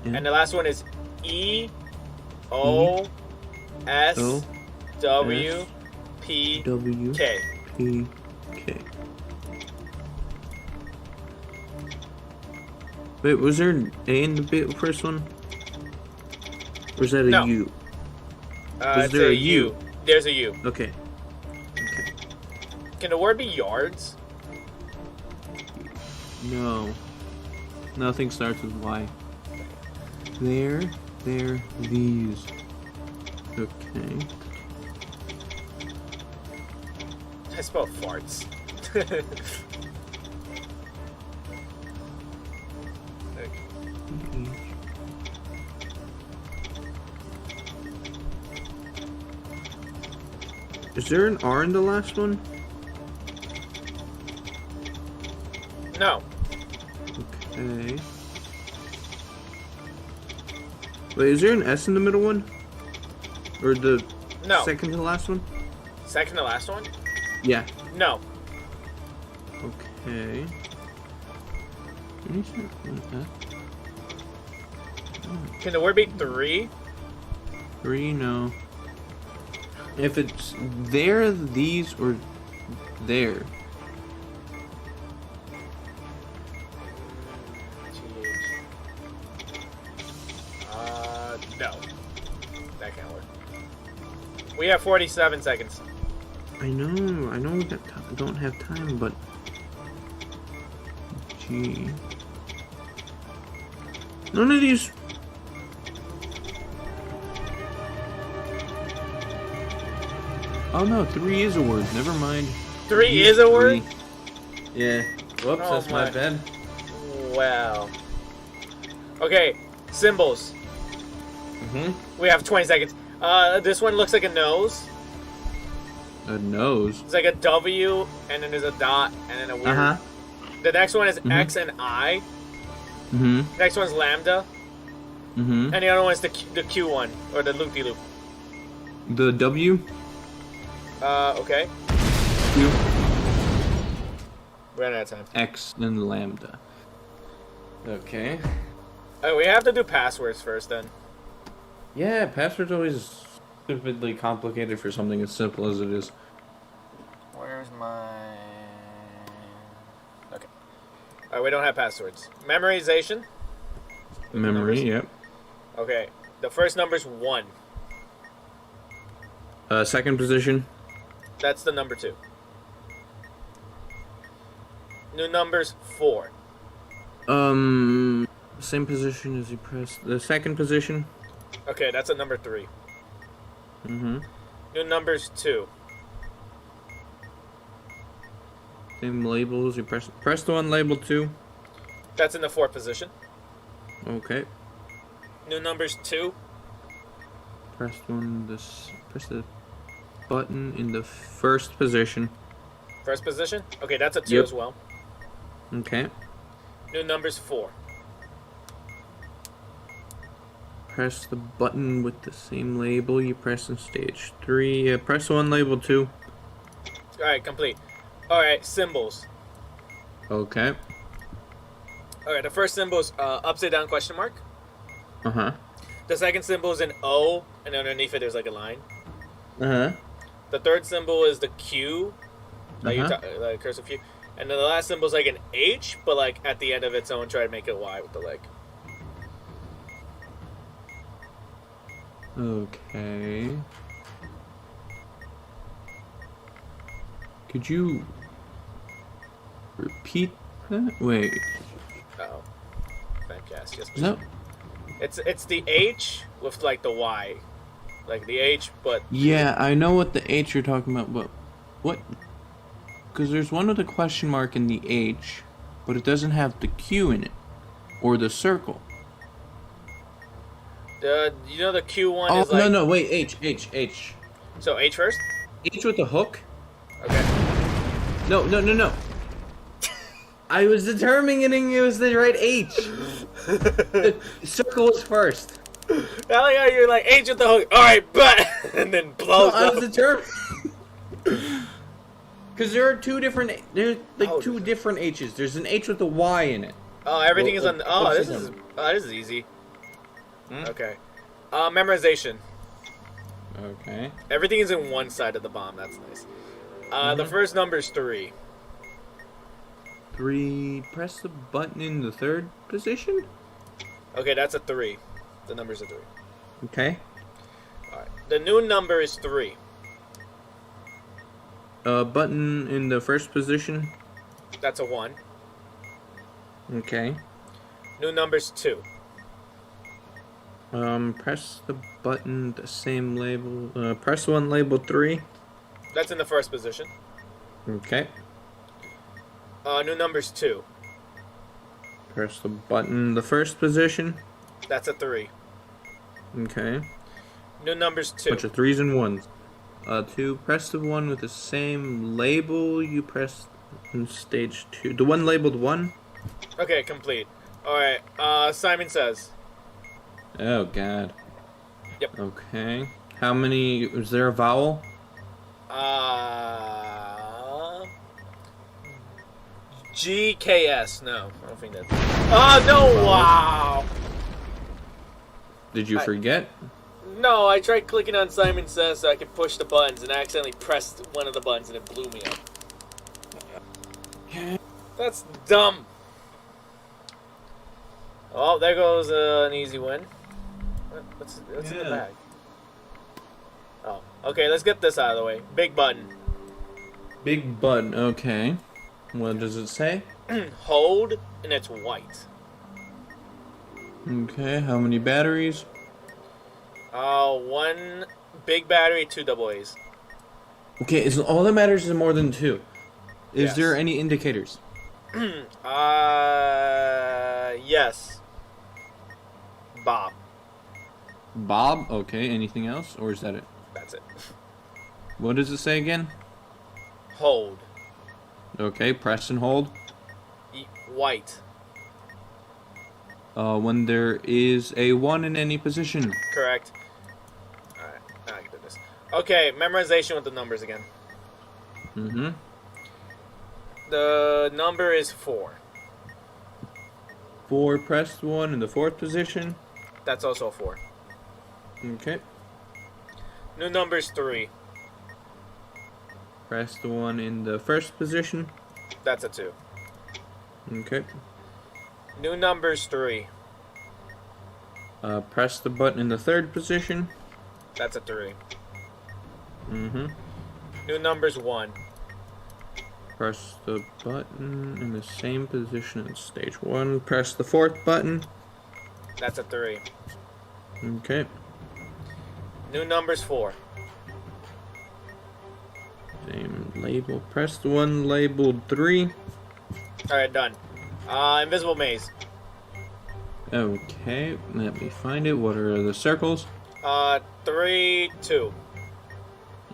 And the last one is E, O, S, O, W, S, P, W, K. P, K. Wait, was there an A in the first one? Or is that a No. U? Was It's there a a U. U? There's a U. Okay. Can the word be yards? No. Nothing starts with Y. There, these. Okay. I spelled farts. Is there an R in the last one? No. Okay. Wait, is there an S in the middle one? Or the No. second to the last one? Second to last one? Yeah. No. Okay. Can the word be 3? 3, no. If it's there, these, or there. No. That can't work. We have 47 seconds. I know we don't have time, but G. None of these. Oh no, 3 is a word. Never mind. 3 is a word? Yeah. Whoops, Oh that's my my. bad. Wow. Okay, symbols. We have 20 seconds. This one looks like a nose. A nose. It's like a W, and then there's a dot, and then a weird. The next one is X and I. Next one's lambda. And the other one is the Q one, or the loop-de-loop. The W. Okay. Q. We're running out of time. X and lambda. Okay. We have to do passwords first, then. Yeah, password's always stupidly complicated for something as simple as it is. Where's my... Okay. Alright, we don't have passwords. Memorization? Memory, Numbers? yep. Okay. The first number's 1. Second position. That's the number 2. New number's 4. Same position as you press. The second position. Okay, that's a number 3. New number's 2. Same labels. You press the one labeled 2. That's in the 4th position. Okay. New number's 2. Press the button in the first position. First position? Okay, that's a 2 Yep. as well. Okay. New number's 4. Press the button with the same label you press in stage 3. Press the one labeled 2. Alright, complete. Alright, symbols. Okay. Alright, the first symbol is upside down question mark. Uh-huh. The second symbol is an O, and underneath it there's like a line. Uh-huh. The third symbol is the Q, like Uh-huh. like cursive Q. And then the last symbol is like an H, but like at the end of it, someone tried to make it a Y with the leg. Okay. Could you repeat that? Wait. Uh-oh. Fancast, yes. No. It's the H with like the Y. Like the H, but... Yeah, I know what the H you're talking about, but what? Because there's one with a question mark in the H, but it doesn't have the Q in it. Or the circle. You know the Q one is like... no, wait, H. So H first? H with the hook? Okay. No. I was determining it was the right H. The circle was first. I like how you're like, H with the hook, alright, but... and then blows I up. was determined. Because there are two different... There's like Oh, two different H's. There's an H with a Y in it. Oh, everything is on... Oh, this upside is easy. Okay. Memorization. Okay. Everything is in one side of the bomb. That's nice. The first number is 3. 3. Press the button in the third position? Okay, that's a 3. The number's a 3. Okay. Alright. The new number is 3. Button in the first position? That's a 1. Okay. New number's 2. Press the button, the same label. Press one labeled 3. That's in the first position. Okay. New number's 2. Press the button, the first position. That's a 3. Okay. New number's 2. Bunch of 3s and 1s. 2. Press the one with the same label you pressed in stage 2. The one labeled 1. Okay, complete. Alright, Simon Says. Oh, God. Yep. Okay. How many... Is there a vowel? GKS. No, I don't think that's... Oh, no, wow! Did you forget? No, I tried clicking on Simon Says so I could push the buttons, and I accidentally pressed one of the buttons, and it blew me up. That's dumb. Oh, there goes an easy win. What's in the bag? Oh, okay, let's get this out of the way. Big button. Big button. Okay. What does it say? Hold, and it's white. Okay. How many batteries? 1 big battery, 2 double A's. Okay. All that matters is more than 2. Is Yes. there any indicators? Yes. Bob. Bob. Okay. Anything else, or is that it? That's it. What does it say again? Hold. Okay. Press and hold. White. When there is a 1 in any position. Correct. Alright, now I can do this. Okay, memorization with the numbers again. Mm-hmm. The number is 4. 4 pressed 1 in the 4th position. That's also a 4. Okay. New number is 3. Press the 1 in the 1st position. That's a 2. Okay. New number is 3. Press the button in the 3rd position. That's a 3. Mm-hmm. New number is 1. Press the button in the same position as stage 1. Press the 4th button. That's a 3. Okay. New number is 4. Same label. Press the one labeled 3. Alright, done. Invisible maze. Okay, let me find it. What are the circles? 3, 2.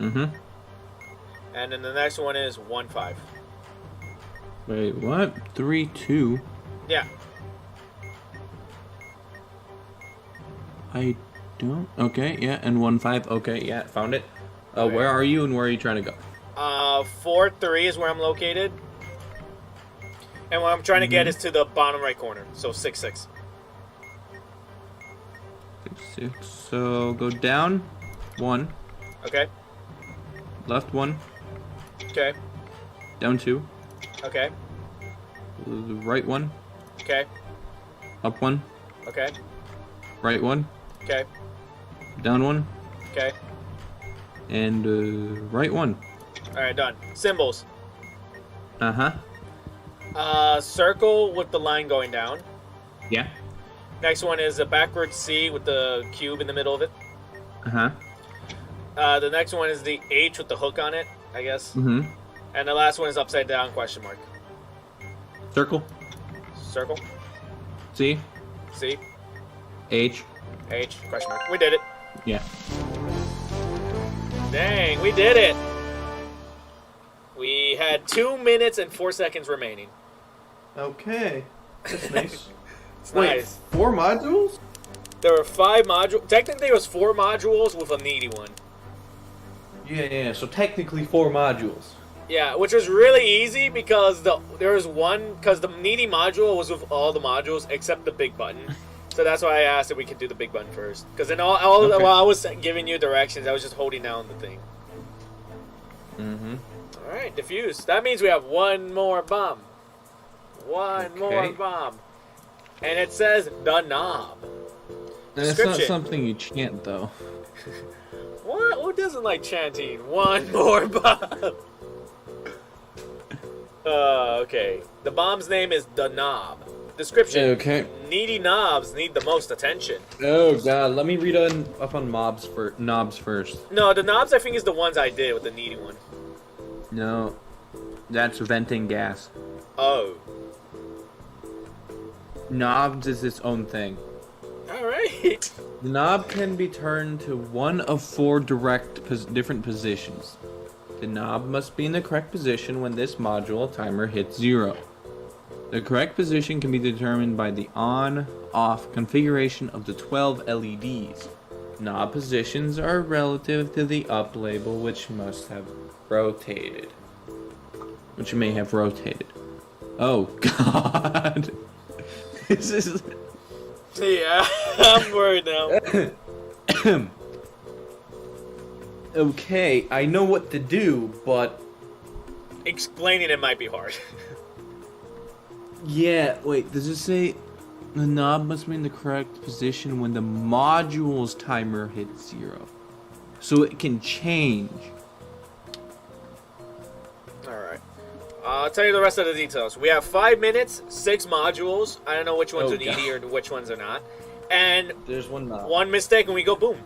Mm-hmm. And then the next one is 1, 5. Wait, what? 3, 2? Yeah. I don't... Okay, yeah, and 1, 5. Okay, yeah, found it. Okay. Where are you and where are you trying to go? 4, 3 is where I'm located. And what I'm trying to get is to the bottom right corner. So 6, 6. 6. So go down 1, Okay. left 1, Okay. down 2, Okay. right 1, Okay. up 1, Okay. right 1, Okay. down 1, Okay. and right 1. Alright, done. Symbols. Uh-huh. Circle with the line going down. Yeah. Next one is a backward C with the cube in the middle of it. Uh-huh. The next one is the H with the hook on it, I guess. Mm-hmm. And the last one is upside down question mark. Circle. Circle. C. C. H. H. Question mark. We did it. Yeah. Dang, we did it. We had 2 minutes and 4 seconds remaining. Okay. That's nice. It's Wait, nice. 4 modules? There were 5 modules. Technically, it was 4 modules with a needy one. Yeah, so technically 4 modules. Yeah, which was really easy because there was one, because the needy module was with all the modules except the big button. So that's why I asked if we could do the big button first. Because in all Okay. while I was giving you directions, I was just holding down the thing. Mm-hmm. Alright, diffuse. That means we have one more bomb. One more Okay. bomb. And it says the knob. That's not Description. something you chant, though. What? Who doesn't like chanting one more bomb? Okay. The bomb's name is the knob. Description. Okay. Needy knobs need the most attention. Oh god, let me read up on knobs first. No, the knobs I think is the ones I did with the needy one. No, that's venting gas. Oh. Knobs is its own thing. Alright. The knob can be turned to one of 4 different positions. The knob must be in the correct position when this module timer hits 0. The correct position can be determined by the on-off configuration of the 12 LEDs. Knob positions are relative to the up label, which must have rotated. Which may have rotated. Oh god. This is... Yeah, I'm worried now. Okay, I know what to do, but... Explaining it might be hard. Yeah, wait, does it say the knob must be in the correct position when the module's timer hits 0? So it can change. Alright. I'll tell you the rest of the details. We have 5 minutes, 6 modules. I don't know which ones Oh, are needy or which ones are not. And There's one knob. one mistake and we go boom.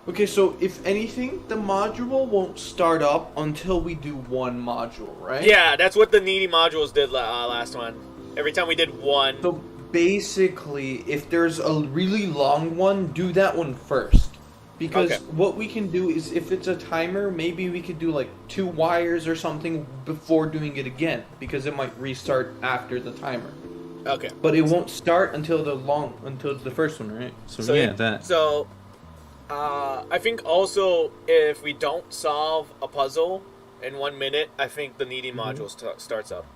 Okay, so if anything, the module won't start up until we do one module, right? Yeah, that's what the needy modules did last one. Every time we did one. So basically, if there's a really long one, do that one first. Because Okay. what we can do is, if it's a timer, maybe we could do like 2 wires or something before doing it again, because it might restart after the timer. Okay. But it won't start until the first one, right? So yeah, that. So, I think also if we don't solve a puzzle in 1 minute, I think the needy module starts up.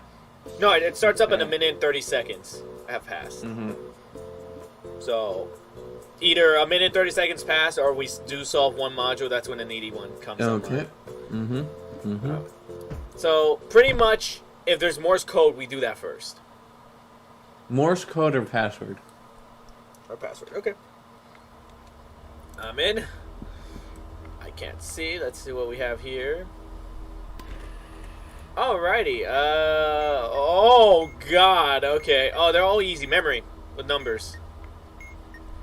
No, it starts up in a Okay. minute and 30 seconds have passed. Mm-hmm. So, either a minute and 30 seconds pass, or we do solve one module. That's when the needy one comes. Okay. online. Mm-hmm. Mm-hmm. So pretty much, if there's Morse code, we do that first. Morse code or password? Our password. Okay. I'm in. I can't see. Let's see what we have here. Alrighty. Oh God. Okay. Oh, they're all easy. Memory with numbers.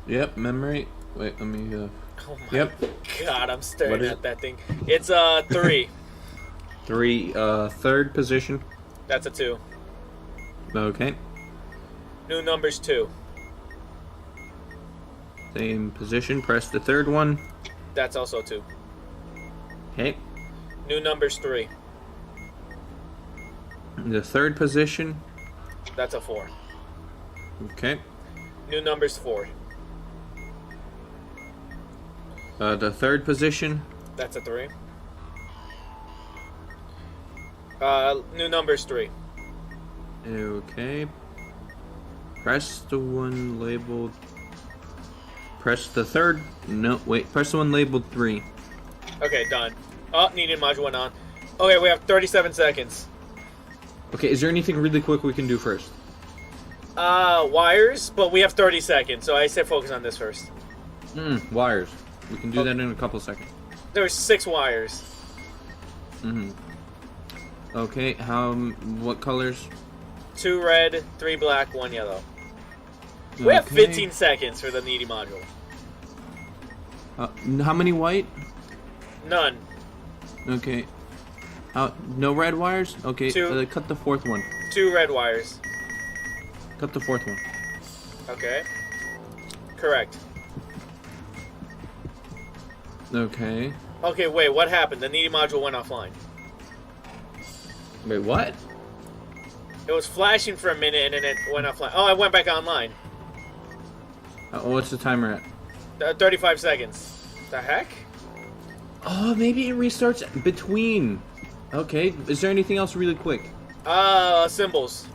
Yep. Memory. Wait. Let me. Oh my Yep. God. I'm staring What is at that thing. It's 3. 3. Third position. That's a 2. Okay. New numbers 2. Same position. Press the third one. That's also 2. Okay. New numbers 3. The third position. That's a 4. Okay. New numbers 4. The third position. That's a 3. New numbers 3. Okay. Press the one labeled. Press the third. No, wait. Press the one labeled 3. Okay, done. Oh, needed module went on. Okay, we have 37 seconds. Okay, is there anything really quick we can do first? Wires, but we have 30 seconds, so I say focus on this first. Wires. We can do that in a couple seconds. There's 6 wires. Okay, what colors? 2 red, 3 black, 1 yellow. We have Okay. 15 seconds for the needy module. How many white? None. Okay. No red wires? Okay, Two. cut the fourth one. 2 red wires. Cut the fourth one. Okay. Correct. Okay. Okay, wait, what happened? The needy module went offline. Wait, what? It was flashing for a minute and then it went offline. Oh, it went back online. What's the timer at? 35 seconds. The heck? Oh, maybe it restarts between. Okay, is there anything else really quick? Symbols.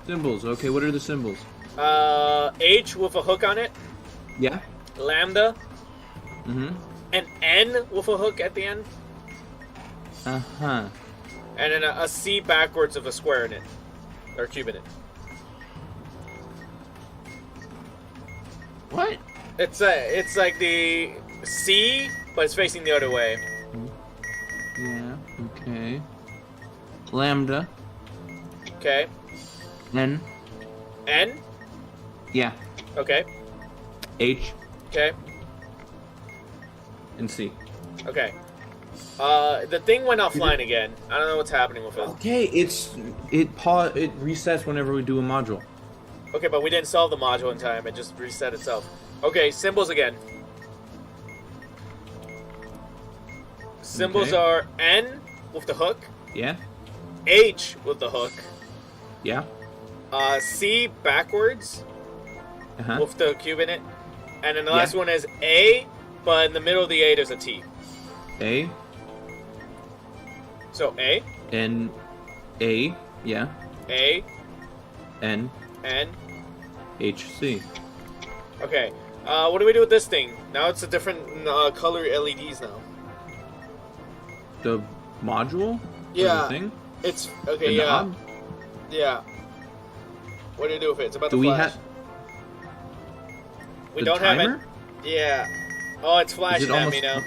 Symbols. Okay, what are the symbols? H with a hook on it. Yeah. Lambda. Mm-hmm. An N with a hook at the end. Uh-huh. And then a C backwards of a square in it. Or cube in it. What? It's like the C, but it's facing the other way. Yeah, okay. Lambda. Okay. N. N. Yeah. Okay. H. Okay. And C. Okay. The thing went offline again. I don't know what's happening with it. Okay, it resets whenever we do a module. Okay, but we didn't solve the module in time. It just reset itself. Okay, symbols again. Symbols Okay. are N with the hook, Yeah? H with the hook, Yeah? C backwards Uh-huh. with the cube in it, and then the Yeah. last one is A, but in the middle of the A there's a T. A. So A, N. A. Yeah. A, N. N. H. C. Okay, what do we do with this thing? Now it's a different color LEDs now. The module? Or Yeah. The thing? It's okay. The Yeah. knob? Yeah. What do you do with it? It's about Do to we flash. have We the don't timer? have it. Yeah. Oh, it's flashing at me almost- now.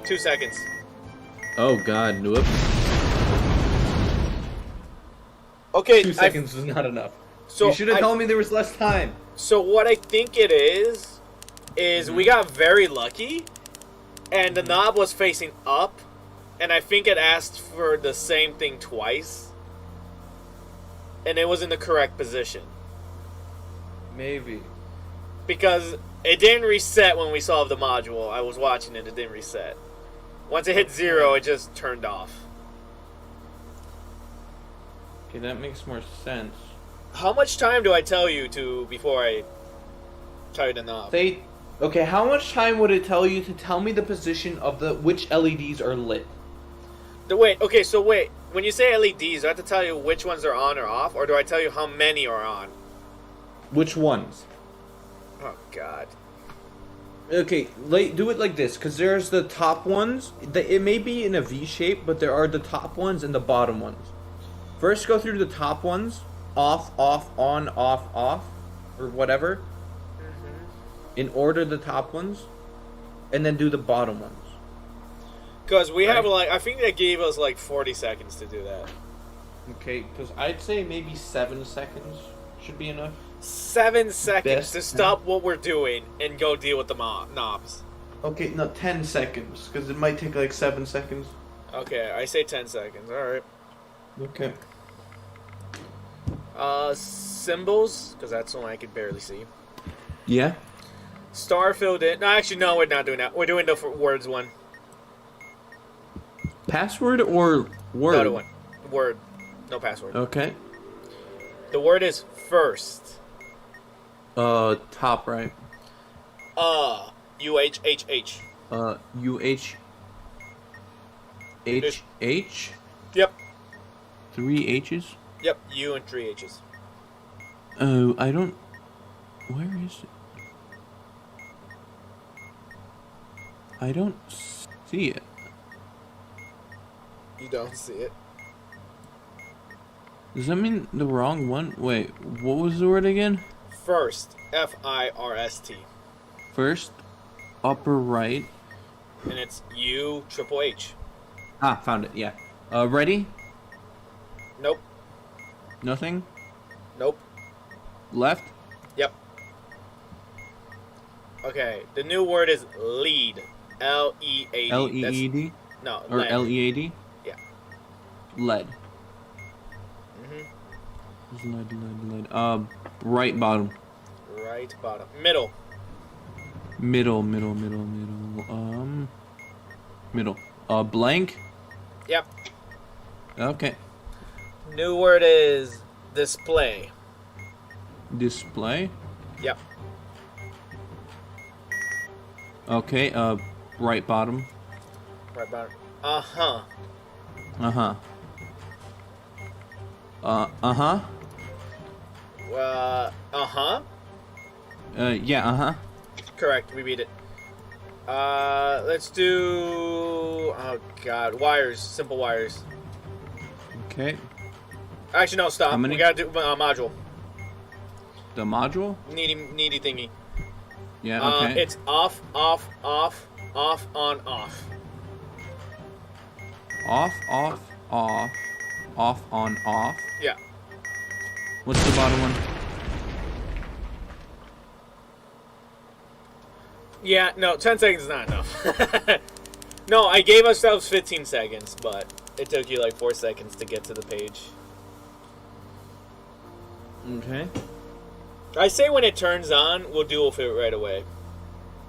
2 seconds. Oh god, whoop. Okay. 2 seconds is not enough. So you should have told me there was less time. So what I think it is we got very lucky, and the knob was facing up, and I think it asked for the same thing twice, and it was in the correct position. Maybe. Because it didn't reset when we solved the module. I was watching it, it didn't reset. Once it hit 0, it just turned off. Okay, that makes more sense. How much time do I tell you to before I tell you the knob? Okay, how much time would it tell you to tell me the position of which LEDs are lit? Wait, when you say LEDs, do I have to tell you which ones are on or off, or do I tell you how many are on? Which ones? Oh, God. Okay, do it like this, because there's the top ones. It may be in a V shape, but there are the top ones and the bottom ones. First, go through the top ones. Off, off, on, off, off. Or whatever. Mm-hmm. In order, the top ones. And then do the bottom ones. Because we have, Right. I think they gave us, 40 seconds to do that. Okay, because I'd say maybe 7 seconds should be enough. 7 seconds Best to stop what we're doing and go deal with the knobs. Okay, no, 10 seconds, because it might take like 7 seconds. Okay, I say 10 seconds. Alright. Okay. Symbols, because that's the one I can barely see. Yeah? Star filled in. No, actually, no, we're not doing that. We're doing the words one. Password or word? The other one. Word. No password. Okay. The word is first. Top right. UHHH. UH. H. Yep. 3 H's. Yep. U and 3 H's. Oh, I don't. Where is it? I don't see it. You don't see it. Does that mean the wrong one? Wait, what was the word again? First. FIRST. First, upper right. And it's U triple H. Ah, found it. Yeah. Ready? Nope. Nothing. Nope. Left. Yep. Okay. The new word is lead. LEAD. LEED No. or lead. LEAD. Yeah. Lead. Mhm. Lead. Right bottom. Right bottom. Middle. Middle. Middle. Blank. Yep. Okay. New word is display. Display. Yep. Okay. Right bottom. Right bottom. Uh-huh. Uh-huh. Uh-huh. Uh-huh. Yeah, uh-huh. Correct. We beat it. Let's do... Oh, God. Wires. Simple wires. Okay. Actually, no, stop. How many? We gotta do module. The module? Needy thingy. Yeah, okay. It's off, off, off, off, on, off. Off, on, off. Yeah. What's the bottom one? Yeah, no, 10 seconds is not enough. No, I gave ourselves 15 seconds, but it took you 4 seconds to get to the page. Okay. I say when it turns on, we'll dual fit right away.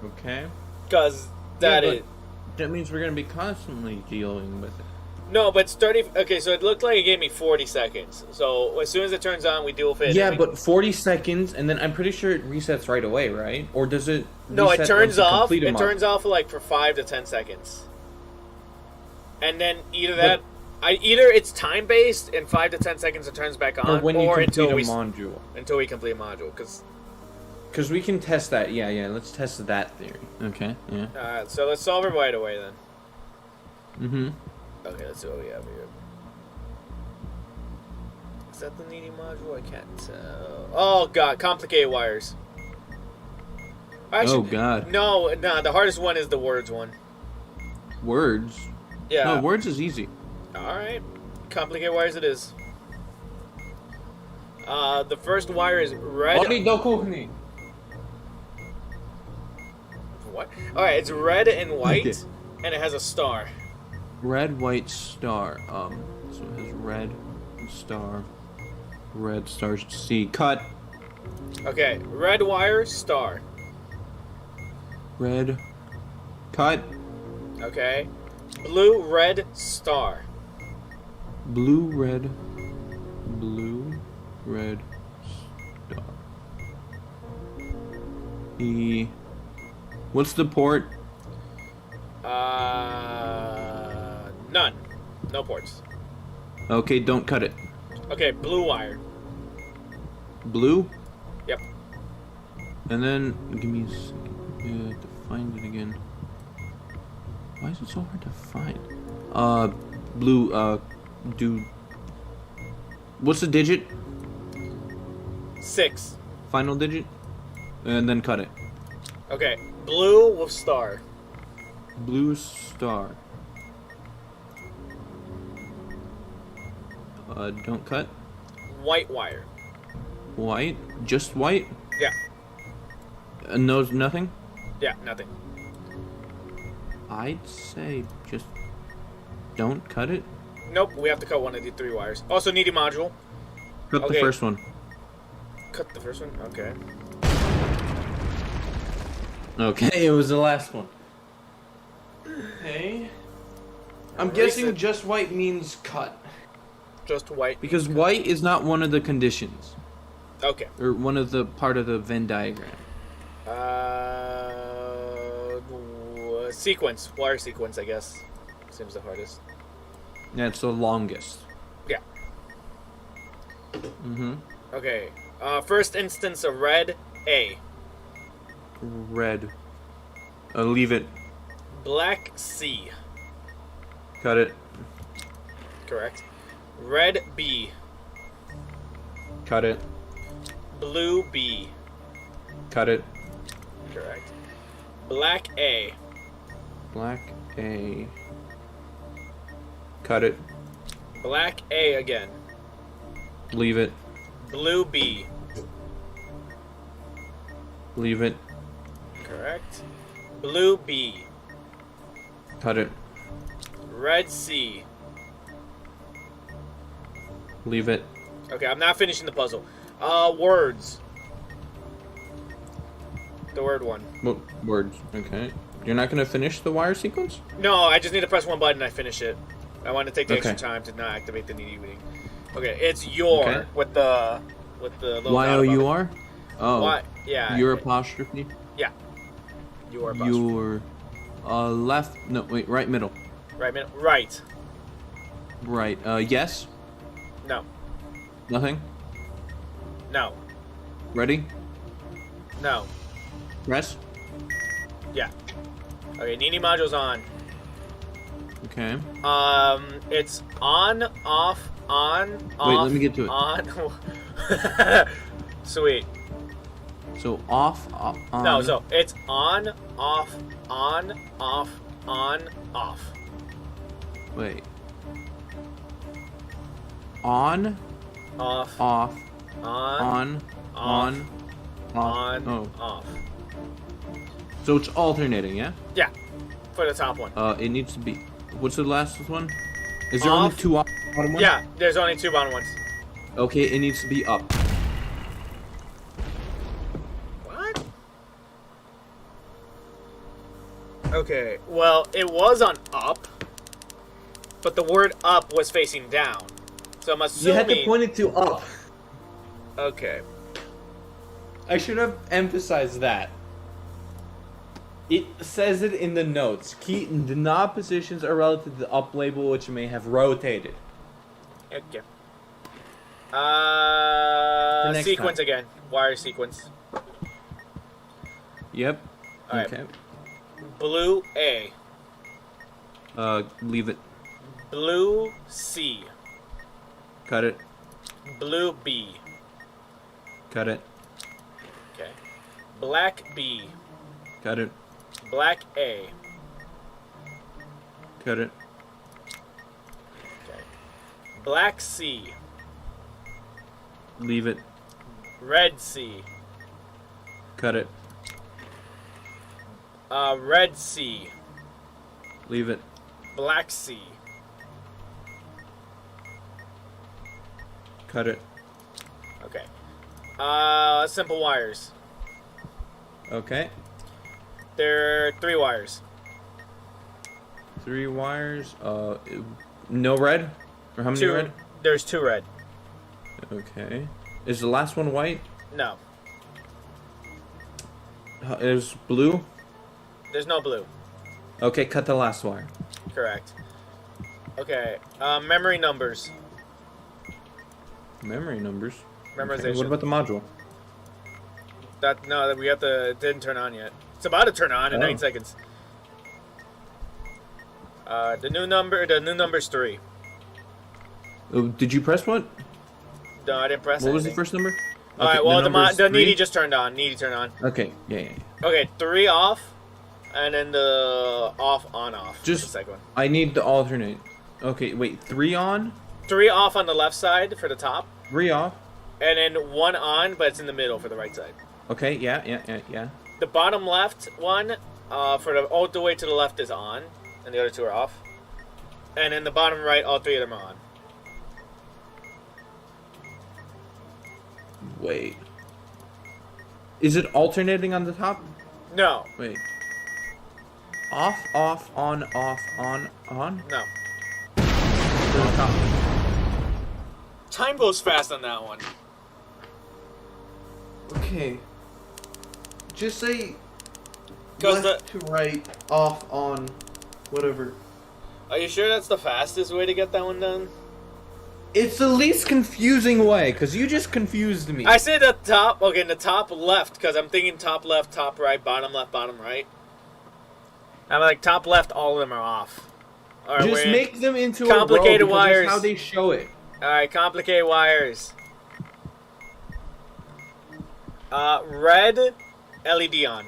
Okay. Because that is... That means we're gonna be constantly dealing with it. No, but it's 30... Okay, so it looked like it gave me 40 seconds. So as soon as it turns on, we dual fit. Yeah, but 40 seconds, and then I'm pretty sure it resets right away, right? Or does it? No, it reset turns once you off. complete a It mod? turns off for 5 to 10 seconds. And then either that... either it's time-based, in 5 to 10 seconds it turns back on, Or when you complete until a we... module. Until we complete a module, because... Because we can test that. Yeah. Let's test that theory. Okay. Yeah. Alright, so let's solve it right away then. Mm-hmm. Okay, let's see what we have here. Is that the needy module? I can't tell. Oh god, complicated wires. Actually, Oh god. No, the hardest one is the words one. Words. Yeah. No, words is easy. Alright. Complicated wires it is. The first wire is red. What? Alright, it's red and white, Okay. and it has a star. Red, white, star. So it has red, star, red, star. C. Cut. Okay, red wire, star. Red. Cut. Okay. Blue, red, star. Blue, red. Blue, red, star. E. What's the port? None. No ports. Okay, don't cut it. Okay, blue wire. Blue? Yep. And then, give me a second. I have to find it again. Why is it so hard to find? Blue, do... What's the digit? 6. Final digit? And then cut it. Okay, blue with star. Blue star. Don't cut. White wire. White? Just white? Yeah. No, nothing? Yeah, nothing. I'd say just don't cut it. Nope, we have to cut one of the 3 wires. Also, needy module. Cut the Okay. first one. Cut the first one? Okay. Okay, it was the last one. Okay. I'm Erase guessing it. just white means cut. Just white. Because white is not one of the conditions. Okay. Or one of the part of the Venn diagram. Sequence. Wire sequence, I guess. Seems the hardest. Yeah, it's the longest. Yeah. Mm-hmm. Okay. First instance of red, A. Red. Leave it. Black, C. Cut it. Correct. Red, B. Cut it. Blue, B. Cut it. Correct. Black, A. Black A. Cut it. Black, A again. Leave it. Blue, B. Leave it. Correct. Blue, B. Cut it. Red, C. Leave it. Okay, I'm not finishing the puzzle. Words. The word one. What words? Okay. You're not gonna finish the wire sequence? No, I just need to press one button and I finish it. I want to take the extra Okay. time to not activate the needy wing. Okay, it's your Okay. with the little Y dot O above U it. R? Oh. Why? Yeah. Your apostrophe? Your apostrophe. Your left, no, wait, right middle. Right minute. Right. Right. Yes? No. Nothing? No. Ready? No. Press? Yeah. Okay, needy module's on. Okay. It's on, off, on, off. let me get to it. On. Sweet. So off, on. No, so it's on, off, on, off, on, off. Wait. On, Off, off, on, on, off, on, on, Oh. off. So it's alternating, yeah? Yeah, for the top one. It needs to be. What's the last one? Is there only Off. 2 bottom ones? Yeah, there's only 2 bottom ones. Okay, it needs to be up. What? Okay, well, it was on up, but the word up was facing down. So I'm You assuming... had to point it to up. Okay. I should have emphasized that. It says it in the notes. Key the knob positions are relative to the up label, which may have rotated. Okay. next Sequence time. again. Wire sequence. Yep. Alright. Okay. Blue A. Leave it. Blue C. Cut it. Blue B. Cut it. Okay. Black B. Cut it. Black A. Cut it. Okay. Black C. Leave it. Red C. Cut it. Red C. Leave it. Black C. Cut it. Okay. Simple wires. Okay. There are 3 wires. 3 wires. No red? Or how many 2. red? There's 2 red. Okay. Is the last one white? No. Is blue? There's no blue. Okay, cut the last wire. Correct. Okay. Memory numbers. Memory numbers. Memorization. Okay, what about the module? That we have to. It didn't turn on yet. It's about to turn on in 9 seconds. The new number's 3. Oh, did you press what? No, I didn't press What was the anything. first number? All right. Okay, Well, number's the 3? needy just turned on. Needy turned on. Okay, yeah. Okay, 3 off, and then the off on off. Just- the second one. I need to alternate. Okay, wait, 3 on, 3 off on the left side for the top, 3 off. and then 1 on, but it's in the middle for the right side. Okay, yeah. The bottom left one, for the all the way to the left is on, and the other 2 are off. And then the bottom right, all 3 of them are on. Wait. Is it alternating on the top? No, Wait. Off, on, on. no. To the top. Time goes fast on that one. Okay. Just say 'Cause left to right, off, on, whatever. Are you sure that's the fastest way to get that one done? It's the least confusing way, because you just confused me. I say the top. Okay, the top left, because I'm thinking top left, top right, bottom left, bottom right. I'm like top left. All of them are off. All right, Just we're- make them into complicated a row because wires. that's how they show it. All right, complicated wires. Red LED on.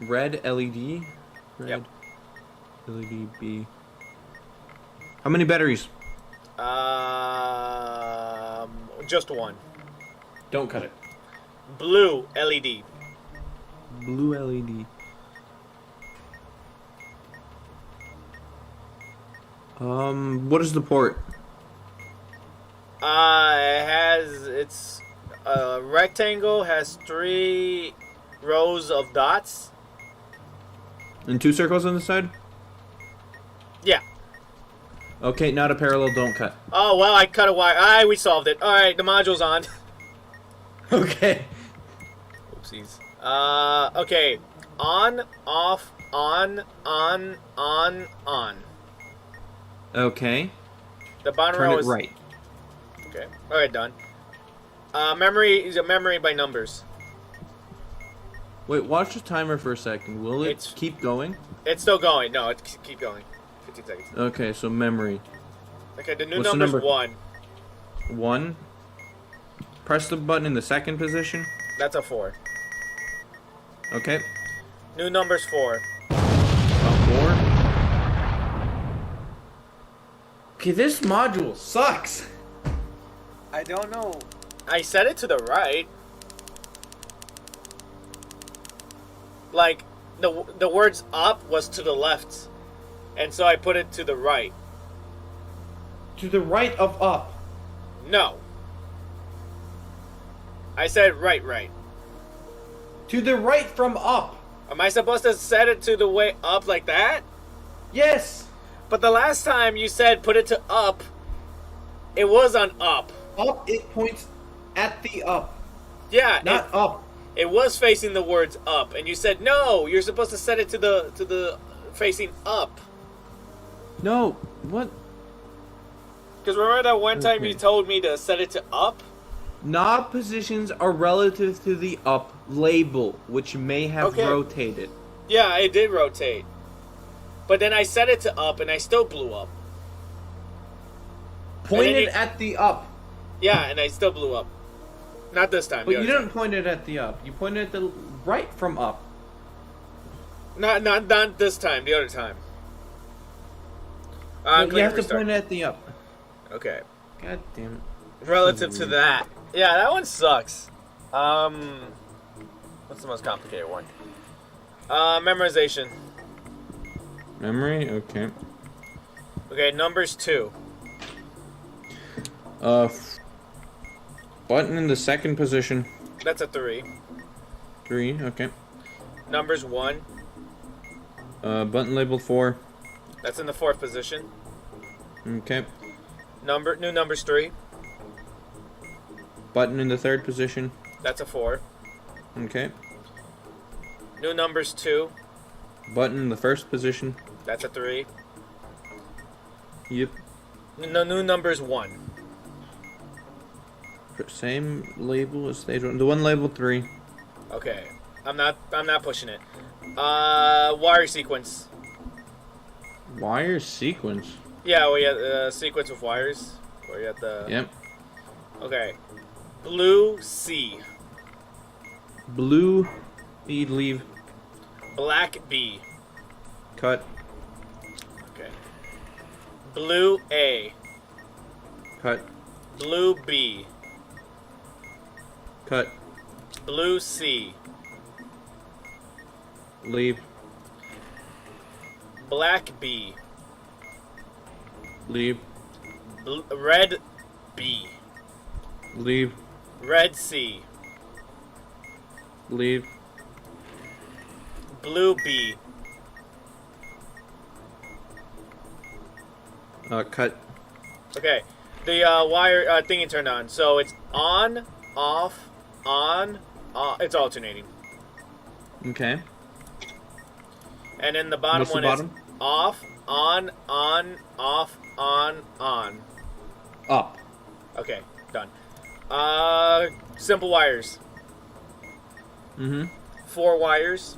Red LED. Red Yep. LED B. How many batteries? Just 1. Don't cut it. Blue LED. Blue LED. What is the port? It's a rectangle, has 3 rows of dots. And 2 circles on the side? Yeah. Okay, not a parallel, don't cut. Oh, well, I cut a wire. Alright, we solved it. Alright, the module's on. Okay. Oopsies. Okay. On, off, on. Okay. The bottom Turn row it is... right. Okay. Alright, done. Memory is a memory by numbers. Wait, watch the timer for a second. Will it It's- keep going? It's still going. No, keep going. 15 seconds. Okay, so memory. Okay, the new What's the number's number? 1. 1. Press the button in the second position. That's a 4. Okay. New number's 4. 4. Okay, this module sucks. I don't know. I set it to the right. Like, the words up was to the left. And so I put it to the right. To the right of up. No. I said right. To the right from up. Am I supposed to set it to the way up like that? Yes. But the last time you said put it to up, it was on up. Up, it points at the up. Yeah, Not up. it was facing the words up, and you said no. You're supposed to set it to the facing up. No, what? Because remember that one time Okay. you told me to set it to up? Knob positions are relative to the up label, which may have Okay. rotated. Yeah, it did rotate. But then I set it to up, and I still blew up. Pointed you- at the up. Yeah, and I still blew up. Not this time. But the you other didn't point it at the up. You pointed at the right from up. time. Not this time. The other time. But you click have to restart. point it at the up. Okay. God damn it. Relative to that. Yeah, that one sucks. What's the most complicated one? Memorization. Memory? Okay. Okay, numbers 2. Uh, Button in the second position. That's a 3. 3. Okay. Numbers 1. Button labeled 4. That's in the 4th position. Okay. New numbers 3. Button in the third position. That's a 4. Okay. New numbers 2. Button in the first position. That's a 3. Yep. New numbers 1. Same label as stage 1. The one labeled 3. Okay. I'm not pushing it. Wire sequence. Wire sequence. Yeah, we had a sequence with wires. Where you have the. Yep. Okay. Blue C. Blue. You'd leave. Black B. Cut. Okay. Blue A. Cut. Blue B. Cut. Blue C. Leave. Black B. Leave. Red B. Leave. Red C. Leave. Blue B. Cut. Okay. The wire thingy turned on. So it's on, off, on, off. It's alternating. Okay. And then the bottom What's the one bottom? is off, on, off, on. Up. Okay, done. Simple wires. Mm-hmm. 4 wires.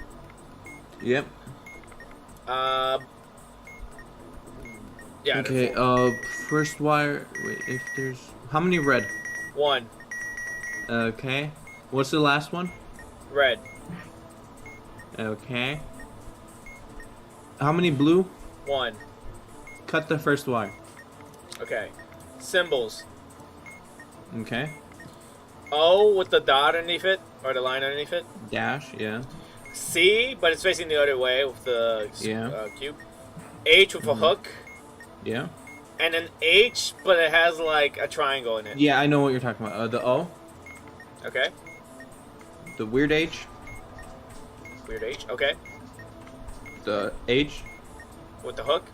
Yep. Yeah. Okay, first wire, wait, if there's, how many red? 1. Okay. What's the last one? Red. Okay. How many blue? 1. Cut the first wire. Okay. Symbols. Okay. O with the dot underneath it, or the line underneath it. Dash, yeah. C, but it's facing the other way with the Yeah. cube. H with a hook. Yeah. And an H, but it has like a triangle in it. Yeah, I know what you're talking about. The O, Okay. the weird H, Weird H. Okay. the H. With the hook.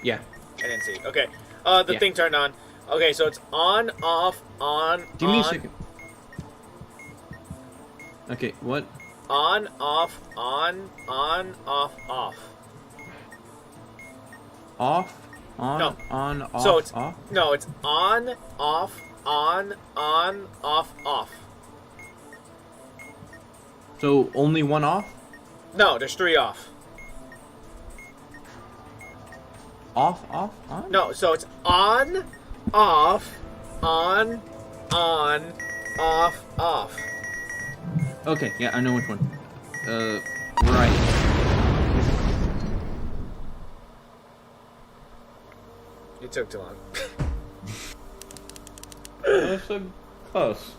Yeah. And then C. Okay. The Yeah. thing turned on. Okay, so it's on, off, on, Give on. me a second. Okay, what? On, off, on, off, off. Off, on, No. on, off, So it's off. no, it's on, off, on, off, off. So only one off? No, there's 3 off. Off, off, on? No, so it's on, off, on, off, off. Okay, yeah, I know which one. Right. You took too long. That's so close.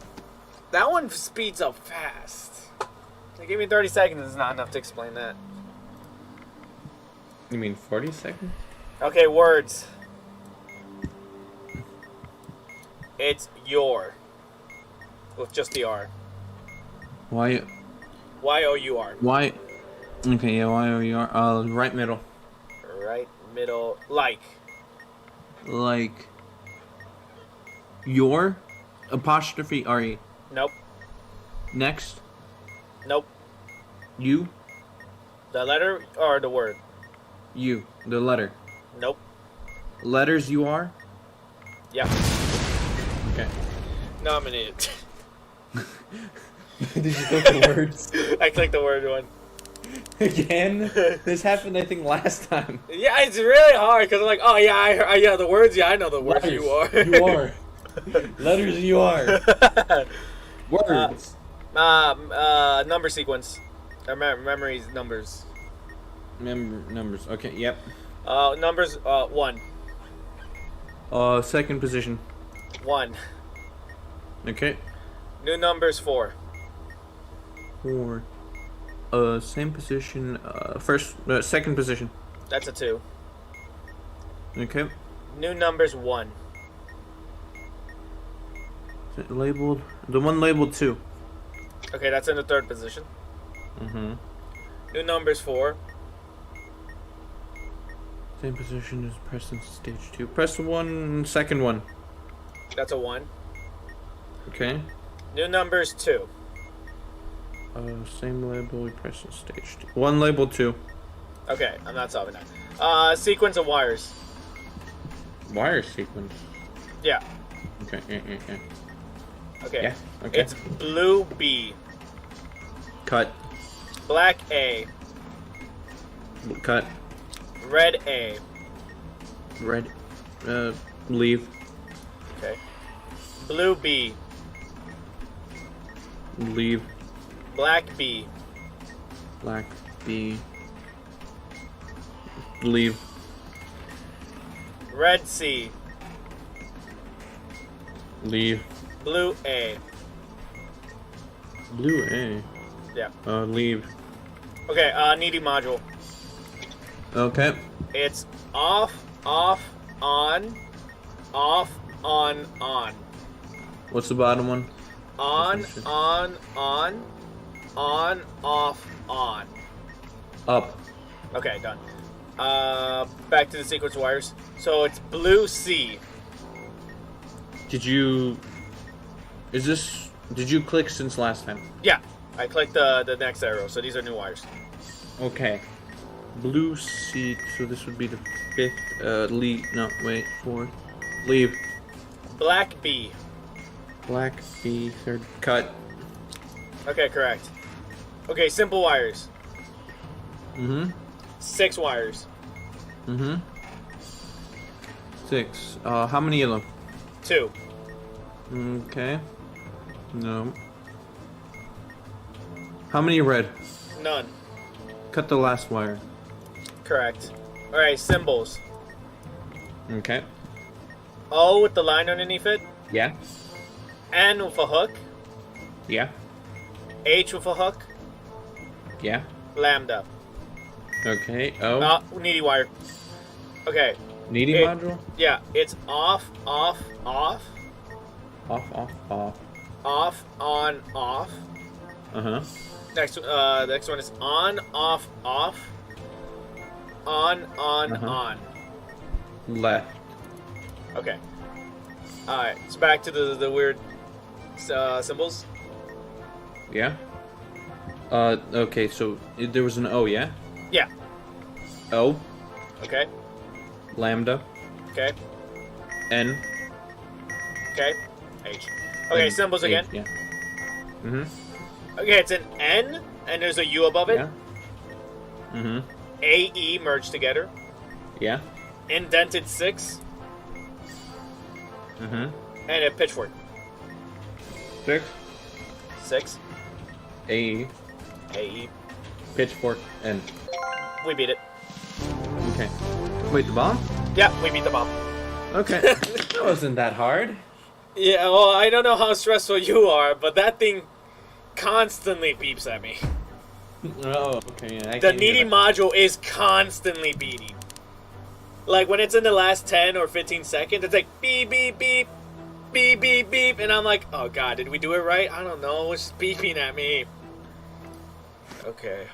That one speeds up fast. They give me 30 seconds is not enough to explain that. You mean 40 seconds? Okay, words. It's your. With just the R. Why? Y-O-U-R. Why? Okay, yeah, Y-O-U-R. Right middle. Right, middle, like. Like. Your? Apostrophe R-E. Nope. Next. Nope. You? The letter or the word? You. The letter. Nope. Letters you are? Yeah. Okay. No, I'm an idiot. Did you click the words? I clicked the word one. Again? This happened, I think, last time. Yeah, it's really hard because I'm like, oh yeah, yeah, the words. Yeah, I know the words. You are. You are. Letters you are. Words. Number sequence. Memories, numbers. Numbers. Okay, yep. Numbers. 1. Second position. 1. Okay. New numbers 4. 4. Same position. Second position. That's a 2. Okay. New numbers 1. Is it labeled? The one labeled 2. Okay, that's in the third position. Mm-hmm. New numbers 4. Same position as Preston's stage 2. Press the one, second one. That's a 1. Okay. New numbers 2. Same label we press on stage 2. One label 2. Okay, I'm not solving that. Sequence of wires. Wire sequence. Yeah. Okay, yeah. Okay. Yeah, okay. It's blue B, Cut. black A, Cut. red A. Red. Leave. Okay. Blue B, Leave. black B, Black. B. Leave. red C, Leave. blue A. Blue A. Yeah. Leave. Okay, needy module. Okay. It's off, on, on. What's the bottom one? On, off, on. Up. Okay, done. Back to the sequence wires. So it's blue C. Did you click since last time? Yeah, I clicked the next arrow, so these are new wires. Okay. Blue seat, so this would be the 5th, leave, no, wait, 4th. Leave. Black B. Black B, 3rd, cut. Okay, correct. Okay, simple wires. Mm-hmm. 6 wires. Mm-hmm. 6. How many of them? 2. Okay. No. How many red? None. Cut the last wire. Correct. Alright, symbols. Okay. O with the line underneath it. Yeah. N with a hook. Yeah. H with a hook. Yeah. Lambda. Okay. Oh. Needy wire. Okay. Needy it- module? Yeah, it's off, Off, off. off, on, off. Uh-huh. Next one is on, off, on, Uh-huh. on. Left. Okay. Alright, so back to the weird symbols. Yeah. Okay, so there was an O, yeah? Yeah. O, Okay. lambda, Okay. N. Okay. H. Okay, and symbols H, again. Yeah. Mm-hmm. Okay, it's an N, and there's a U above it. Yeah. Mm-hmm. A, E merged together. Yeah. Indented 6, Mm-hmm. and a pitchfork. 6. 6. A, A, E. pitchfork, N. We beat it. Okay. Wait, the bomb? Yeah, we beat the bomb. Okay. That wasn't that hard. Yeah, well, I don't know how stressful you are, but that thing constantly beeps at me. Oh, okay. Yeah, The needy module is constantly beeping. Like when it's in the last 10 or 15 seconds, it's like beep, beep, beep, beep, beep, beep, and I'm like, oh god, did we do it right? I don't know, it's beeping at me. Okay.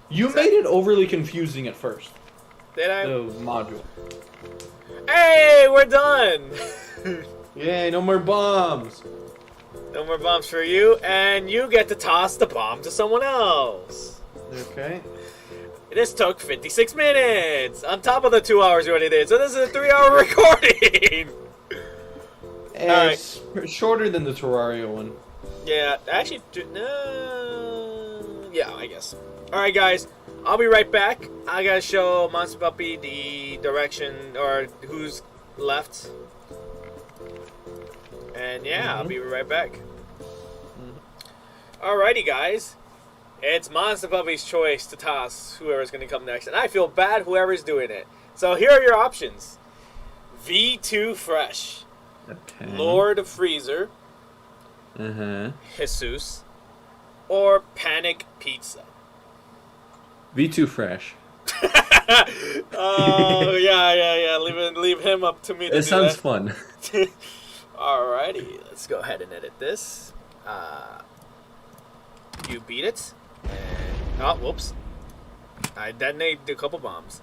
You made it overly confusing at first. Did I? The module. Hey, we're done! Yay, no more bombs. No more bombs for you, and you get to toss the bomb to someone else. Okay. This took 56 minutes, on top of the 2 hours you already did, so this is a 3-hour recording! It's shorter than the Terraria one. Yeah, actually, no. Yeah, I guess. Alright, guys, I'll be right back. I gotta show Monster Puppy the direction, or who's left. And yeah, I'll be right back. Alrighty, guys. It's Monster Puppy's choice to toss whoever's gonna come next. And I feel bad whoever's doing it. So here are your options. V2 Fresh. Okay. Lord Freezer. Uh-huh. Jesus. Or Panic Pizza. V2 Fresh. Oh, yeah. Leave him up to me to It do sounds that. fun. Alrighty, let's go ahead and edit this. You beat it. And, oh, whoops. I detonated a couple bombs.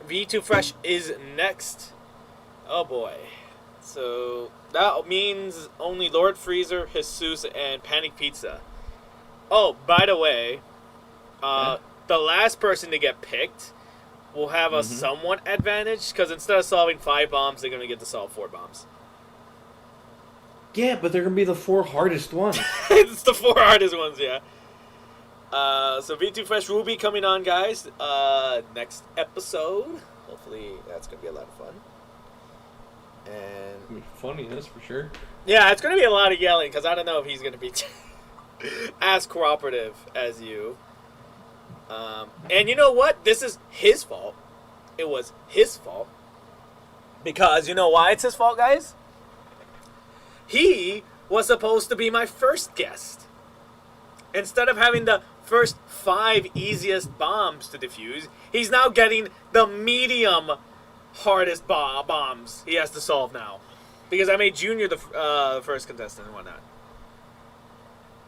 V2 Fresh is next. Oh boy. So that means only Lord Freezer, Jesus, and Panic Pizza. Oh, by the way, the last person to get picked will have a somewhat advantage because instead of solving 5 bombs, they're going to get to solve 4 bombs. Yeah, but they're gonna be the 4 hardest ones. It's the 4 hardest ones, yeah. So V2 Fresh will be coming on, guys, next episode. Hopefully that's going to be a lot of fun. And Funny, that's for sure. yeah, it's going to be a lot of yelling because I don't know if he's going to be as cooperative as you. And you know what? This is his fault. It was his fault. Because you know why it's his fault, guys? He was supposed to be my first guest. Instead of having the first 5 easiest bombs to defuse, he's now getting the medium hardest bombs he has to solve now. Because I made Junior the first contestant and whatnot.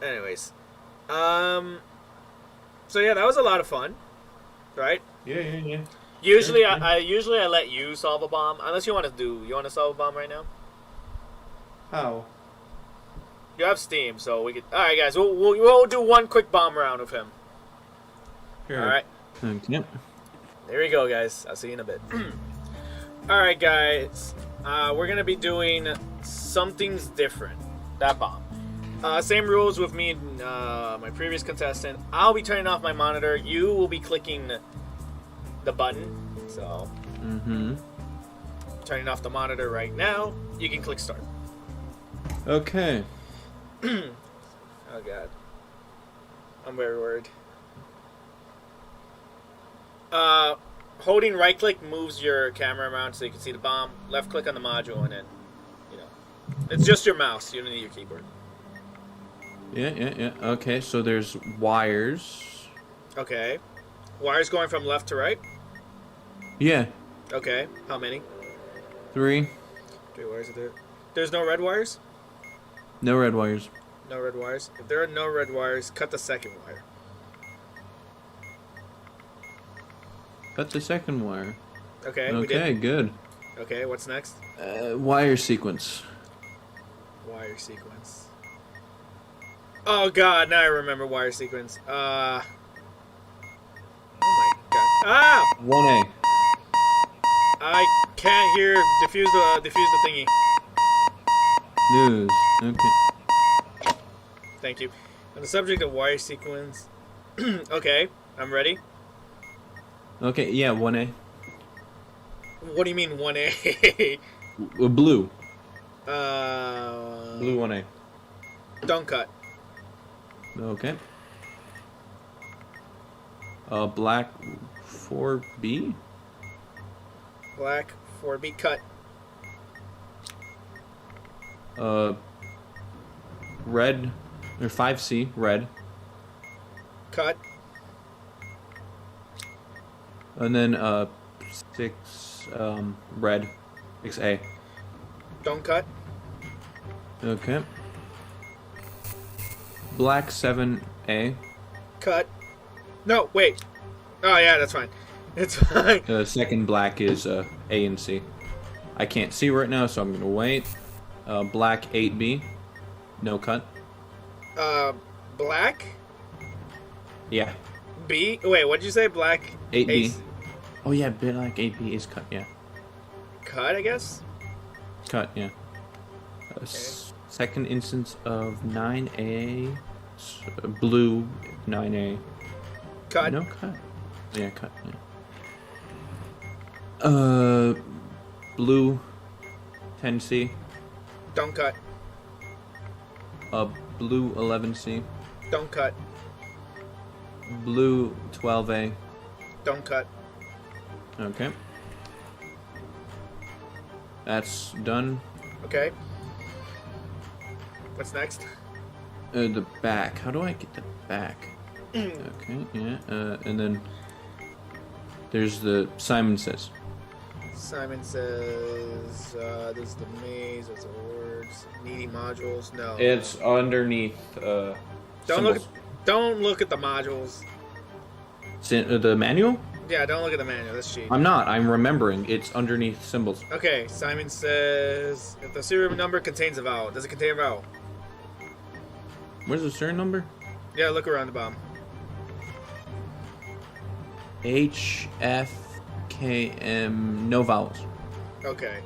Anyways. So yeah, that was a lot of fun. Right? Yeah. Usually, Sure. I let you solve a bomb. Unless you want to solve a bomb right now? How? You have Steam, so we could... Alright, guys, we'll do one quick bomb round of him. Sure. Alright. Okay. There we go, guys. I'll see you in a bit. Alright, guys. We're going to be doing something's different. That bomb. Same rules with me and my previous contestant. I'll be turning off my monitor. You will be clicking the button. So, turning off the monitor right now. You can click start. Okay. Oh, God. I'm very worried. Holding right click moves your camera around so you can see the bomb. Left click on the module and then, it's just your mouse. You don't need your keyboard. Yeah. Okay, so there's wires. Okay. Wires going from left to right? Yeah. Okay. How many? 3. 3 wires are there. There's no red wires? No red wires. No red wires. If there are no red wires, cut the second wire. Cut the second wire. Okay, we Okay, did. good. Okay, what's next? Wire sequence. Wire sequence. Oh god, now I remember wire sequence. Oh my god. Ah! 1A. I can't hear diffuse the thingy. News. Okay. Thank you. On the subject of wire sequence. Okay, I'm ready. Okay, yeah, 1A. What do you mean 1A? Blue. Blue. Blue 1A. Don't cut. Okay. Black 4B. Black 4B cut. Red or 5C, red. Cut. And then 6 red. 6A. Don't cut. Okay. Black 7A. Cut. No, wait. Oh yeah, that's fine. It's fine. Second black is A and C. I can't see right now, so I'm gonna wait. Black 8B. No cut. Black Yeah. B. Wait, what did you say? Black 8B. Ace. Oh yeah, black 8B is cut. Yeah. Cut, I guess. Cut. Yeah. Second instance of 9A. Blue 9A. Cut. No cut. Yeah, cut. Yeah. Blue 10C. Don't cut. Blue 11C. Don't cut. Blue 12A. Don't cut. Okay. That's done. Okay. What's next? The back. How do I get the back? Okay, yeah. And then there's the Simon Says. Simon says, this is the maze, what's the words? Needy modules? No. It's underneath symbols. Don't look at the modules. The manual? Yeah, don't look at the manual. That's cheap. I'm not. I'm remembering. It's underneath symbols. Okay, Simon says, if the serial number contains a vowel, does it contain a vowel? Where's the serial number? Yeah, look around the bottom. H, F, K, M. No vowels. Okay.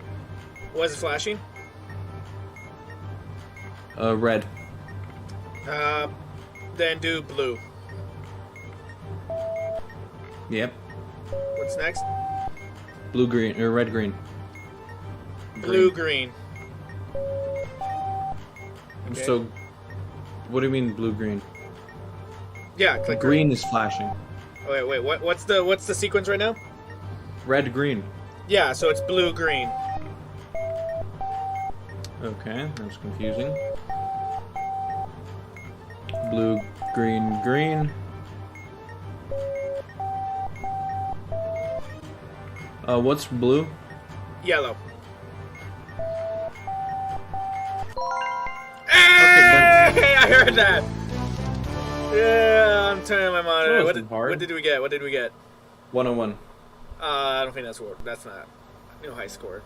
Was it flashing? Red. Then do blue. Yep. What's next? Blue, green, or red, green. Blue, green. Okay. So, what do you mean blue, green? Yeah, click Green is flashing. Oh, wait. What's the sequence right now? Red, green. Yeah, so it's blue, green. Okay, that's confusing. Blue, green, green. What's blue? Yellow. Okay, Hey, I heard that. Yeah, I'm turning my monitor. That What wasn't hard. did we get? 101. I don't think that's not. No high score.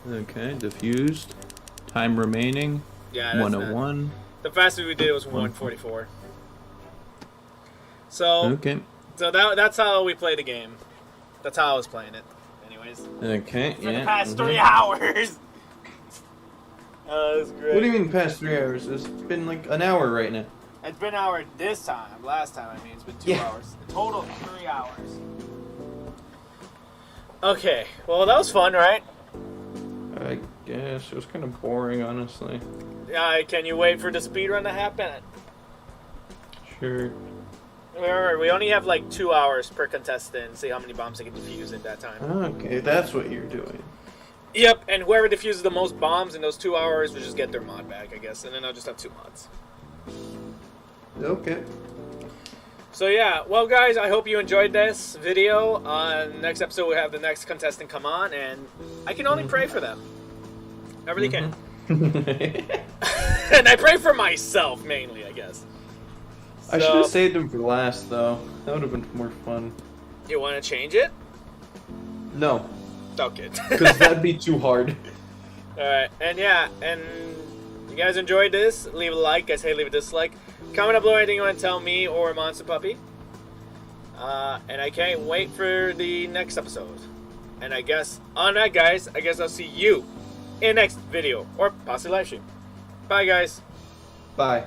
Okay, diffused. Time remaining. Yeah, that's 101. not. The fastest we did was 144. So, Okay. that's how we play the game. That's how I was playing it. Anyways. Okay, For yeah. the past mhm. 3 hours. Oh, that's great. What do you mean past 3 hours? It's been like an hour right now. It's been an hour this time. Last time, I mean, it's been 2 Yeah. hours. The total 3 hours. Okay, well, that was fun, right? I guess it was kind of boring, honestly. Can you wait for the speedrun to happen? Sure. Remember, we only have like 2 hours per contestant. See how many bombs they can defuse in that time. Okay, that's what you're doing. Yep, and whoever defuses the most bombs in those 2 hours will just get their mod back, I guess. And then I'll just have 2 mods. Okay. So yeah, well guys, I hope you enjoyed this video. Next episode we'll have the next contestant come on, and I can only pray for them. I really can. And I pray for myself, mainly, I guess. I should have saved him for last, though. That would have been more fun. You want to change it? No, Okay. because that'd be too hard. Alright, and yeah, and you guys enjoyed this, leave a like. Guys, hey, leave a dislike. Comment down below anything you want to tell me or Monster Puppy. And I can't wait for the next episode. And I guess, on that, guys, I guess I'll see you in the next video, or possibly live stream. Bye, guys. Bye.